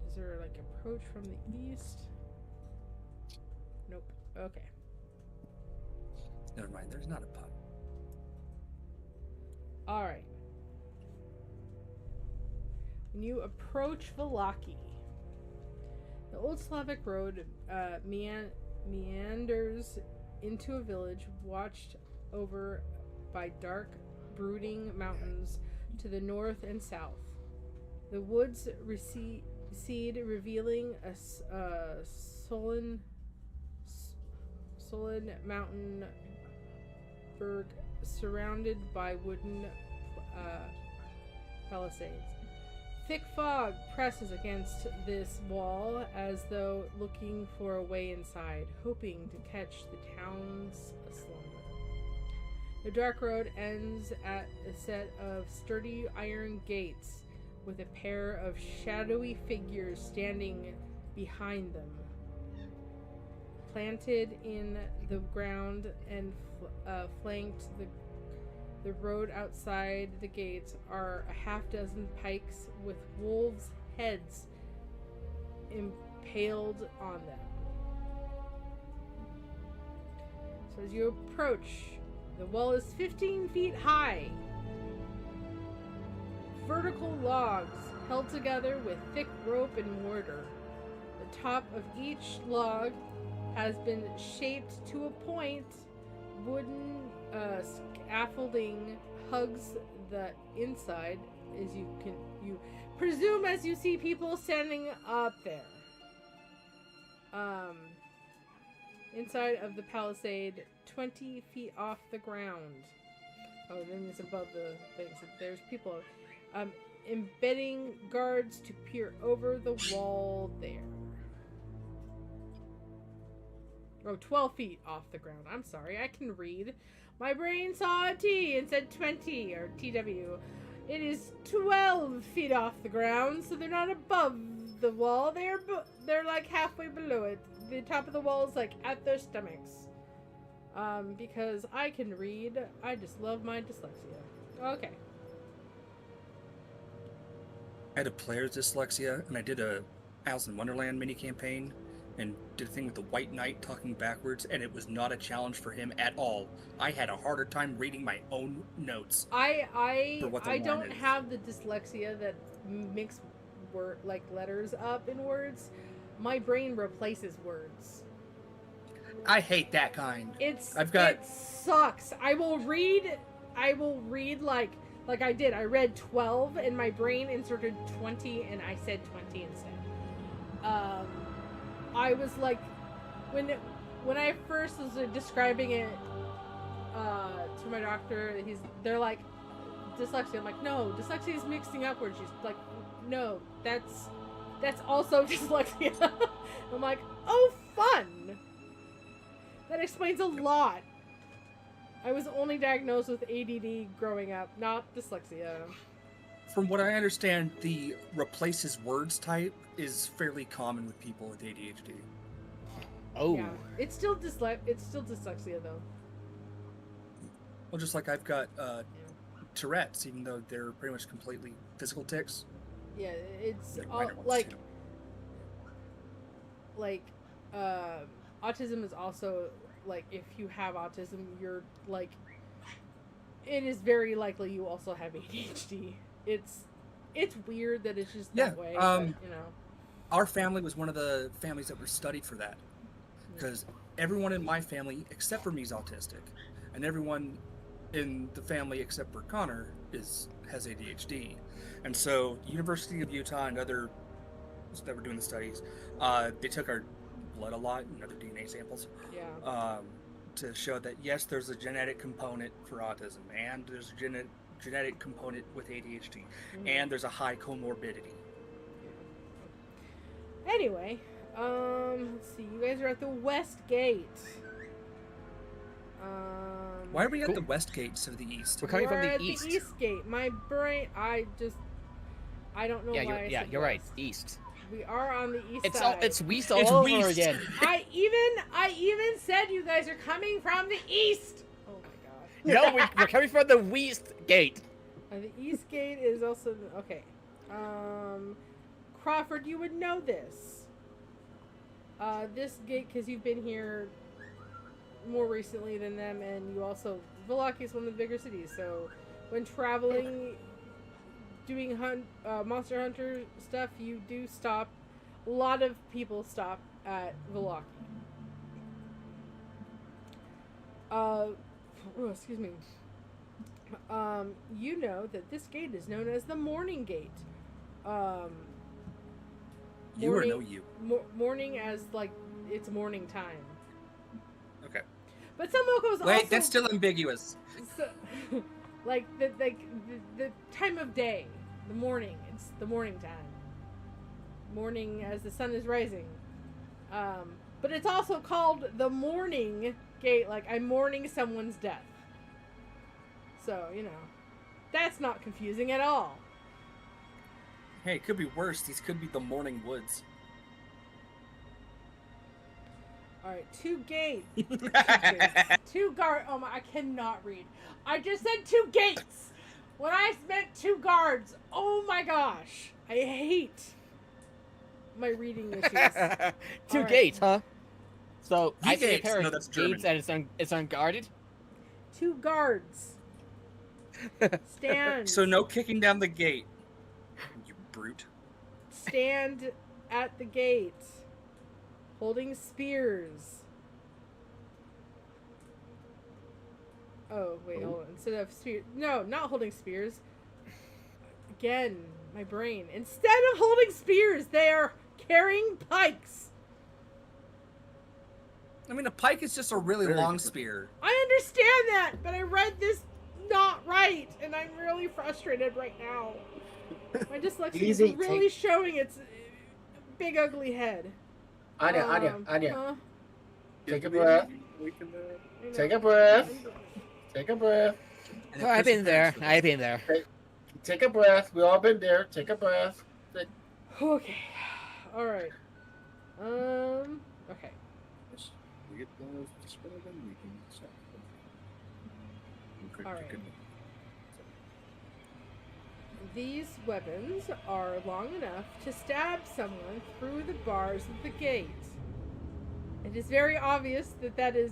Is there like approach from the east? Nope. Okay. Never mind, there's not a pun. All right. When you approach Vallaki, the Old Slavic road meanders into a village watched over by dark, brooding mountains to the north and south. The woods recede, revealing a sullen mountain berg surrounded by wooden palisades. Thick fog presses against this wall as though looking for a way inside, hoping to catch the town's slumber. The dark road ends at a set of sturdy iron gates with a pair of shadowy figures standing behind them. Planted in the ground and flanked the road outside the gates are a half dozen pikes with wolves' heads impaled on them. So as you approach, the wall is 15 feet high. Vertical logs held together with thick rope and mortar. The top of each log has been shaped to a point. Wooden scaffolding hugs the inside, as you presume as you see people standing up there. Inside of the palisade, 20 feet off the ground. Oh, and then it's above the thing. So there's people embedding guards to peer over the wall there. Oh, 12 feet off the ground. I'm sorry, I can read. My brain saw a T and said 20, or TW. It is 12 feet off the ground, so they're not above the wall. They're like halfway below it. The top of the wall is like at their stomachs. Because I can read. I just love my dyslexia. Okay. I had a player's dyslexia, and I did a Alice in Wonderland mini campaign, and did a thing with the White Knight talking backwards, and it was not a challenge for him at all. I had a harder time reading my own notes. I don't have the dyslexia that makes letters up in words. My brain replaces words. I hate that kind. It sucks. I will read like I did. I read 12 and my brain inserted 20 and I said 20 instead. I was like, when I first was describing it to my doctor, they're like, dyslexia. I'm like, no, dyslexia is mixing up words. She's like, no, that's also dyslexia. I'm like, oh, fun. That explains a lot. I was only diagnosed with ADD growing up, not dyslexia. From what I understand, the replaces words type is fairly common with people with ADHD. Oh. Yeah. It's still dyslexia though. Well, just like I've got Tourette's, even though they're pretty much completely physical tics. Yeah, it's autism is also like, if you have autism, you're like, it is very likely you also have ADHD. It's weird that it's just that way. But, you know, our family was one of the families that were studied for that, because everyone in my family except for me is autistic, and everyone in the family except for Connor has ADHD. And so University of Utah and others that were doing the studies, they took our blood a lot and other DNA samples, to show that yes, there's a genetic component for autism, and there's a genetic component with ADHD, and there's a high comorbidity. Anyway, let's see. You guys are at the West Gate. Why are we at the West Gate instead of the East? We're coming from the at East. The East Gate. My brain, I don't know why. You're right. East. We are on the east side. It's West all over West again. I even said you guys are coming from the east. Oh my god. No, we're coming from the West Gate. The East Gate is also okay. Crawford, you would know this. This gate, because you've been here more recently than them, and you also, Vallaki is one of the bigger cities. So when traveling, doing Monster Hunter stuff, you do stop. A lot of people stop at Vallaki. Excuse me. You know that this gate is known as the Morning Gate. You or no you? Morning as like it's morning time. Okay. But some locals Wait, that's still ambiguous. So, like the time of day, the morning. It's the morning time. Morning as the sun is rising. But it's also called the Morning Gate. Like, I'm mourning someone's death. So, you know, that's not confusing at all. Hey, it could be worse. These could be the Morning Woods. Alright, 2 gates. Two guards. Oh my, I cannot read. I just said 2 gates. When I meant 2 guards. Oh my gosh. I hate my reading issues. 2 gates, huh? So, The I see a gates. pair No, of that's gates and it's unguarded. 2 guards. Stand. So no kicking down the gate. You brute. Stand at the gate. Holding spears. Oh, wait, hold on. Instead of spears. No, not holding spears. Again, my brain. Instead of holding spears, they are carrying pikes. I mean, a pike is just a really long spear. I understand that, but I read this not right. I'm really frustrated right now. My dyslexia Easy, is really showing its big ugly head. Anya. Huh? Take a breath. We can, Take a breath. Take a breath. Oh, I've been there. I've been there. Take a breath. We all been there. Take a breath. Okay. All right. Okay. we get those dispelled, then we can start. All right. These weapons are long enough to stab someone through the bars of the gate. It is very obvious that that is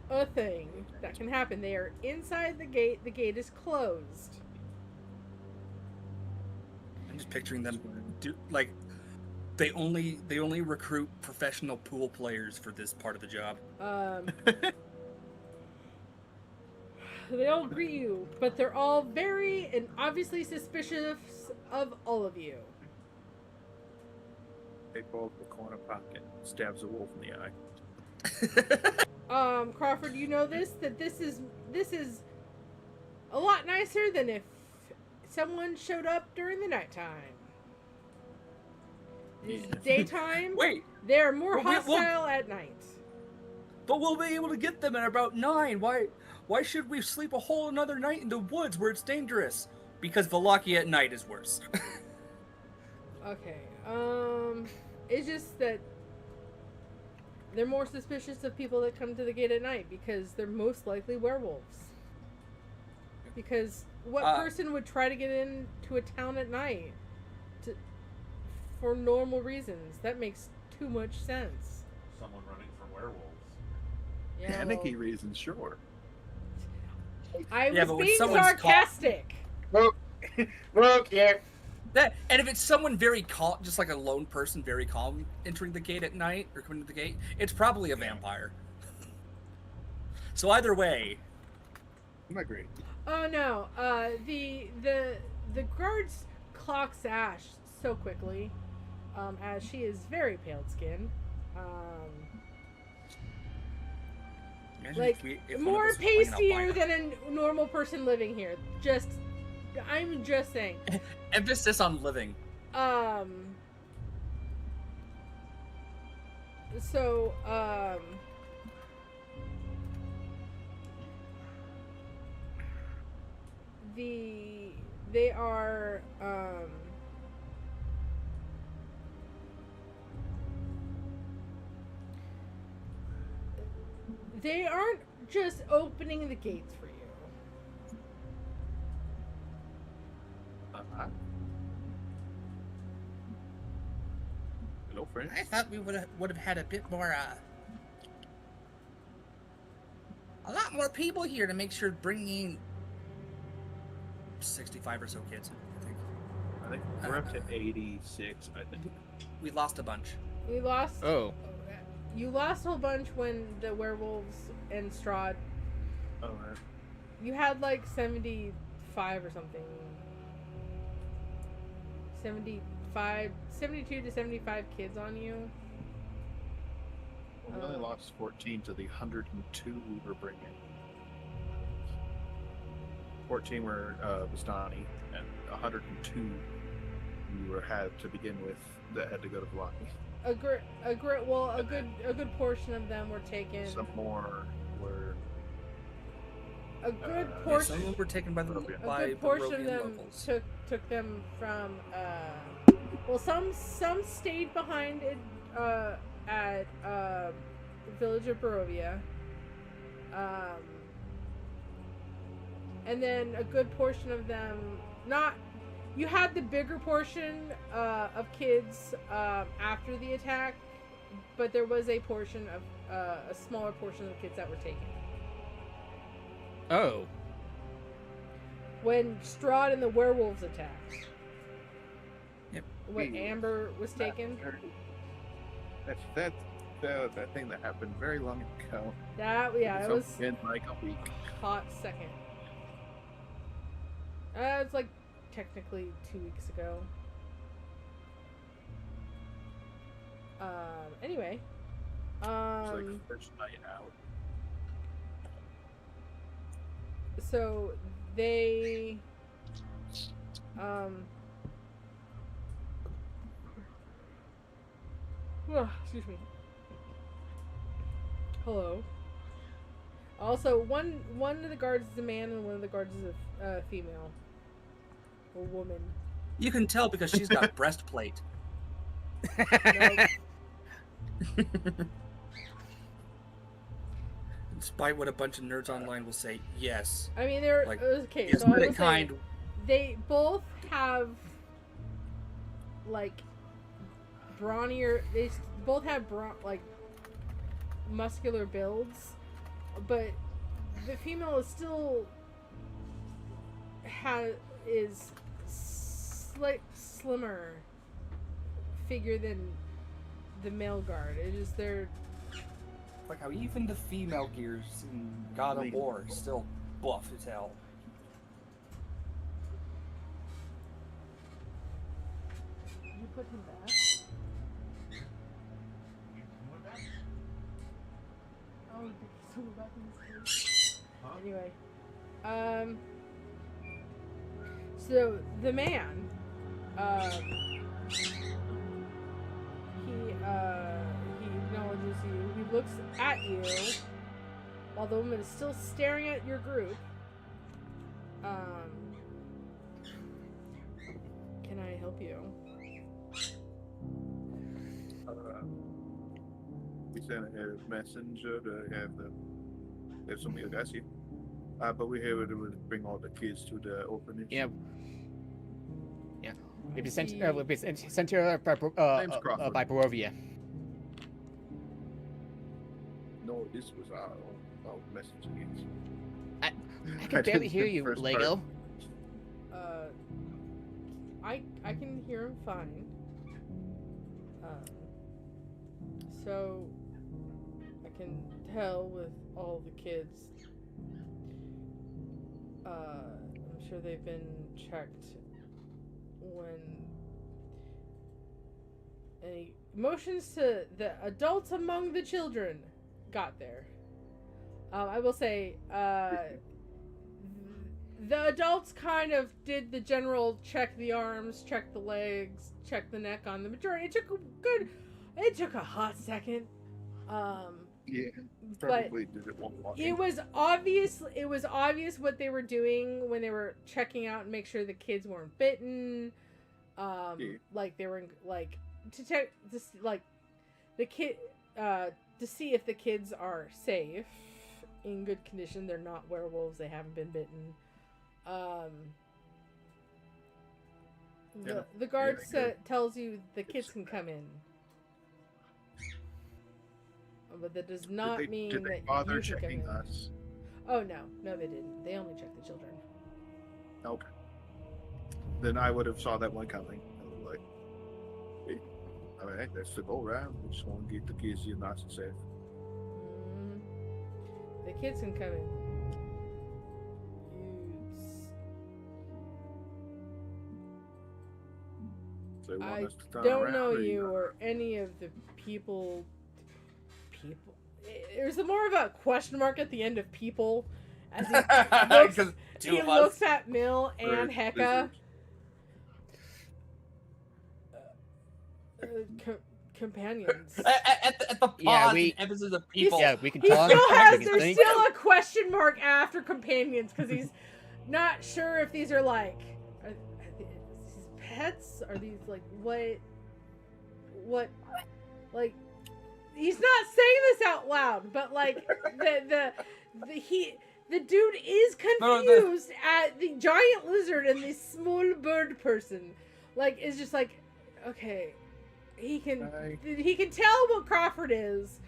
a thing that can happen. They are inside the gate. The gate is closed. I'm just picturing them they only recruit professional pool players for this part of the job. They all greet you, but they're all very and obviously suspicious of all of you. They pull up the corner pocket, stabs a wolf in the eye. Crawford, you know that this is a lot nicer than if someone showed up during the nighttime. It is daytime. Wait, they're more hostile at night. but we'll be able to get them at about 9. Why should we sleep a whole another night in the woods where it's dangerous? Because Wallachia at night is worse. Okay. It's just that they're more suspicious of people that come to the gate at night because they're most likely werewolves. Because what person would try to get into a town at night for normal reasons? That makes too much sense. Someone running from werewolves. Yeah, Panicky reasons, sure. I was being sarcastic. Look here. And if it's someone very calm, just like a lone person, very calm, entering the gate at night or coming to the gate, it's probably a vampire. So either way, I'm not great. Oh no! The guards clock Ash so quickly, as she is very pale skinned. Like if more pastier than a normal person living here. I'm just saying. Emphasis on living. So, they are, they aren't just opening the gates for you. Hello, friend. I thought we would have had a bit more, a lot more people here to make sure bringing 65 or so kids. I think we're up to 86. I think We lost a bunch. We lost. Oh. You lost a whole bunch when the werewolves and Strahd. Oh, man. You had like 75 or something. 72 to 75 kids on you. Well, we only lost 14 to the 102 we were bringing. 14 were Vistani, and 102 we had to begin with that had to go to Blocky. A good portion of them were taken. Some more were. A good Some portion. of them were taken by the A good portion of them locals. took them from. Well, some stayed behind it at the village of Barovia. And then a good portion of them not. You had the bigger portion of kids after the attack, but there was a portion of a smaller portion of the kids that were taken. Oh. When Strahd and the werewolves attacked. Yep. When Amber was taken. That thing that happened very long ago. It was in like a week. hot second. It's like technically 2 weeks ago. Anyway. It was like first night out. So they excuse me. Hello. Also, one of the guards is a man and one of the guards is a female. Or woman. You can tell because she's got breastplate. Nope. Despite what a bunch of nerds online will say, yes. I mean, they're Like, okay. is So I it will kind? say they both have like brawnier. They both have like muscular builds, but the female is still is slimmer figure than the male guard. It is their Like how even the female gears in God of War is still buff as hell. You put him back. Oh, so we're back in this case. Anyway, so the man, he acknowledges you. He looks at you while the woman is still staring at your group. Can I help you? We sent a messenger to have some of your guys here. But we're here to bring all the kids to the orphanage. Yeah. We'll be sent here by Barovia. No, this was our messenger. I can barely hear you, Lego. I can hear him fine. So I can tell with all the kids. I'm sure they've been checked when any motions to the adults among the children got there. I will say, the adults kind of did the general check the arms, check the legs, check the neck on the majority. It took a hot second. Yeah, probably did it one walking. It was obvious what they were doing when they were checking out and make sure the kids weren't bitten. Like they were like to check this, like the kid to see if the kids are safe, in good condition. They're not werewolves. They haven't been bitten. The guard tells you the kids can come in. But that does not mean did they that bother you can come checking in. us? Oh no, they didn't. They only checked the children. Okay. Then I would have saw that one coming. I was like, hey, all right, that's the go round. We just want to get the kids here nice and safe. The kids can come in. So they want I us to turn don't around, know or you or any of the people. There's more of a question mark at the end of people as he looks at Mill and Hecka. Companions. At the pause, emphasis of people. We can He talk. There's still a question mark after companions because he's not sure if these are like these pets. Are these like what like. He's not saying this out loud, but like the dude is confused at the giant lizard and the small bird person. Like is just like, okay, he can tell what Crawford is.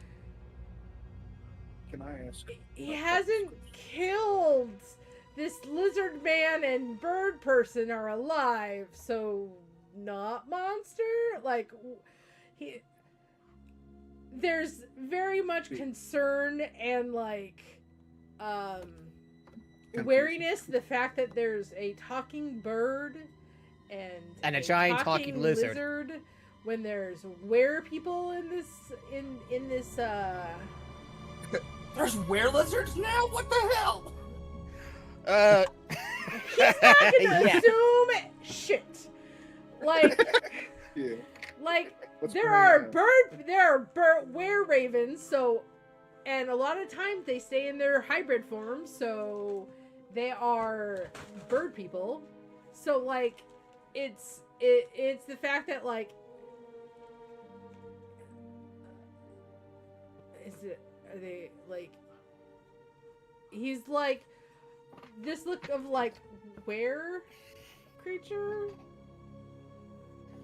Can I ask? He hasn't killed this lizard man and bird person are alive, so not monster. Like there's very much concern and like wariness. The fact that there's a talking bird and a giant talking lizard when there's were people in this There's were lizards now? What the hell? he's not gonna Yeah. assume shit. Like, Yeah. like What's there going are on? were ravens, so, and a lot of times they stay in their hybrid form, so they are bird people. So like, it's the fact that like, are they like, he's like this look of like where creature.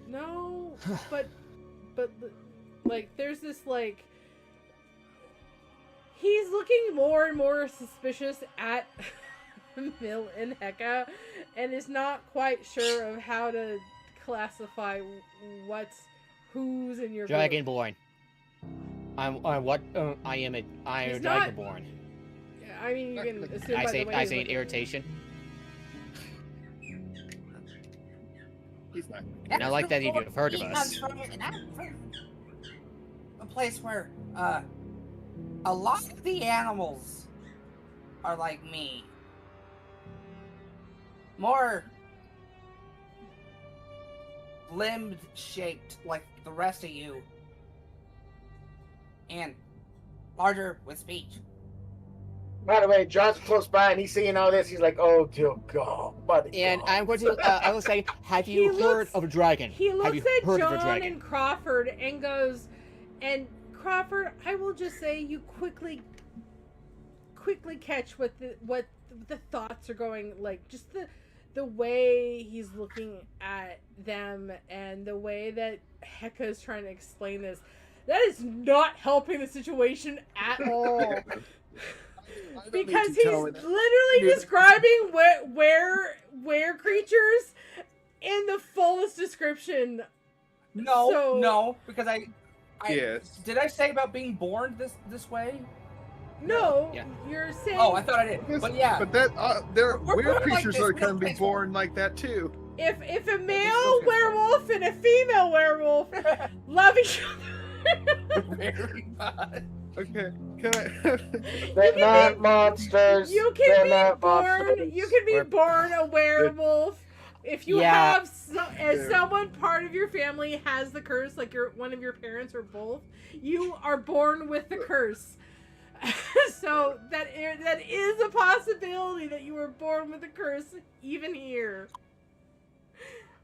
No, but like there's this like, he's looking more and more suspicious at Mill and Heka, and is not quite sure of how to classify who's in your group. Dragonborn. I am He's not- Dragonborn. I mean, you can assume I by say the way I he's say looking. irritation. He's not. And I like that you've heard of He us. comes from a place where a lot of the animals are like me. More limbed shaped like the rest of you. And larger with speech. By the way, John's close by and he's seeing all this. He's like, "Oh dear God!" And I'm going to I will say, have He you heard looks- of a dragon? He Have looks you at heard of a John dragon? and Crawford and goes, and Crawford, I will just say you quickly catch what the thoughts are going, like just the way he's looking at them and the way that Heka is trying to explain this. That is not helping the situation at all. Because he's literally describing where creatures in the fullest description. No, because I Yes. did I say about being born this way? No, Yeah. you're saying. Oh, I thought I did. But yeah, But that there We're weird born like creatures this, are we gonna don't be transform. born like that too. if a this male is- werewolf and a female werewolf love each other, very much. Okay, can I? They're can not be- monsters. you They're can be not born. monsters. You can be We're- born a werewolf. If you Yeah. have as someone part of your family has the curse, like one of your parents or both, you are born with the curse. So that is a possibility that you were born with a curse, even here.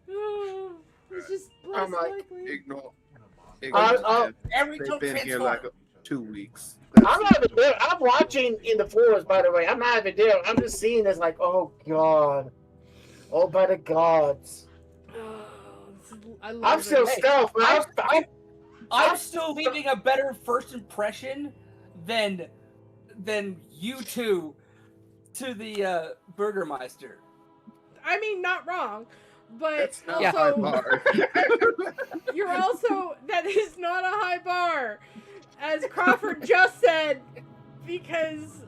It's just less I'm like, likely. Ignore. I'll- Every They've took been here transform. like 2 weeks. I'm not even there. I'm watching in the forest, by the way. I'm not even there. I'm just seeing this like, oh God. Oh, by the gods. I love I'm still it. stealth, man. I'm still leaving a better first impression than you two to the Burgermeister. I mean, not wrong, but That's not Yeah. high also bar. you're also, that is not a high bar, as Crawford just said, because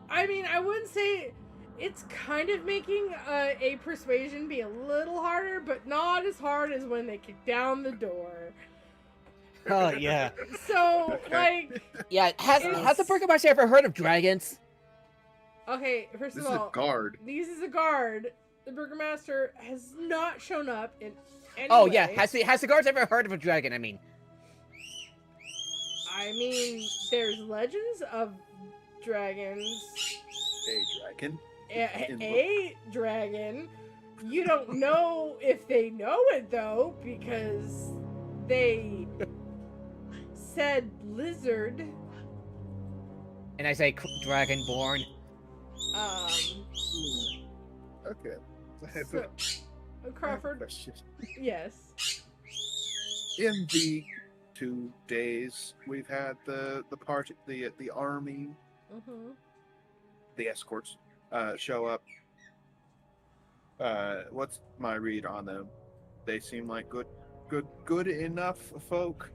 I mean, I wouldn't say it's kind of making a persuasion be a little harder, but not as hard as when they kick down the door. Oh yeah. So Okay. like, Yeah, has the Burgermeister ever heard of dragons? okay, first This of is all, a guard. this is a guard. The Burgermaster has not shown up in any Oh way. yeah, has the guards ever heard of a dragon? I mean, There's legends of dragons. A dragon. A dragon. You don't know if they know it though, because they said lizard. and I say dragonborn. Okay. So, Crawford. Question. Yes. In the 2 days we've had the party, the army, Mm-hmm. the escorts show up. What's my read on them? They seem like good enough folk.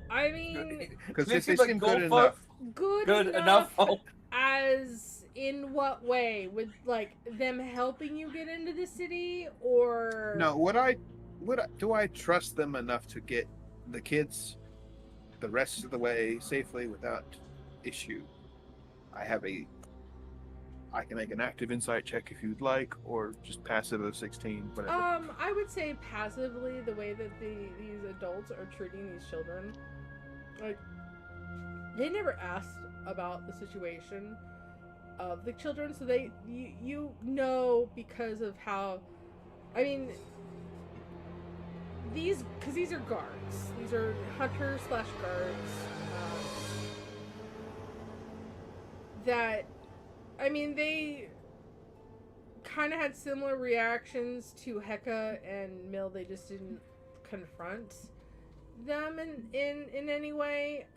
I mean, Because They if they seem like seem gold good folk. enough, good enough. folk. As in what way? With like them helping you get into the city, or no. Do I trust them enough to get the kids the rest of the way safely without issue? I have a I can make an active insight check if you'd like, or just passive of 16, whatever. I would say passively, the way that these adults are treating these children, like, they never asked about the situation of the children, so you know because of how, I mean, these are guards, these are hunters / guards, that, I mean, they kind of had similar reactions to Heka and Mill. They just didn't confront them in any way.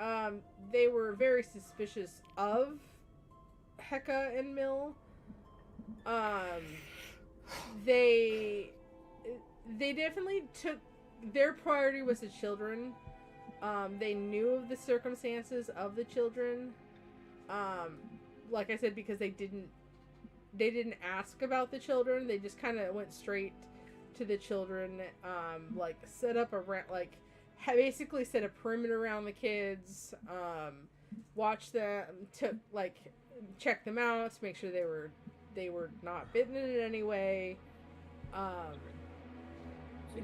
They were very suspicious of Heka and Mill. They definitely took, their priority was the children. They knew of the circumstances of the children. Like I said, because they didn't ask about the children. They just kind of went straight to the children. Like set up basically set a perimeter around the kids. Watch them, check them out to make sure they were not bitten in any way.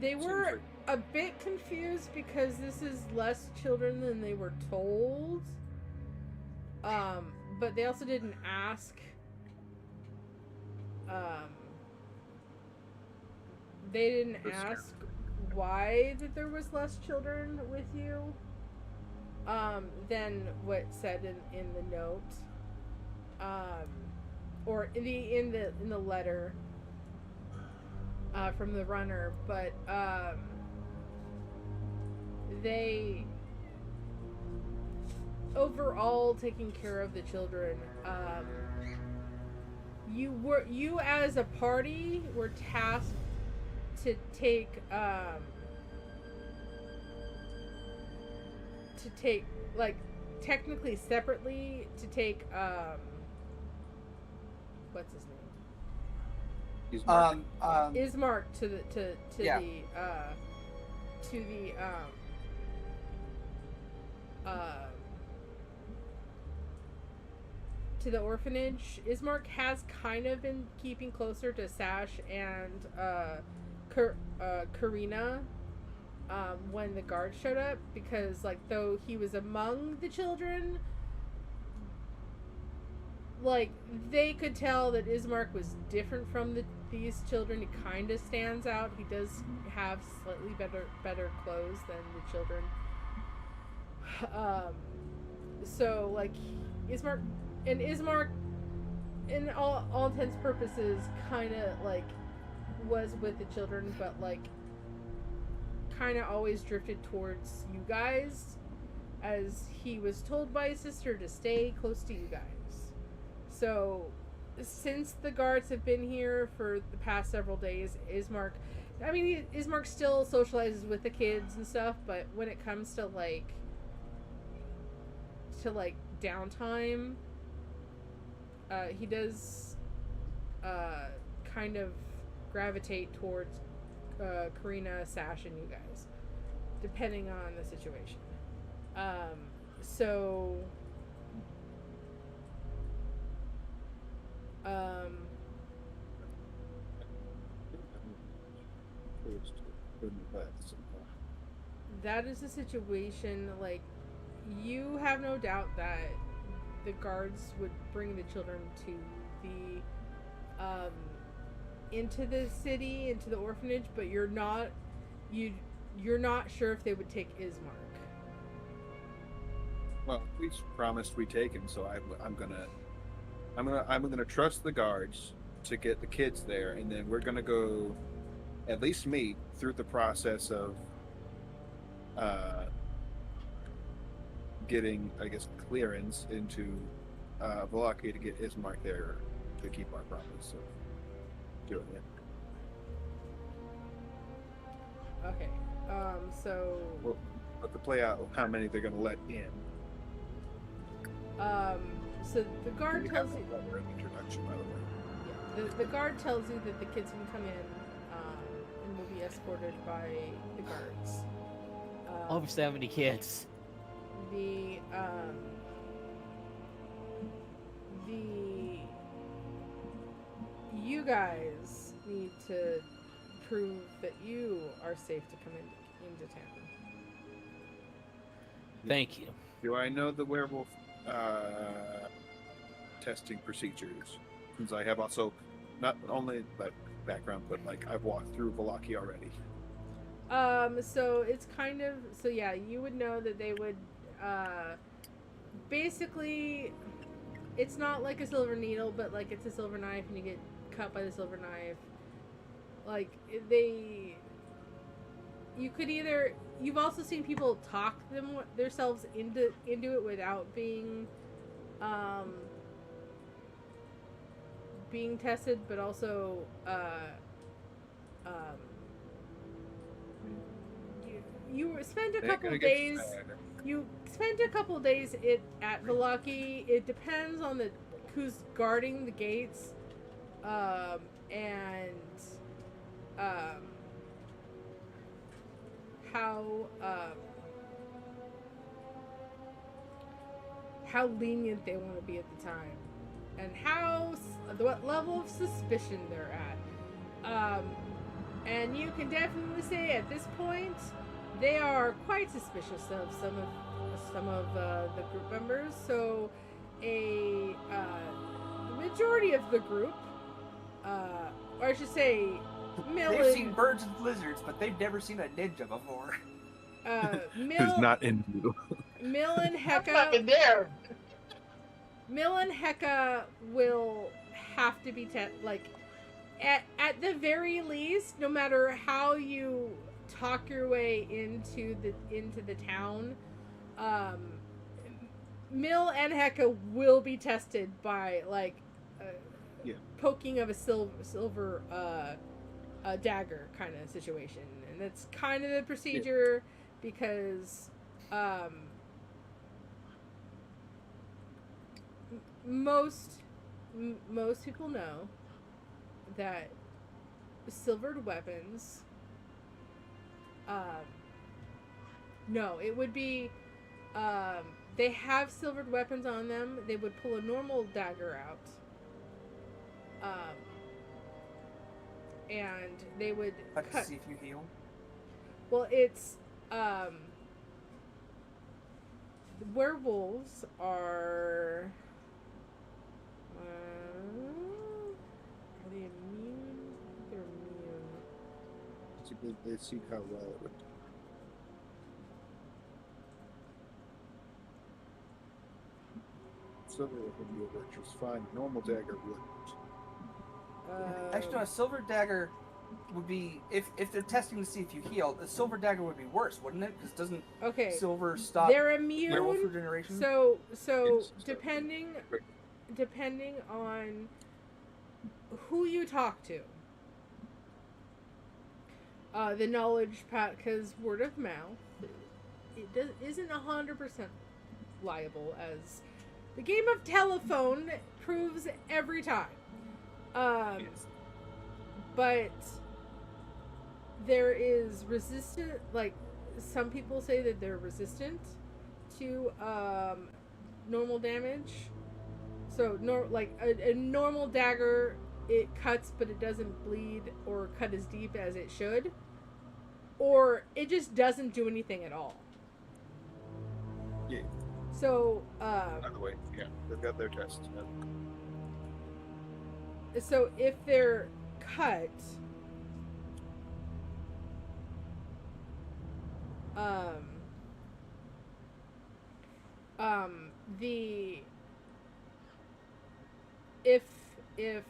They were a bit confused because this is less children than they were told. But they also didn't ask. They didn't ask why that there was less children with you than what said in the note, or in the letter from the runner. But they overall taking care of the children. You as a party were tasked to take like technically separately to take what's his name? Ismark to the orphanage. Ismark has kind of been keeping closer to Sash and Karina when the guards showed up, because like though he was among the children, like they could tell that Ismark was different from these children. He kind of stands out. He does have slightly better clothes than the children. So like Ismark, in all intents and purposes, kind of like was with the children, but like kind of always drifted towards you guys, as he was told by his sister to stay close to you guys. So since the guards have been here for the past several days, Ismark still socializes with the kids and stuff, but when it comes to downtime, he does kind of gravitate towards Karina, Sash, and you guys, depending on the situation. That is the situation. Like, you have no doubt that the guards would bring the children to the into the city, into the orphanage, but you're not sure if they would take Ismark. Well, we promised we take him, so I'm gonna trust the guards to get the kids there, and then we're gonna go, at least me, through the process of getting, I guess, clearance into Vallaki to get Ismark there to keep our promise. So doing it. Okay. So we'll have to play out how many they're gonna let in. So the guard tells you. Introduction, by the way. Yeah, the guard tells you that the kids can come in and will be escorted by the guards. Over 70 kids. The you guys need to prove that you are safe to come into town. Thank you. Do I know the werewolf testing procedures? Since I have also not only like background, but like I've walked through Vallaki already. So it's kind of yeah, you would know that they would basically it's not like a silver needle, but like it's a silver knife and you get cut by the silver knife. Like you could either you've also seen people talk themselves into it without being tested, but also you spent a couple days. You spent a couple days at Vallaki. It depends on who's guarding the gates, and how lenient they want to be at the time, and what level of suspicion they're at. And you can definitely say at this point they are quite suspicious of some of the group members. So the majority of the group, or I should say, They've seen birds and lizards, but they've never seen a ninja before. Who's not in you? Mill and Hecka. I'm fucking there. Mill and Hecka will have to be at the very least, no matter how you talk your way into the town, Mill and Hecka will be tested by poking of a silver dagger kind of situation, and that's kind of the procedure because most people know that silvered weapons. No, it would be. They have silvered weapons on them. They would pull a normal dagger out. And they would cut to see if you heal. Well, it's werewolves are they immune? They're immune. Let's see how well it would. Silver would be work just fine. Normal dagger wouldn't. Actually, no, a silver dagger would be if they're testing to see if you heal. A silver dagger would be worse, wouldn't it? Because doesn't silver stop? They're immune. Werewolf regeneration. So depending on who you talk to, the knowledge path, because word of mouth, isn't 100% liable, as the game of telephone proves every time. Yes. But there is resistant, like some people say that they're resistant to normal damage. So a normal dagger, it cuts but it doesn't bleed or cut as deep as it should, or it just doesn't do anything at all. Yeah. So By the way, yeah, they've got their tests. So if they're cut, if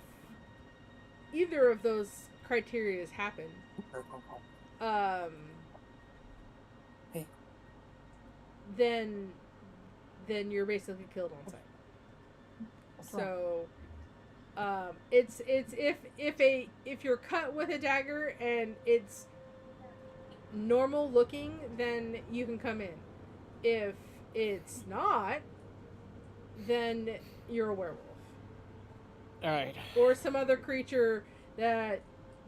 either of those criteria happen, Hey. then you're basically killed on sight. What's wrong? So it's if you're cut with a dagger and it's normal looking, then you can come in. If it's not, then you're a werewolf. All right. Or some other creature that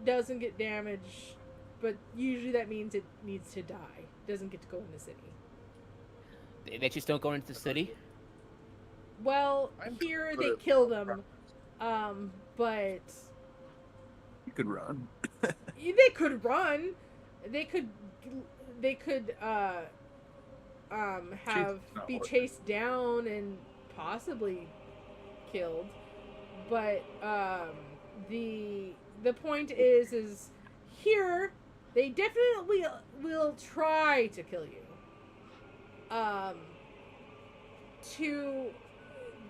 doesn't get damaged, but usually that means it needs to die. Doesn't get to go in the city. They just don't go into the city? Well, here they kill them, but could run. They could run. They could be chased down and possibly killed. But the point is here they definitely will try to kill you.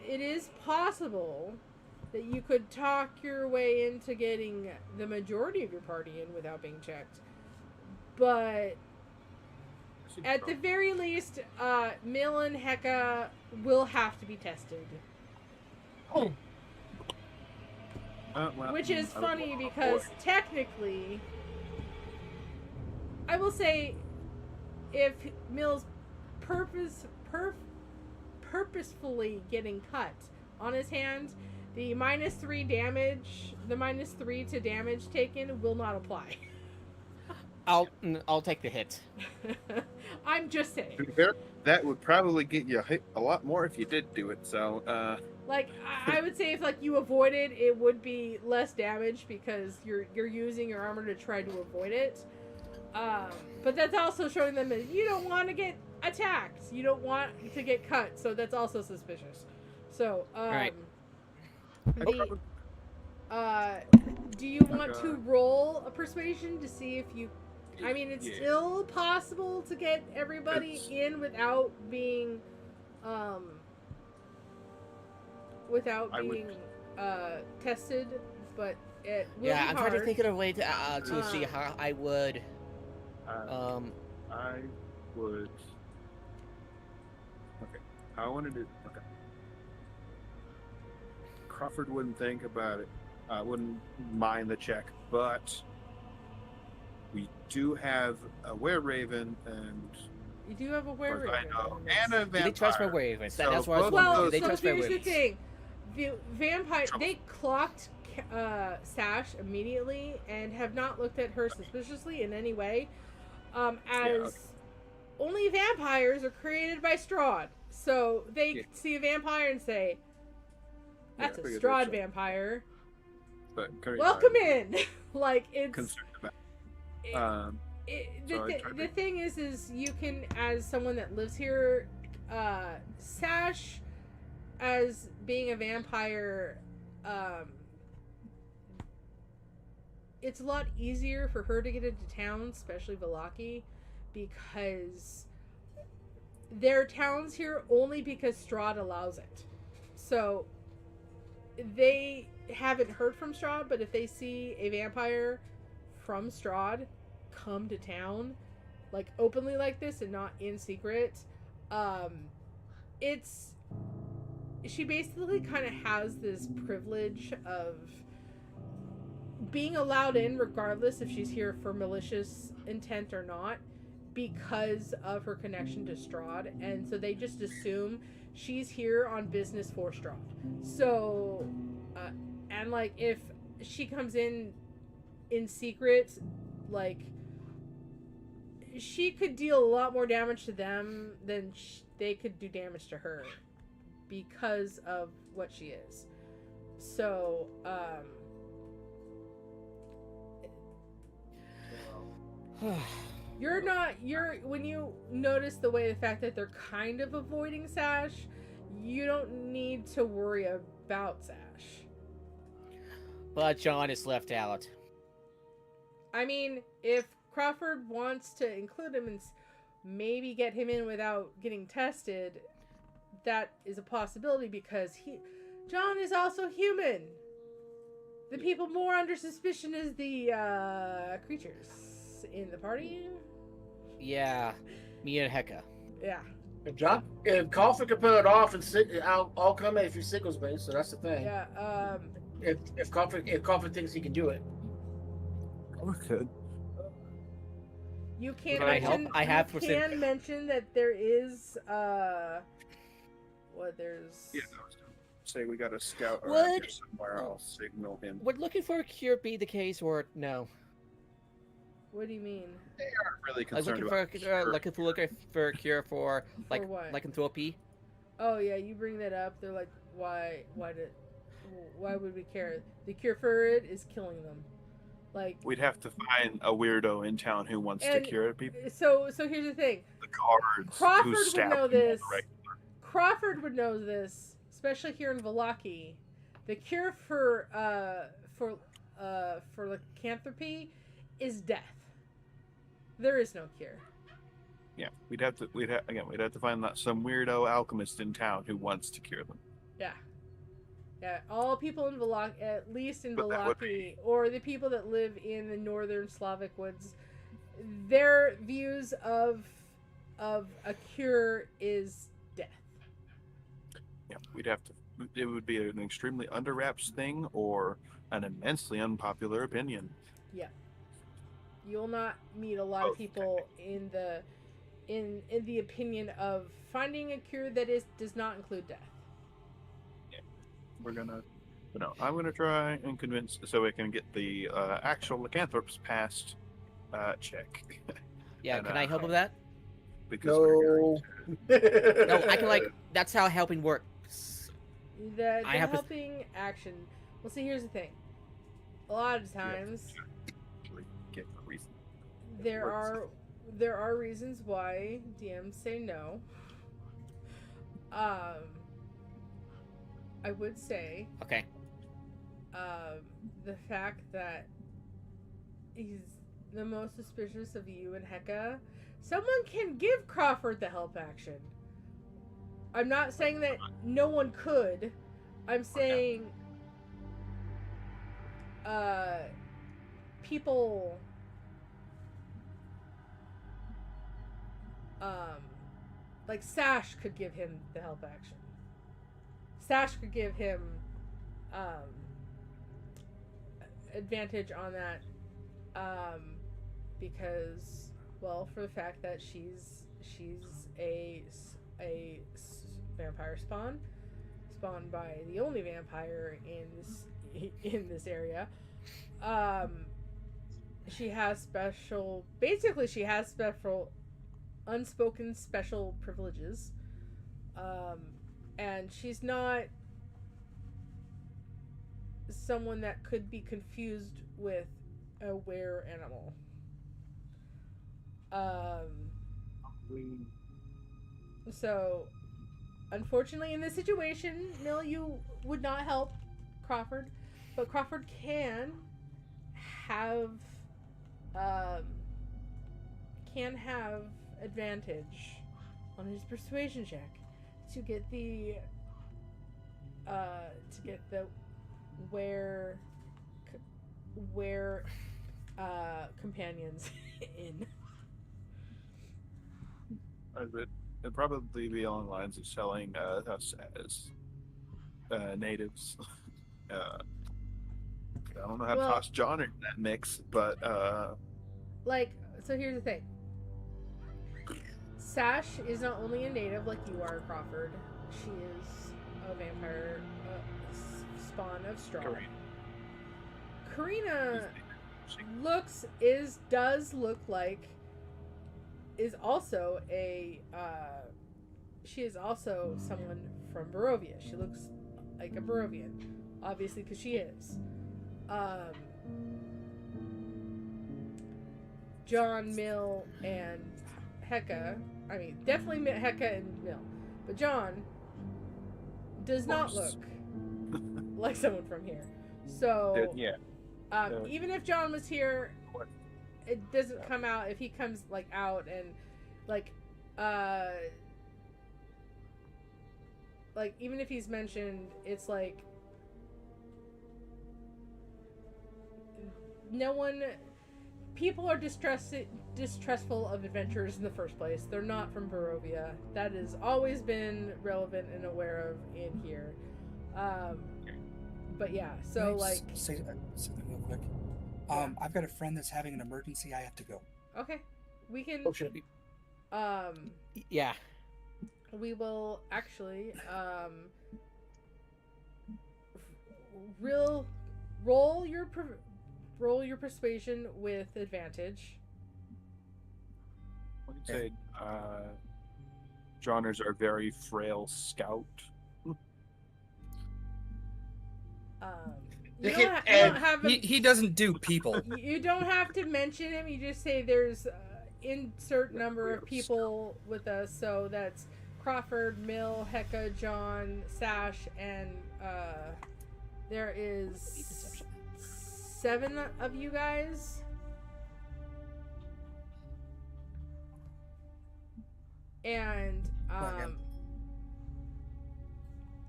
It is possible that you could talk your way into getting the majority of your party in without being checked. But at the very least, Mill and Heka will have to be tested. Oh. Which is funny because technically, I will say, if Mill's purposefully getting cut on his hand, the -3 damage, the -3 to damage taken will not apply. I'll take the hit. I'm just saying. That would probably get you hit a lot more if you did do it. So, like I would say, if like you avoided, it would be less damage because you're using your armor to try to avoid it. But that's also showing them that you don't want to get attacked. You don't want to get cut. So that's also suspicious. So, right. Do you want to roll a persuasion to see if you? I mean, it's still possible to get everybody in without being, tested, but it will be I'm hard. trying to think of a way to see how I would. I would. Okay, I wanted to. Okay. Crawford wouldn't think about it. I wouldn't mind the check, but we do have a were-raven and. You do have a were-raven. I know, and a vampire. Do they trust my were-raven? So That's what I was Well, wondering. Do so they trust my here's the were-ravens? thing: the vampire they clocked Sash immediately and have not looked at her suspiciously in any way. Only vampires are created by Strahd, so they see a vampire and say, "That's a Strahd vampire. But Welcome in." Like it's concerned about. The thing is you can, as someone that lives here, Sash, as being a vampire, it's a lot easier for her to get into town, especially Vallaki, because there are towns here only because Strahd allows it. So they haven't heard from Strahd, but if they see a vampire from Strahd come to town, like openly like this and not in secret, she basically kind of has this privilege of being allowed in regardless if she's here for malicious intent or not, because of her connection to Strahd, and so they just assume she's here on business for Strahd. So, and like if she comes in secret, like she could deal a lot more damage to them than they could do damage to her because of what she is. So, when you notice the fact that they're kind of avoiding Sash, you don't need to worry about Sash. But John is left out. I mean, if Crawford wants to include him and maybe get him in without getting tested, that is a possibility because John is also human. The people more under suspicion is the creatures in the party. Yeah, me and Heka. Yeah. If Crawford can pull it off, and I'll come in if he signals me. So that's the thing. Yeah. If Crawford thinks he can do it. We could. You can mention that there is there's. Yeah, I was gonna say we got a scout around here somewhere. I'll signal him. Would looking for a cure be the case or no? What do you mean? They aren't really concerned looking for a cure for like what? lycanthropy. Oh yeah, you bring that up. They're like, why would we care? The cure for it is killing them. Like, we'd have to find a weirdo in town who wants to cure people. So here's the thing. The guards Crawford who would stab know people this. directly. Crawford would know this, especially here in Vallaki. The cure for lycanthropy is death. There is no cure. Yeah, we'd have to find some weirdo alchemist in town who wants to cure them. Yeah, all people in Vallaki, at least in Vallaki, or the people that live in the northern Slavic woods, their views of a cure is death. Yeah, it would be an extremely under wraps thing or an immensely unpopular opinion. Yeah. You will not meet a lot of people in the opinion of finding a cure that does not include death. I'm gonna try and convince so we can get the actual lycanthropes past check. Yeah, and, can I help with that? Because No. No, I can that's how helping works. The helping action. Well, see, here's the thing. A lot of times, get a reason. there are reasons why DMs say no. I would say. Okay. The fact that he's the most suspicious of you and Heka. Someone can give Crawford the help action. I'm not saying that no one could. I'm saying people like Sash could give him the help action. Sash could give him advantage on that because, well, for the fact that she's a vampire spawned by the only vampire in this area. She has special unspoken special privileges, and she's not someone that could be confused with a were animal. So, unfortunately, in this situation, Mill, you would not help Crawford, but Crawford can have advantage on his persuasion check to get the where companions in. It'd probably be along the lines of selling us as natives. I don't know how to toss John in that mix, but so here's the thing. Sash is not only a native like you are, Crawford. She is a vampire spawn of Strahd. Karina is also she is also someone from Barovia. She looks like a Barovian, obviously, because she is. John, Mill, and Heka. I mean, definitely Heka and Mill. But John does not look like someone from here. So, even if John was here, it doesn't come out. If he comes, out and, even if he's mentioned, it's no one... People are distrustful of adventurers in the first place. They're not from Barovia. That has always been relevant and aware of in here. But yeah, so say something real quick. I've got a friend that's having an emergency. I have to go. Okay, we can. Oh shit. Yeah. We will actually roll your persuasion with advantage. I would say John is our very frail scout. You don't have he doesn't do people. You don't have to mention him. You just say there's insert number of people with us. So that's Crawford, Mill, Hecka, John, Sash, and there is 7 of you guys. And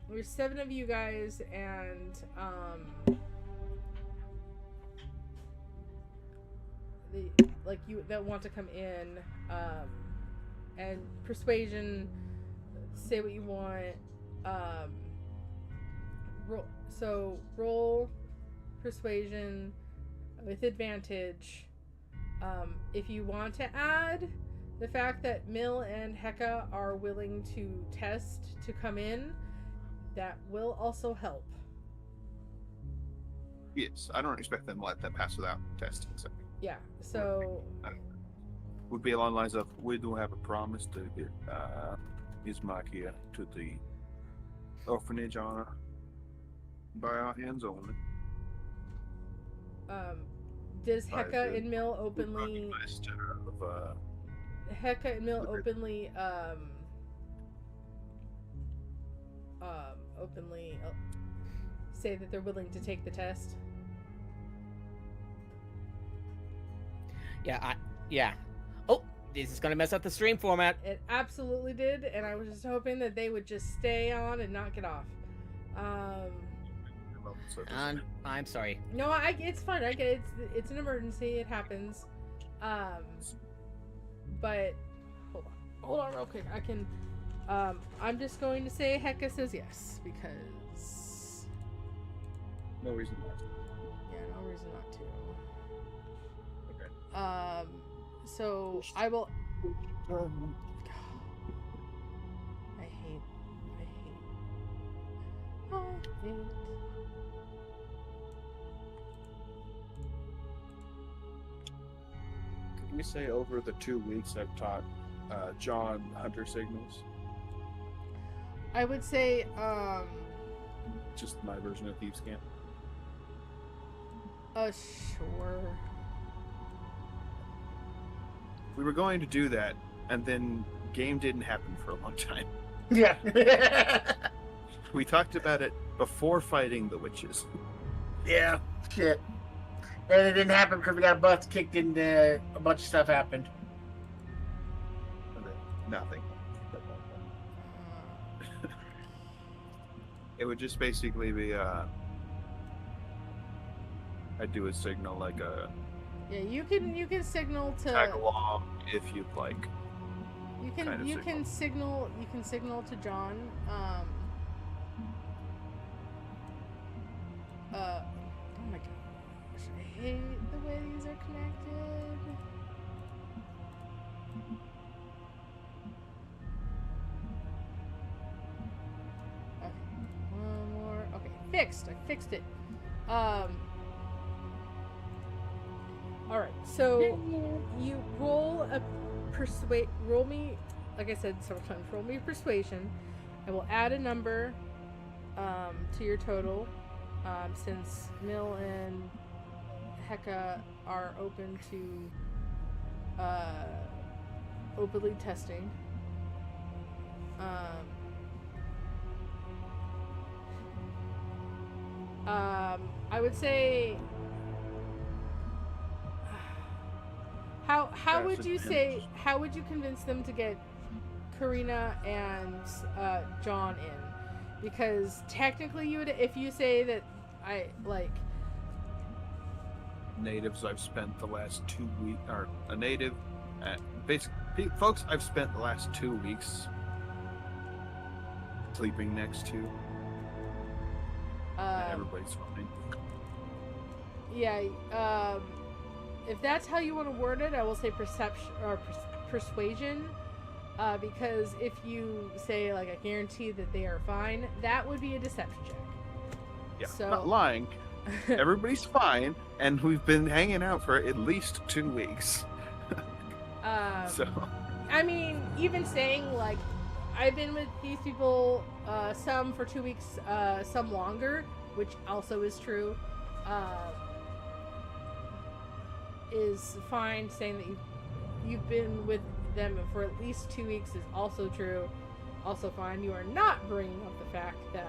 there's 7 of you guys, and you that want to come in, and persuasion. Say what you want. Roll persuasion with advantage. If you want to add the fact that Mill and Hecka are willing to test to come in, that will also help. Yes, I don't expect them to let that pass without testing. So. Yeah, so... would be along the lines of, we do have a promise to get Ismakia to the orphanage by our hands only. Does Hecka and Mill openly... Hecka and Mill openly say that they're willing to take the test? Yeah. Oh, this is gonna mess up the stream format. It absolutely did, and I was just hoping that they would just stay on and not get off. I'm sorry. No, it's fine. I get it. It's an emergency. It happens. But hold on real quick. I can. I'm just going to say Hecka says yes because. No reason not to. Yeah, no reason not to. Okay. So I will. I hate. Can you say over the 2 weeks I've taught John hunter signals? I would say. Just my version of Thieves' Camp. Sure. We were going to do that, and then game didn't happen for a long time. Yeah. We talked about it before fighting the witches. Yeah. Shit. And it didn't happen because we got butts kicked and a bunch of stuff happened. Nothing. It would just basically be I'd do a signal like a. Yeah, you can signal to tag along if you'd like. You can signal to John. Oh my gosh, I hate the way these are connected. Okay, one more. Okay, fixed. I fixed it. All right, so you roll me, like I said several times, roll me persuasion. I will add a number to your total, since Mill and Hecka are open to openly testing. I would say. How would you convince them to get Karina and John in? Because technically you would, if you say that natives I've spent the last 2 weeks, or a native, basically folks I've spent the last 2 weeks sleeping next to. Everybody's fine. Yeah, if that's how you want to word it, I will say perception or persuasion, because if you say like I guarantee that they are fine, that would be a deception check. Yeah, so... not lying. Everybody's fine, and we've been hanging out for at least 2 weeks. So, I mean, even saying like I've been with these people, some for 2 weeks, some longer, which also is true. is fine. Saying that you've been with them for at least 2 weeks is also true. Also fine. You are not bringing up the fact that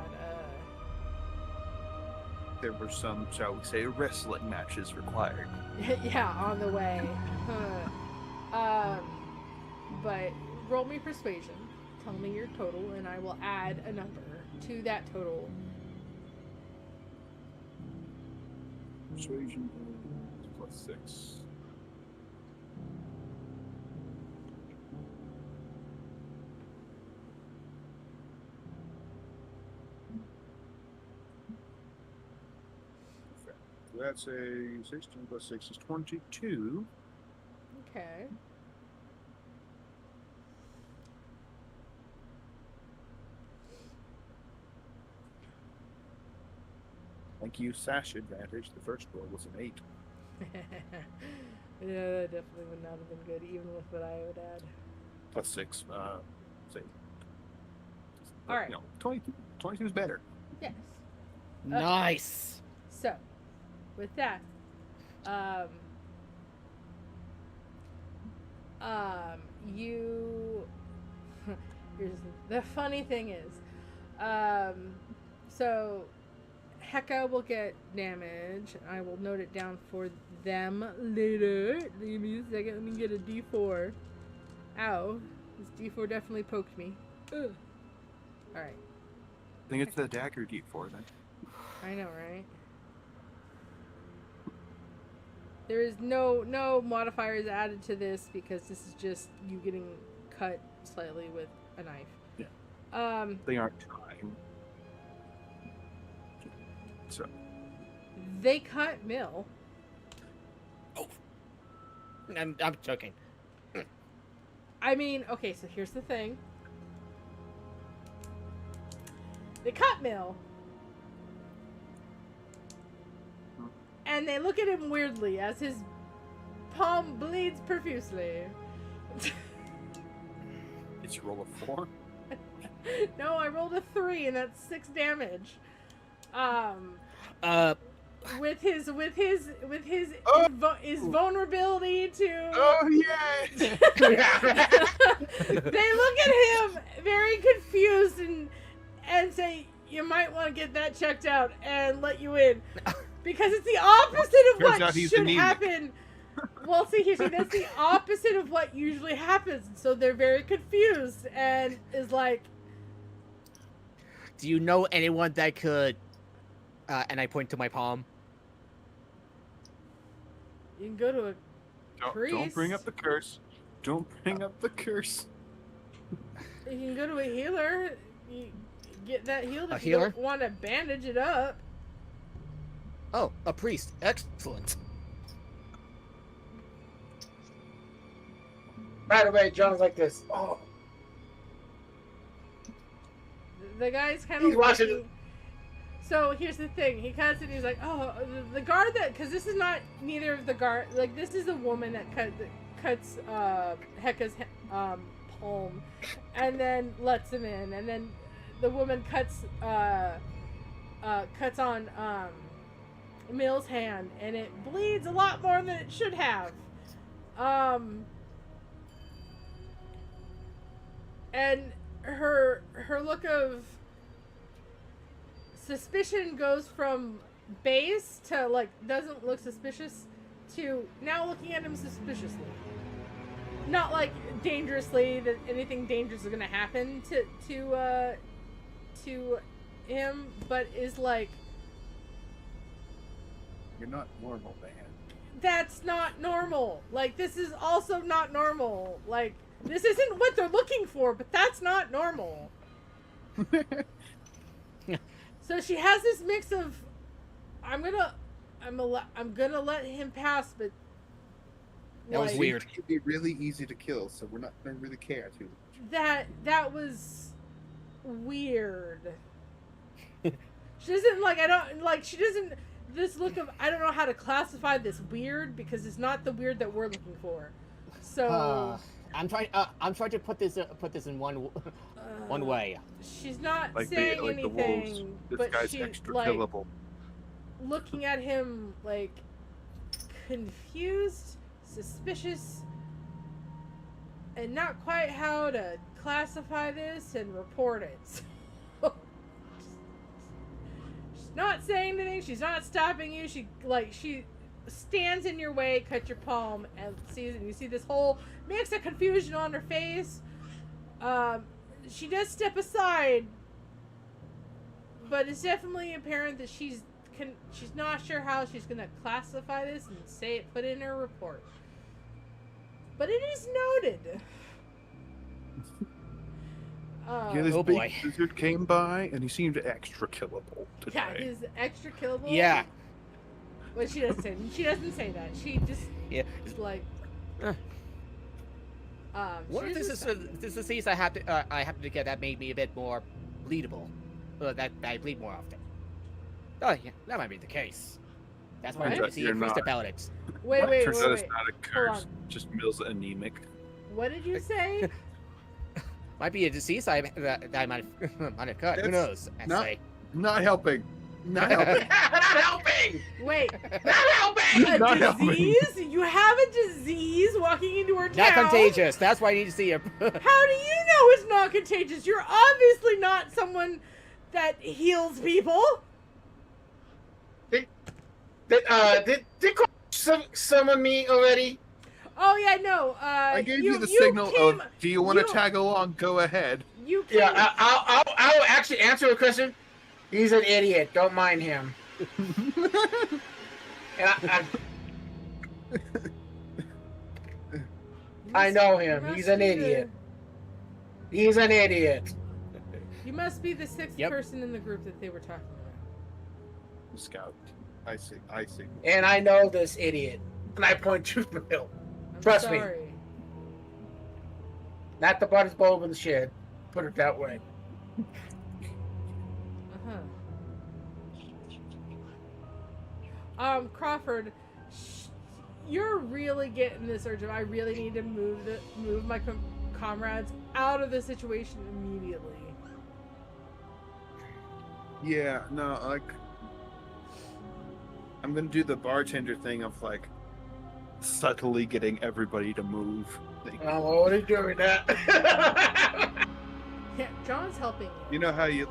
there were some, shall we say, wrestling matches required. yeah, on the way. But roll me persuasion. Tell me your total, and I will add a number to that total. Persuasion +6. That's a 16 + 6 is 22. Okay. Thank you, Sash advantage. The first roll was an 8. Yeah, that definitely would not have been good, even with what I would add. +6. Say. All right. 22 is better. Yes. Nice. So, with that, you. Here's the funny thing is, so Heka will get damage. I will note it down for them later. Give me a second. Let me get a D4. Ow! This D4 definitely poked me. Ugh. All right. I think it's the dagger D4 then. I know, right? There is no modifiers added to this because this is just you getting cut slightly with a knife. Yeah. They aren't trying. So. They cut Mill. Oh. I'm joking. I mean, okay, so here's the thing. They cut Mill. And they look at him weirdly as his palm bleeds profusely. Did you roll a 4? No, I rolled a 3, and that's 6 damage. With his his vulnerability to. Oh yeah! They look at him very confused and say, "You might want to get that checked out and let you in." Because it's the opposite of what should happen. Well, see, that's the opposite of what usually happens. So they're very confused and is like, do you know anyone that could, and I point to my palm. You can go to a priest. Don't bring up the curse. Don't bring up the curse. You can go to a healer. You get that healed if healer? You don't want to bandage it up. Oh, a priest. Excellent. By the way, John's like this. Oh. The guy's kind He's of watching. So here's the thing. He cuts and he's like, oh, the guard that, because this is not neither of the guard. Like, this is the woman that cuts Heka's palm, and then lets him in, and then the woman cuts on Mill's hand, and it bleeds a lot more than it should have. And her look of suspicion goes from base to like doesn't look suspicious to now looking at him suspiciously. Not like dangerously that anything dangerous is gonna happen to him, but is like, you're not normal, man. That's not normal. Like, this is also not normal. Like, this isn't what they're looking for, but that's not normal. So she has this mix of, I'm gonna let him pass, but that was weird. It'd be really easy to kill, so we're not gonna really care too much. That was weird. She doesn't like. I don't like. She doesn't. This look of, I don't know how to classify this weird because it's not the weird that we're looking for. So I'm trying to put this in one way. She's not like saying like anything, the wolves. This but guy's she extra like killable. looking at him like confused, suspicious, and not quite how to classify this and report it. So, she's not saying anything. She's not stopping you. She stands in your way, cut your palm, and sees it. You see this whole mix of confusion on her face. She does step aside, but it's definitely apparent that she's not sure how she's gonna classify this and put it in her report. But it is noted. This oh big boy. lizard came by, and he seemed extra killable today. Yeah, he's extra killable. Yeah. Well, she doesn't say that. She just is like. What if this is this disease I have to get that made me a bit more bleedable? That I bleed more often. Oh yeah, that might be the case. That's why I need to see You're a priest not. about it. Wait. Turns out it's not a Hold curse. on. Just Mill's anemic. What did you say? Might be a disease that I might have cut. Who That's knows? I not- say. Not helping. Not helping. Not helping. Wait. Not helping. A Not helping. disease? You have a disease walking into her town? Not contagious. That's why I need to see a. How do you know it's not contagious? You're obviously not someone that heals people. Did Cor summon me already? Oh yeah, no. I gave you the signal came, of, do you want to tag along? Go ahead. You came, Yeah, I'll actually answer a question. He's an idiot. Don't mind him. I know him. He's an idiot. He's an idiot. You must be the sixth Yep. person in the group that they were talking about. Scout. I see. And I know this idiot. And I point to Bill. I'm Trust me. sorry. Not the butters bulb in the shed. Put it that way. Crawford, you're really getting this urge of I really need to move my comrades out of the situation immediately. Yeah, no, like, I'm gonna do the bartender thing of like subtly getting everybody to move. I'm already doing that. Yeah, John's helping you. You know how you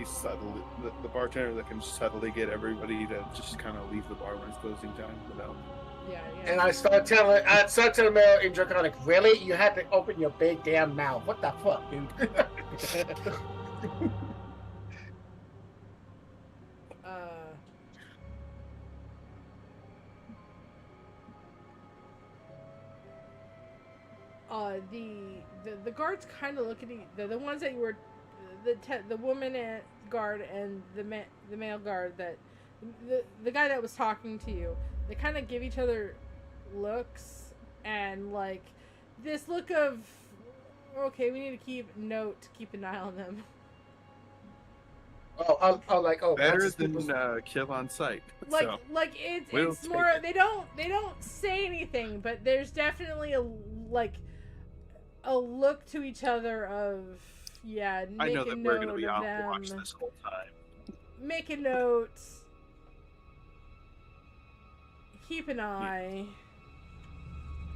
subtly, the bartender that can subtly get everybody to just kind of leave the bar when it's closing time without. Yeah. And I start telling Mel in Draconic, really? You had to open your big damn mouth. What the fuck, dude? The guards kind of look at the ones that you were the woman guard and the male guard that the guy that was talking to you, they kind of give each other looks and like this look of okay, we need to keep an eye on them. Better than kill on sight. Like So, it's we'll more take they don't say anything, but there's definitely a look to each other of I make know a that we're note gonna be of on them. watch this whole time. Make a note. Keep an eye.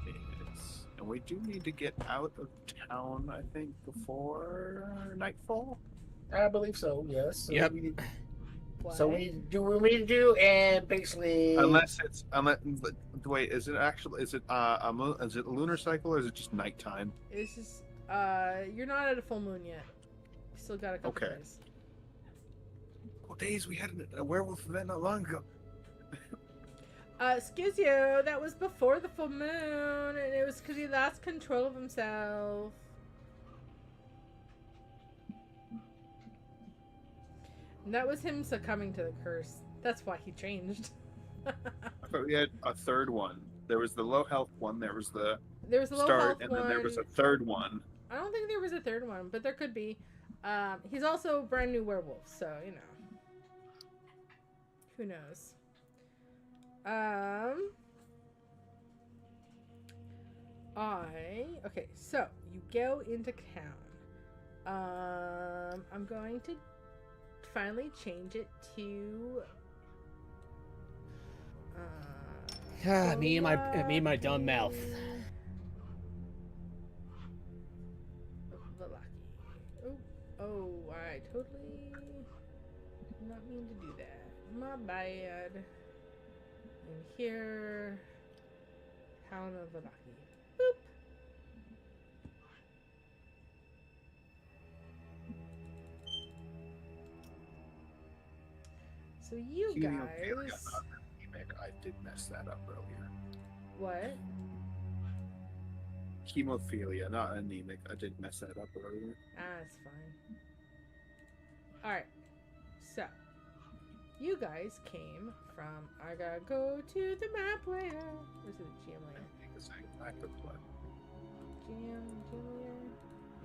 Yes. And we do need to get out of town, I think, before nightfall. I believe so, yes. So Yep. So we do what we need to do, and basically, Wait, is it a lunar cycle or is it just nighttime? It's just you're not at a full moon yet. You still got a couple Okay. days. Well, days we had a werewolf event not long ago. Excuse you, that was before the full moon, and it was because he lost control of himself. And that was him succumbing to the curse. That's why he changed. I thought we had a third one. There was the low health one. There was the There was a low start, health and one. then there was a third one. I don't think there was a third one, but there could be. He's also a brand new werewolf, so you know. Who knows? Okay, so you go into town. I'm going to finally change it to Me and my dumb mouth. Oh, I totally did not mean to do that. My bad. And here, town of Valaki. Boop. So you guys. I did mess that up earlier. What? Hemophilia, not anemic. I did mess that up earlier. It's fine. Alright. So, you guys came from. I gotta go to the map layer. Or is it GM layer? I put what? GM layer?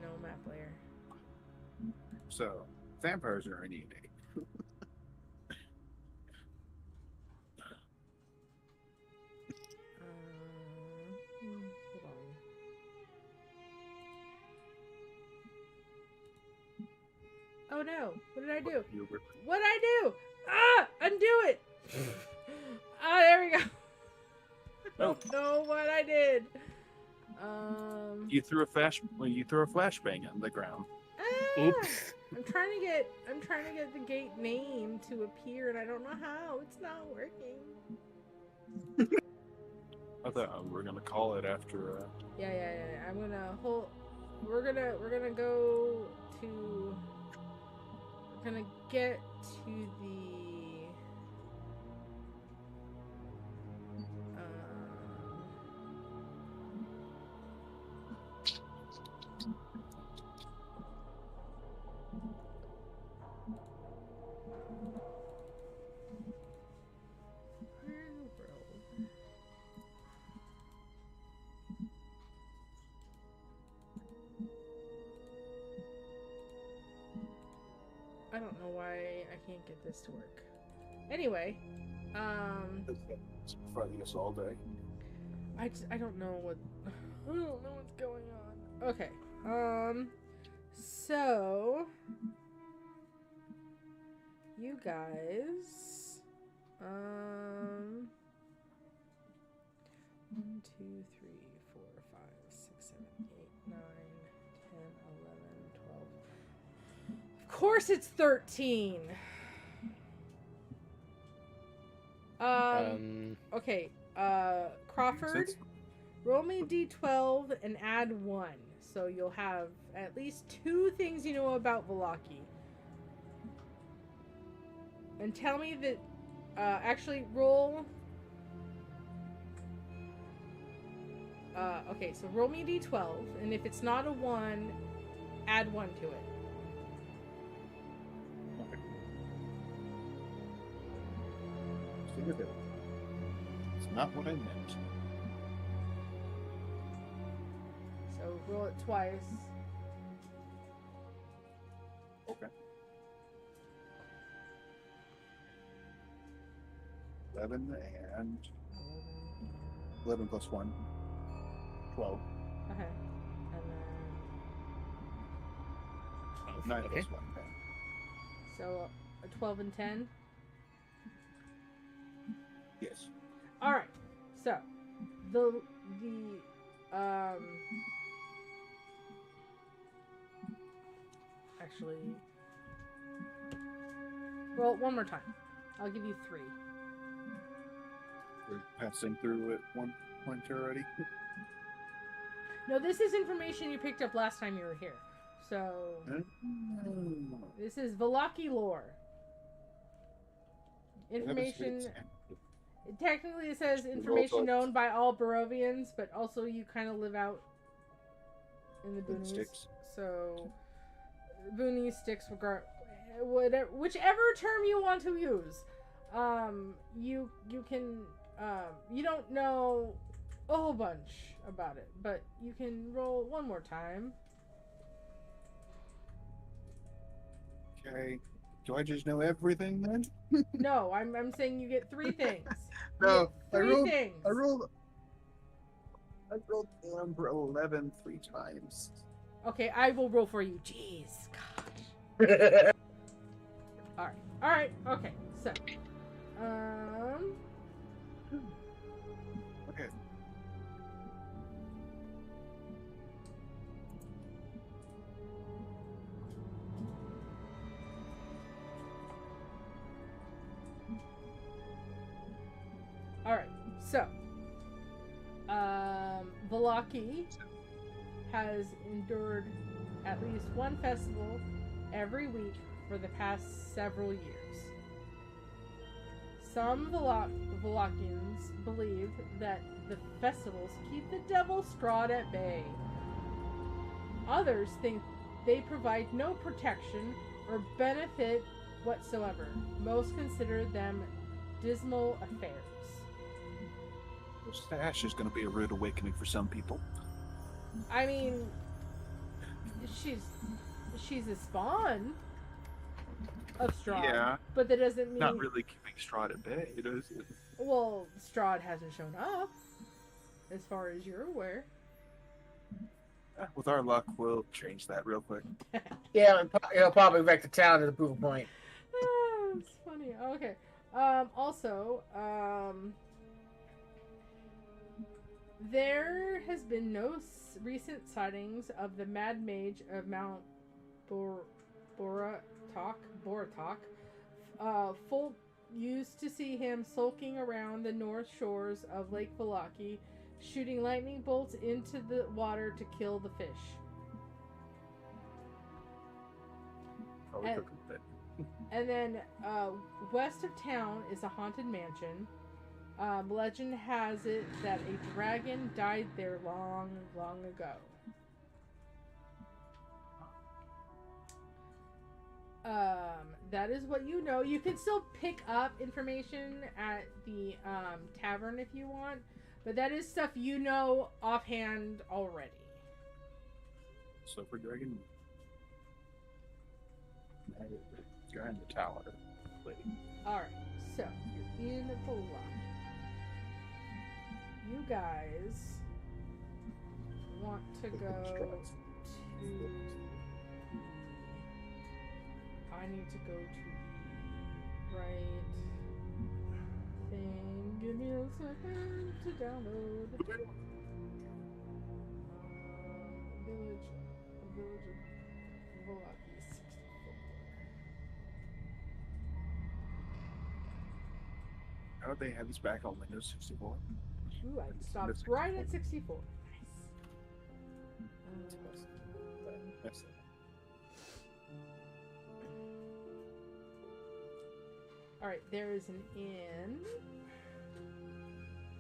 No, map layer. So, vampires are anemic. Hold on. Oh no! What did I do? What did I do? Undo it! There we go. I don't know what I did. You threw a flashbang on the ground. Oops. I'm trying to get the gate name to appear, and I don't know how. It's not working. I thought we were gonna call it after. Yeah. I'm gonna hold. We're gonna go to. We're gonna get to the. I don't know why I can't get this to work. Anyway, It's fighting us all day. I don't know what I don't know what's going on. Okay. So you guys 1, 2, 3, 4, 5, 6, 7, 8, 9, 10, 11, 12. Of course it's 13. Okay. Crawford, roll me a d12 and add 1. So you'll have at least 2 things you know about Valaki. And tell me that actually roll. Okay, so roll me a d12, and if it's not a 1, add 1 to it. It's not what I meant. So roll it twice. Okay. 11 and 11 plus 1. 12. Okay. And then 9 Okay. plus 1. so a 12 and 10. Yes. All right. So the actually roll it one more time. I'll give you 3. We're passing through it one point already. No, this is information you picked up last time you were here. So this is Valaki lore. Information. Technically, it says information known by all Barovians, but also you kind of live out in the boonies. So, boonies, sticks, whatever, whichever term you want to use. You can you don't know a whole bunch about it, but you can roll one more time. Okay. Do I just know everything then? No, I'm saying you get 3 things. No, I rolled the number 11 3 times. Okay, I will roll for you. Jeez, gosh. All right. Okay. So, Vallaki has endured at least one festival every week for the past several years. Some Wallachians believe that the festivals keep the devil Strahd at bay. Others think they provide no protection or benefit whatsoever. Most consider them dismal affairs. This ash is going to be a rude awakening for some people. I mean, she's a spawn of Strahd. Yeah. But that doesn't mean... Not really keeping Strahd at bay, does it? Well, Strahd hasn't shown up, as far as you're aware. With our luck, we'll change that real quick. Yeah, and he'll probably wreck the town as a proof point. It's funny. Okay. Also, there has been no recent sightings of the Mad Mage of Mount Boratok. Folk used to see him sulking around the north shores of Lake Vallaki, shooting lightning bolts into the water to kill the fish. And then west of town is a haunted mansion. Legend has it that a dragon died there long, long ago. That is what you know. You can still pick up information at the tavern if you want, but that is stuff you know offhand already. Silver Dragon. Guy in the tower. Alright, so you're in Vallaki. You guys want to go to... I need to go to the right thing. Give me a second to download. Village of Vallaki 64. How do they have this back on Windows 64? Ooh, I stopped right at 64. Nice. Alright, there is an inn.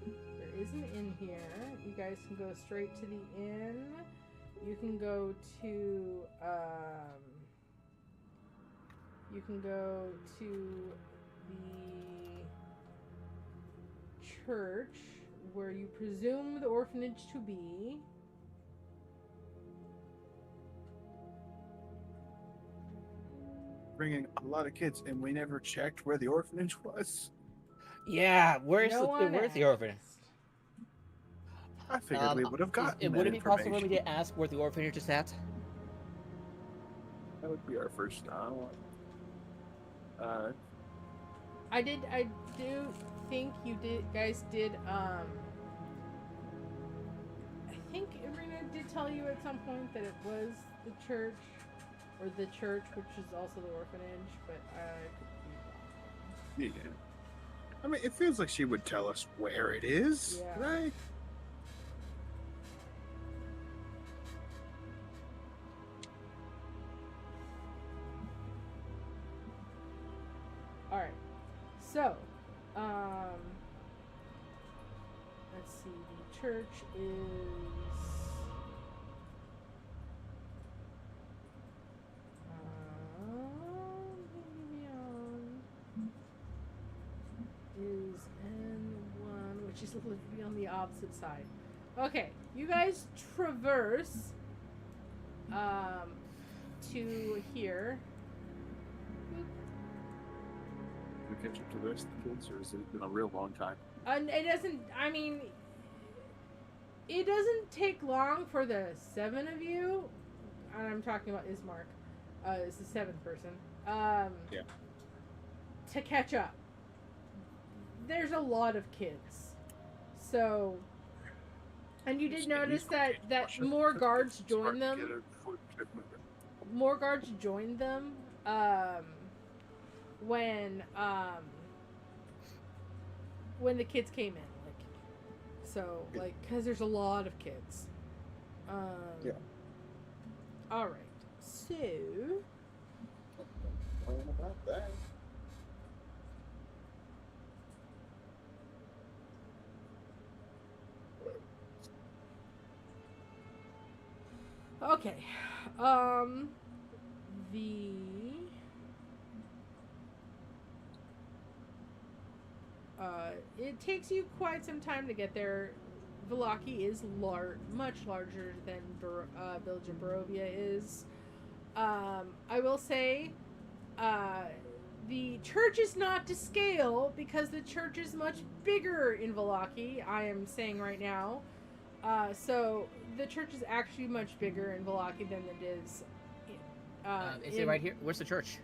There is an inn here. You guys can go straight to the inn. You can go to, the church where you presume the orphanage to be. Bringing a lot of kids, and we never checked where the orphanage was. Yeah, where's the orphanage? I figured we would have gotten would it be possible for me to ask where the orphanage is at? That would be our first stop. I do think you guys did, I think Irina did tell you at some point that it was the church, or the church, which is also the orphanage, but I could be wrong. Yeah. I mean, it feels like she would tell us where it is, right? Alright. So, let's see, the church is N1, which is literally on the opposite side. Okay, you guys traverse to here. We catch up to the rest of the kids, or has it been a real long time? It doesn't, I mean, it doesn't take long for the 7 of you, and I'm talking about Ismark, is the 7th person, to catch up. There's a lot of kids. So, and you did notice that more guards joined them. More guards joined them, when the kids came in. Like, So, like, because there's a lot of kids. Yeah. All right. So. About that. Okay. The. It takes you quite some time to get there. Vallaki is much larger than Village of Barovia is. I will say, the church is not to scale because the church is much bigger in Vallaki. I am saying right now. So the church is actually much bigger in Vallaki than it is. Is it right here? Where's the church?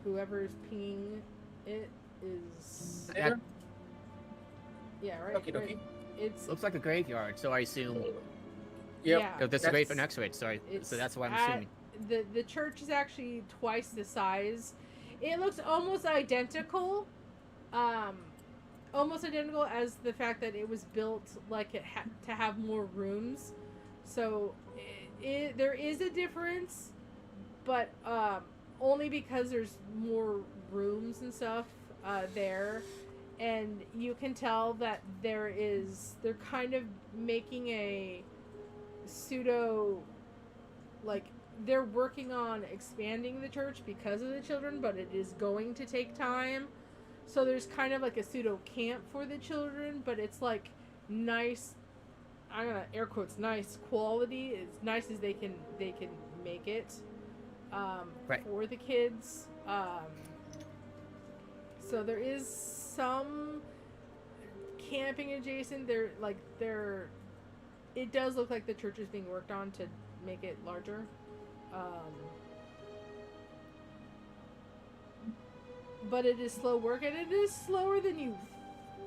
Whoever's pinging it is. That Yeah, right. Okay, right. okay. It's looks like a graveyard, so I assume. Yep. yeah. Oh, that's a grave next to it. So that's what I'm assuming. The church is actually twice the size. It looks almost identical. Almost identical as the fact that it was built like it had to have more rooms. So there is a difference, but only because there's more rooms and stuff there, and you can tell that they're kind of making a pseudo, like, they're working on expanding the church because of the children, but it is going to take time. So there's kind of like a pseudo camp for the children, but it's like nice, I'm gonna air quotes, nice quality, as nice as they can make it Right. for the kids. So there is some camping adjacent. It does look like the church is being worked on to make it larger. But it is slow work, and it is slower than you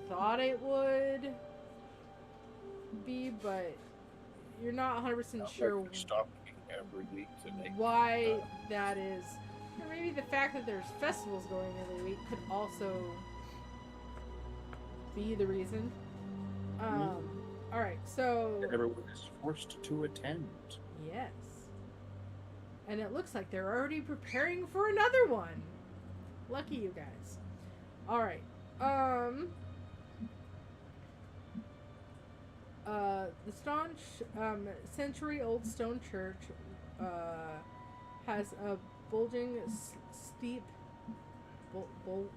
thought it would be, but you're not 100% sure Stop every week to make why that is. Or maybe the fact that there's festivals going every week could also be the reason. Alright, so... everyone is forced to attend. Yes. And it looks like they're already preparing for another one. Lucky you guys. Alright. The staunch, century-old stone church has a bulging, steep, whatever,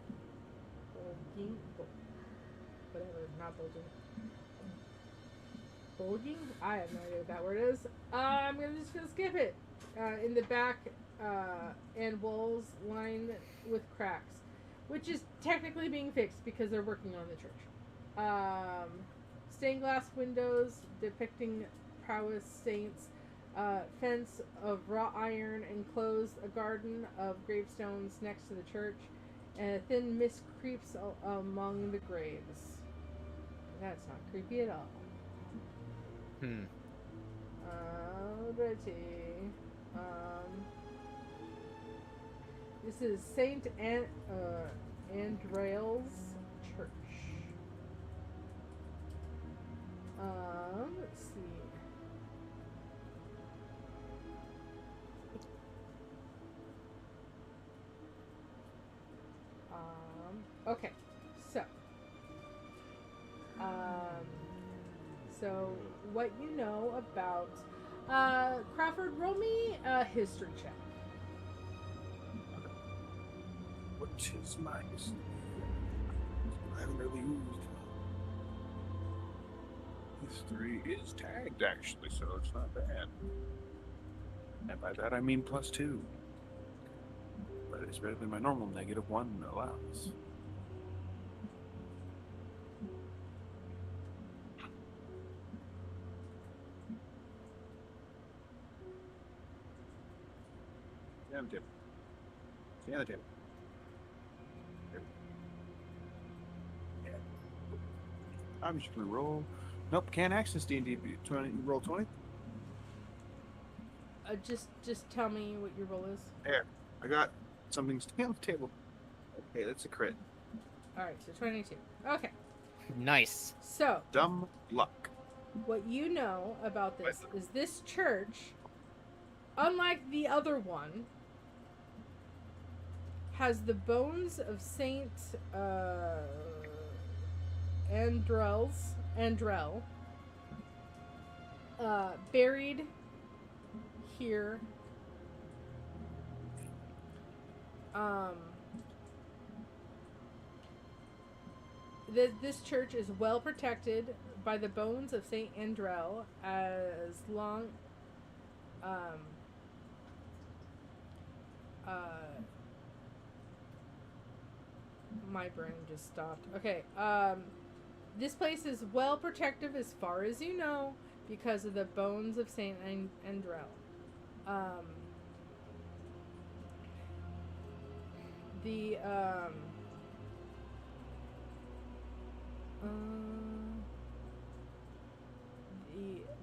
not bulging. Bulging? I have no idea what that word is. I'm just gonna skip it. In the back, and walls lined with cracks, which is technically being fixed because they're working on the church. Stained glass windows depicting prowess saints, fence of wrought iron enclosed a garden of gravestones next to the church, and a thin mist creeps among the graves. That's not creepy at all. Alrighty. This is Saint Andrail's church. Let's see. Okay. So what you know about Crawford, roll me a history check. Which is nice. I haven't really used. History is tagged actually, so it's not bad. And by that I mean +2. But it's better than my normal -1 allows. Stay on the table. Stay on the table. I'm just gonna roll. Nope, can't access D&D. 20, roll 20. Just tell me what your roll is. There, I got something staying on the table. Okay, that's a crit. All right, so 22. Okay. Nice. So, Dumb luck. what you know about this is this church, unlike the other one, has the bones of Saint Andrel, buried here. This church is well protected by the bones of Saint Andrel, as long my brain just stopped. Okay. This place is well protected as far as you know because of the bones of Saint Andrel. The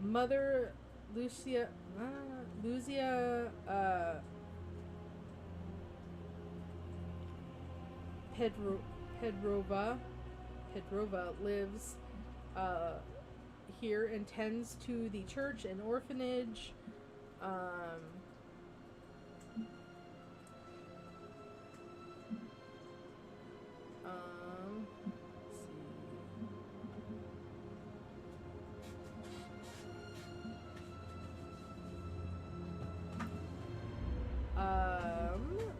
Mother Lucia Pedrova lives here and tends to the church and orphanage. Let's see.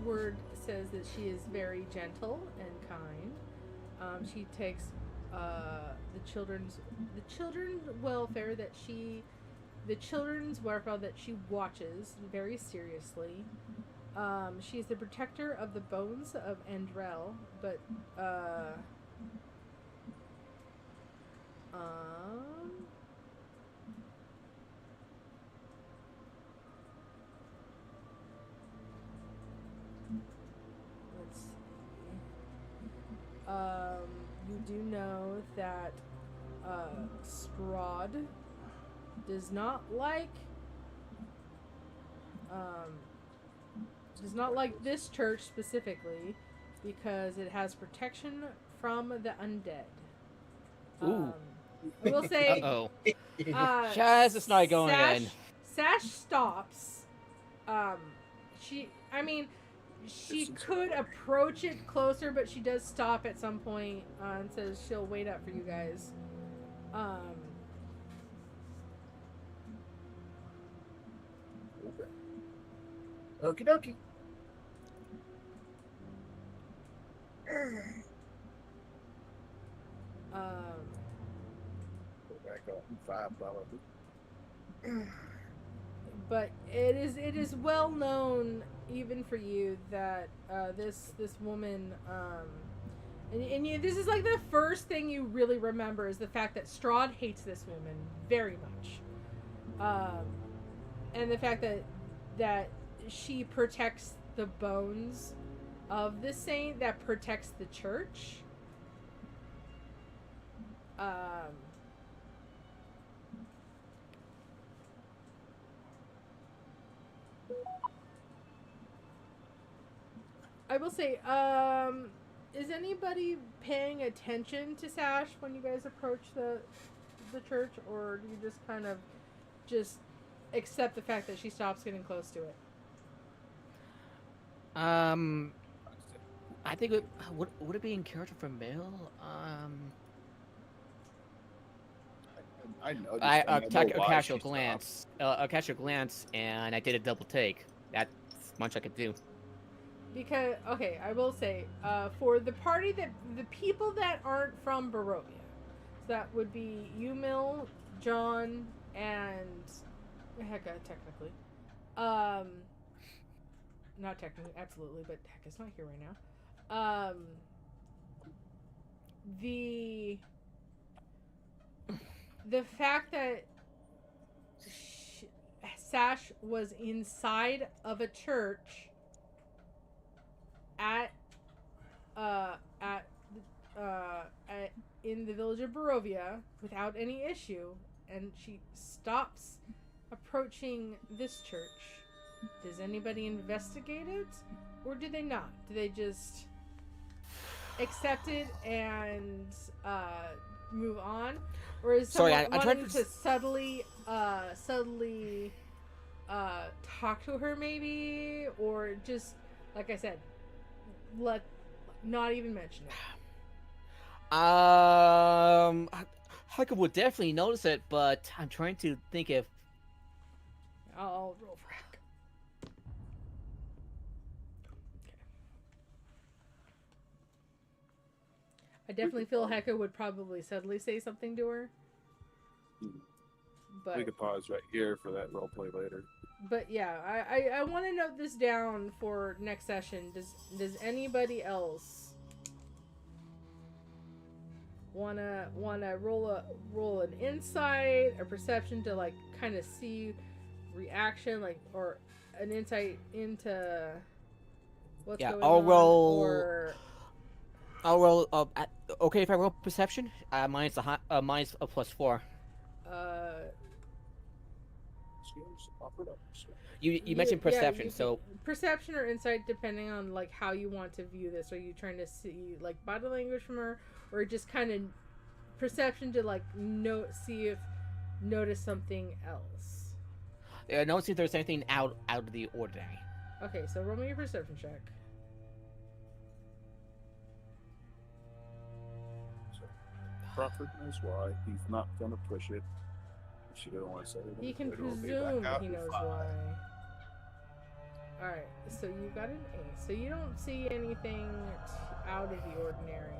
Word says that she is very gentle and kind. She takes the children's welfare that she watches very seriously. She's the protector of the bones of Andrel, but let's see. You do know that Strahd does not like this church specifically because it has protection from the undead. Ooh. I will say. Uh-oh. Shaz is not going in. Sash stops. She could approach it closer, but she does stop at some point and says she'll wait up for you guys. Okie dokie. But it is well known even for you that this woman and you, this is like the first thing you really remember is the fact that Strahd hates this woman very much, and the fact that she protects the bones of the saint that protects the church. I will say, is anybody paying attention to Sash when you guys approach the church, or do you just kind of just accept the fact that she stops getting close to it? I think would it be in character for Mill? I know. A casual glance, and I did a double take. That's much I could do. Because I will say, for the party the people that aren't from Barovia, so that would be you, Mill, John, and Hecka technically. Not technically, absolutely, but Hecka's not here right now. The fact that Sash was inside of a church in the village of Barovia without any issue, and she stops approaching this church. Does anybody investigate it, or do they not? Do they just accept it and move on, or is someone wanting to subtly talk to her maybe, or just like I said, not even mention it. Hucker would definitely notice it, but I'm trying to think if I'll roll for Heck. I definitely feel Hecka would probably subtly say something to her. But we could pause right here for that roleplay later. But yeah, I want to note this down for next session. Does anybody else wanna roll an insight or perception to like kind of see reaction, like, or an insight into what's going on? I'll roll. Okay, if I roll perception, mine's a +4. You mentioned perception, so perception or insight, depending on like how you want to view this. Are you trying to see like body language from her, or just kind of perception to like notice something else? Don't see if there's anything out of the ordinary. Okay, so roll me your perception check. Crawford knows why. He's not going to push it. She doesn't want to say it. He can presume he knows why. Alright, so you got an 8. So you don't see anything out of the ordinary.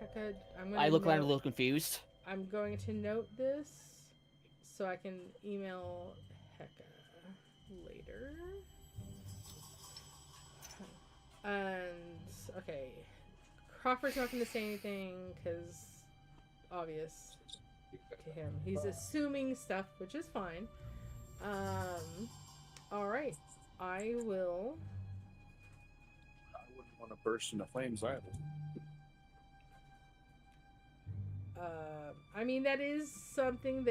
Hecka, I look around a little confused. I'm going to note this so I can email Hecka later. And, okay. Crawford's not going to say anything because obvious to him. He's assuming stuff, which is fine. Alright. I will... I wouldn't want to burst into flames either. I mean, that is something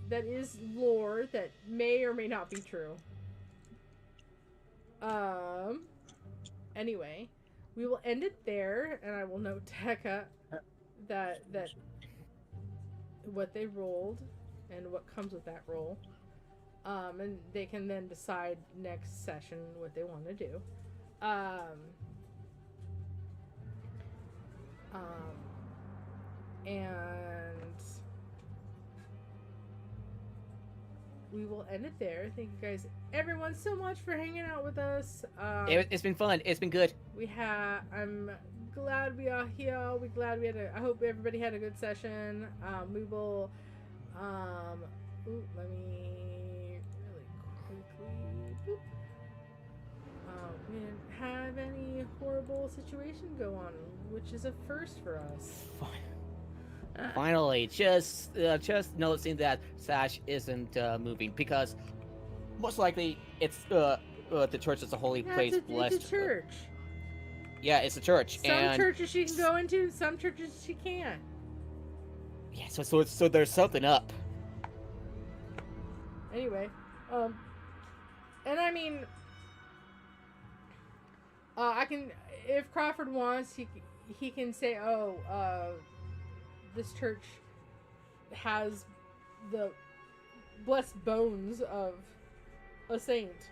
that is lore that may or may not be true. Anyway, we will end it there, and I will note to Hecka that what they rolled and what comes with that roll. And they can then decide next session what they want to do. And we will end it there. Thank you guys, everyone, so much for hanging out with us. It's been fun. It's been good. I'm glad we are here. I hope everybody had a good session. We will. Let me really quickly. We didn't have any horrible situation go on, which is a first for us. Finally, just noticing that Sash isn't moving, because most likely it's the church is a holy place blessed. It's a church. Yeah, it's a church. Some churches she can go into, some churches she can't. Yeah, so there's something up. Anyway, and I mean, I can, if Crawford wants, he can say, this church has the blessed bones of a saint,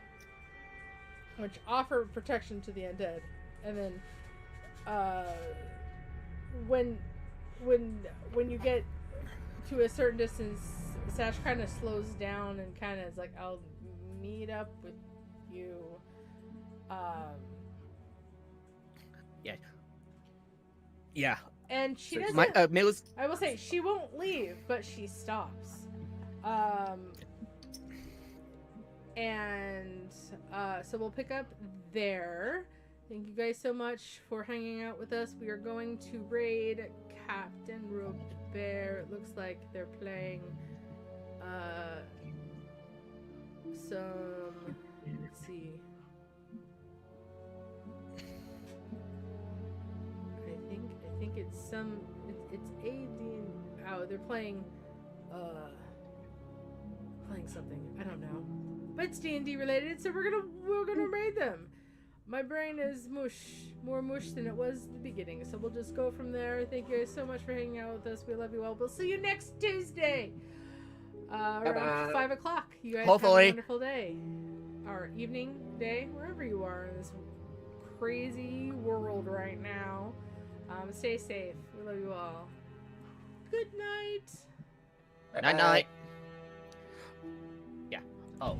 which offer protection to the undead. And then, when you get to a certain distance, Sash kind of slows down and kind of is like, "I'll meet up with you." Yeah. And she doesn't. I will say she won't leave, but she stops. So we'll pick up there. Thank you guys so much for hanging out with us. We are going to raid Captain Robert. It looks like they're playing some. Let's see. I think it's some. It's AD. Oh, they're playing something. I don't know, but it's D&D related, so we're gonna raid them. my brain is more mush than it was at the beginning. So we'll just go from there. Thank you guys so much for hanging out with us. We love you all. We'll see you next Tuesday. Around 5 o'clock. You guys have a wonderful day. Or evening, day, wherever you are in this crazy world right now. Stay safe. We love you all. Good night. Night night. Yeah. Oh,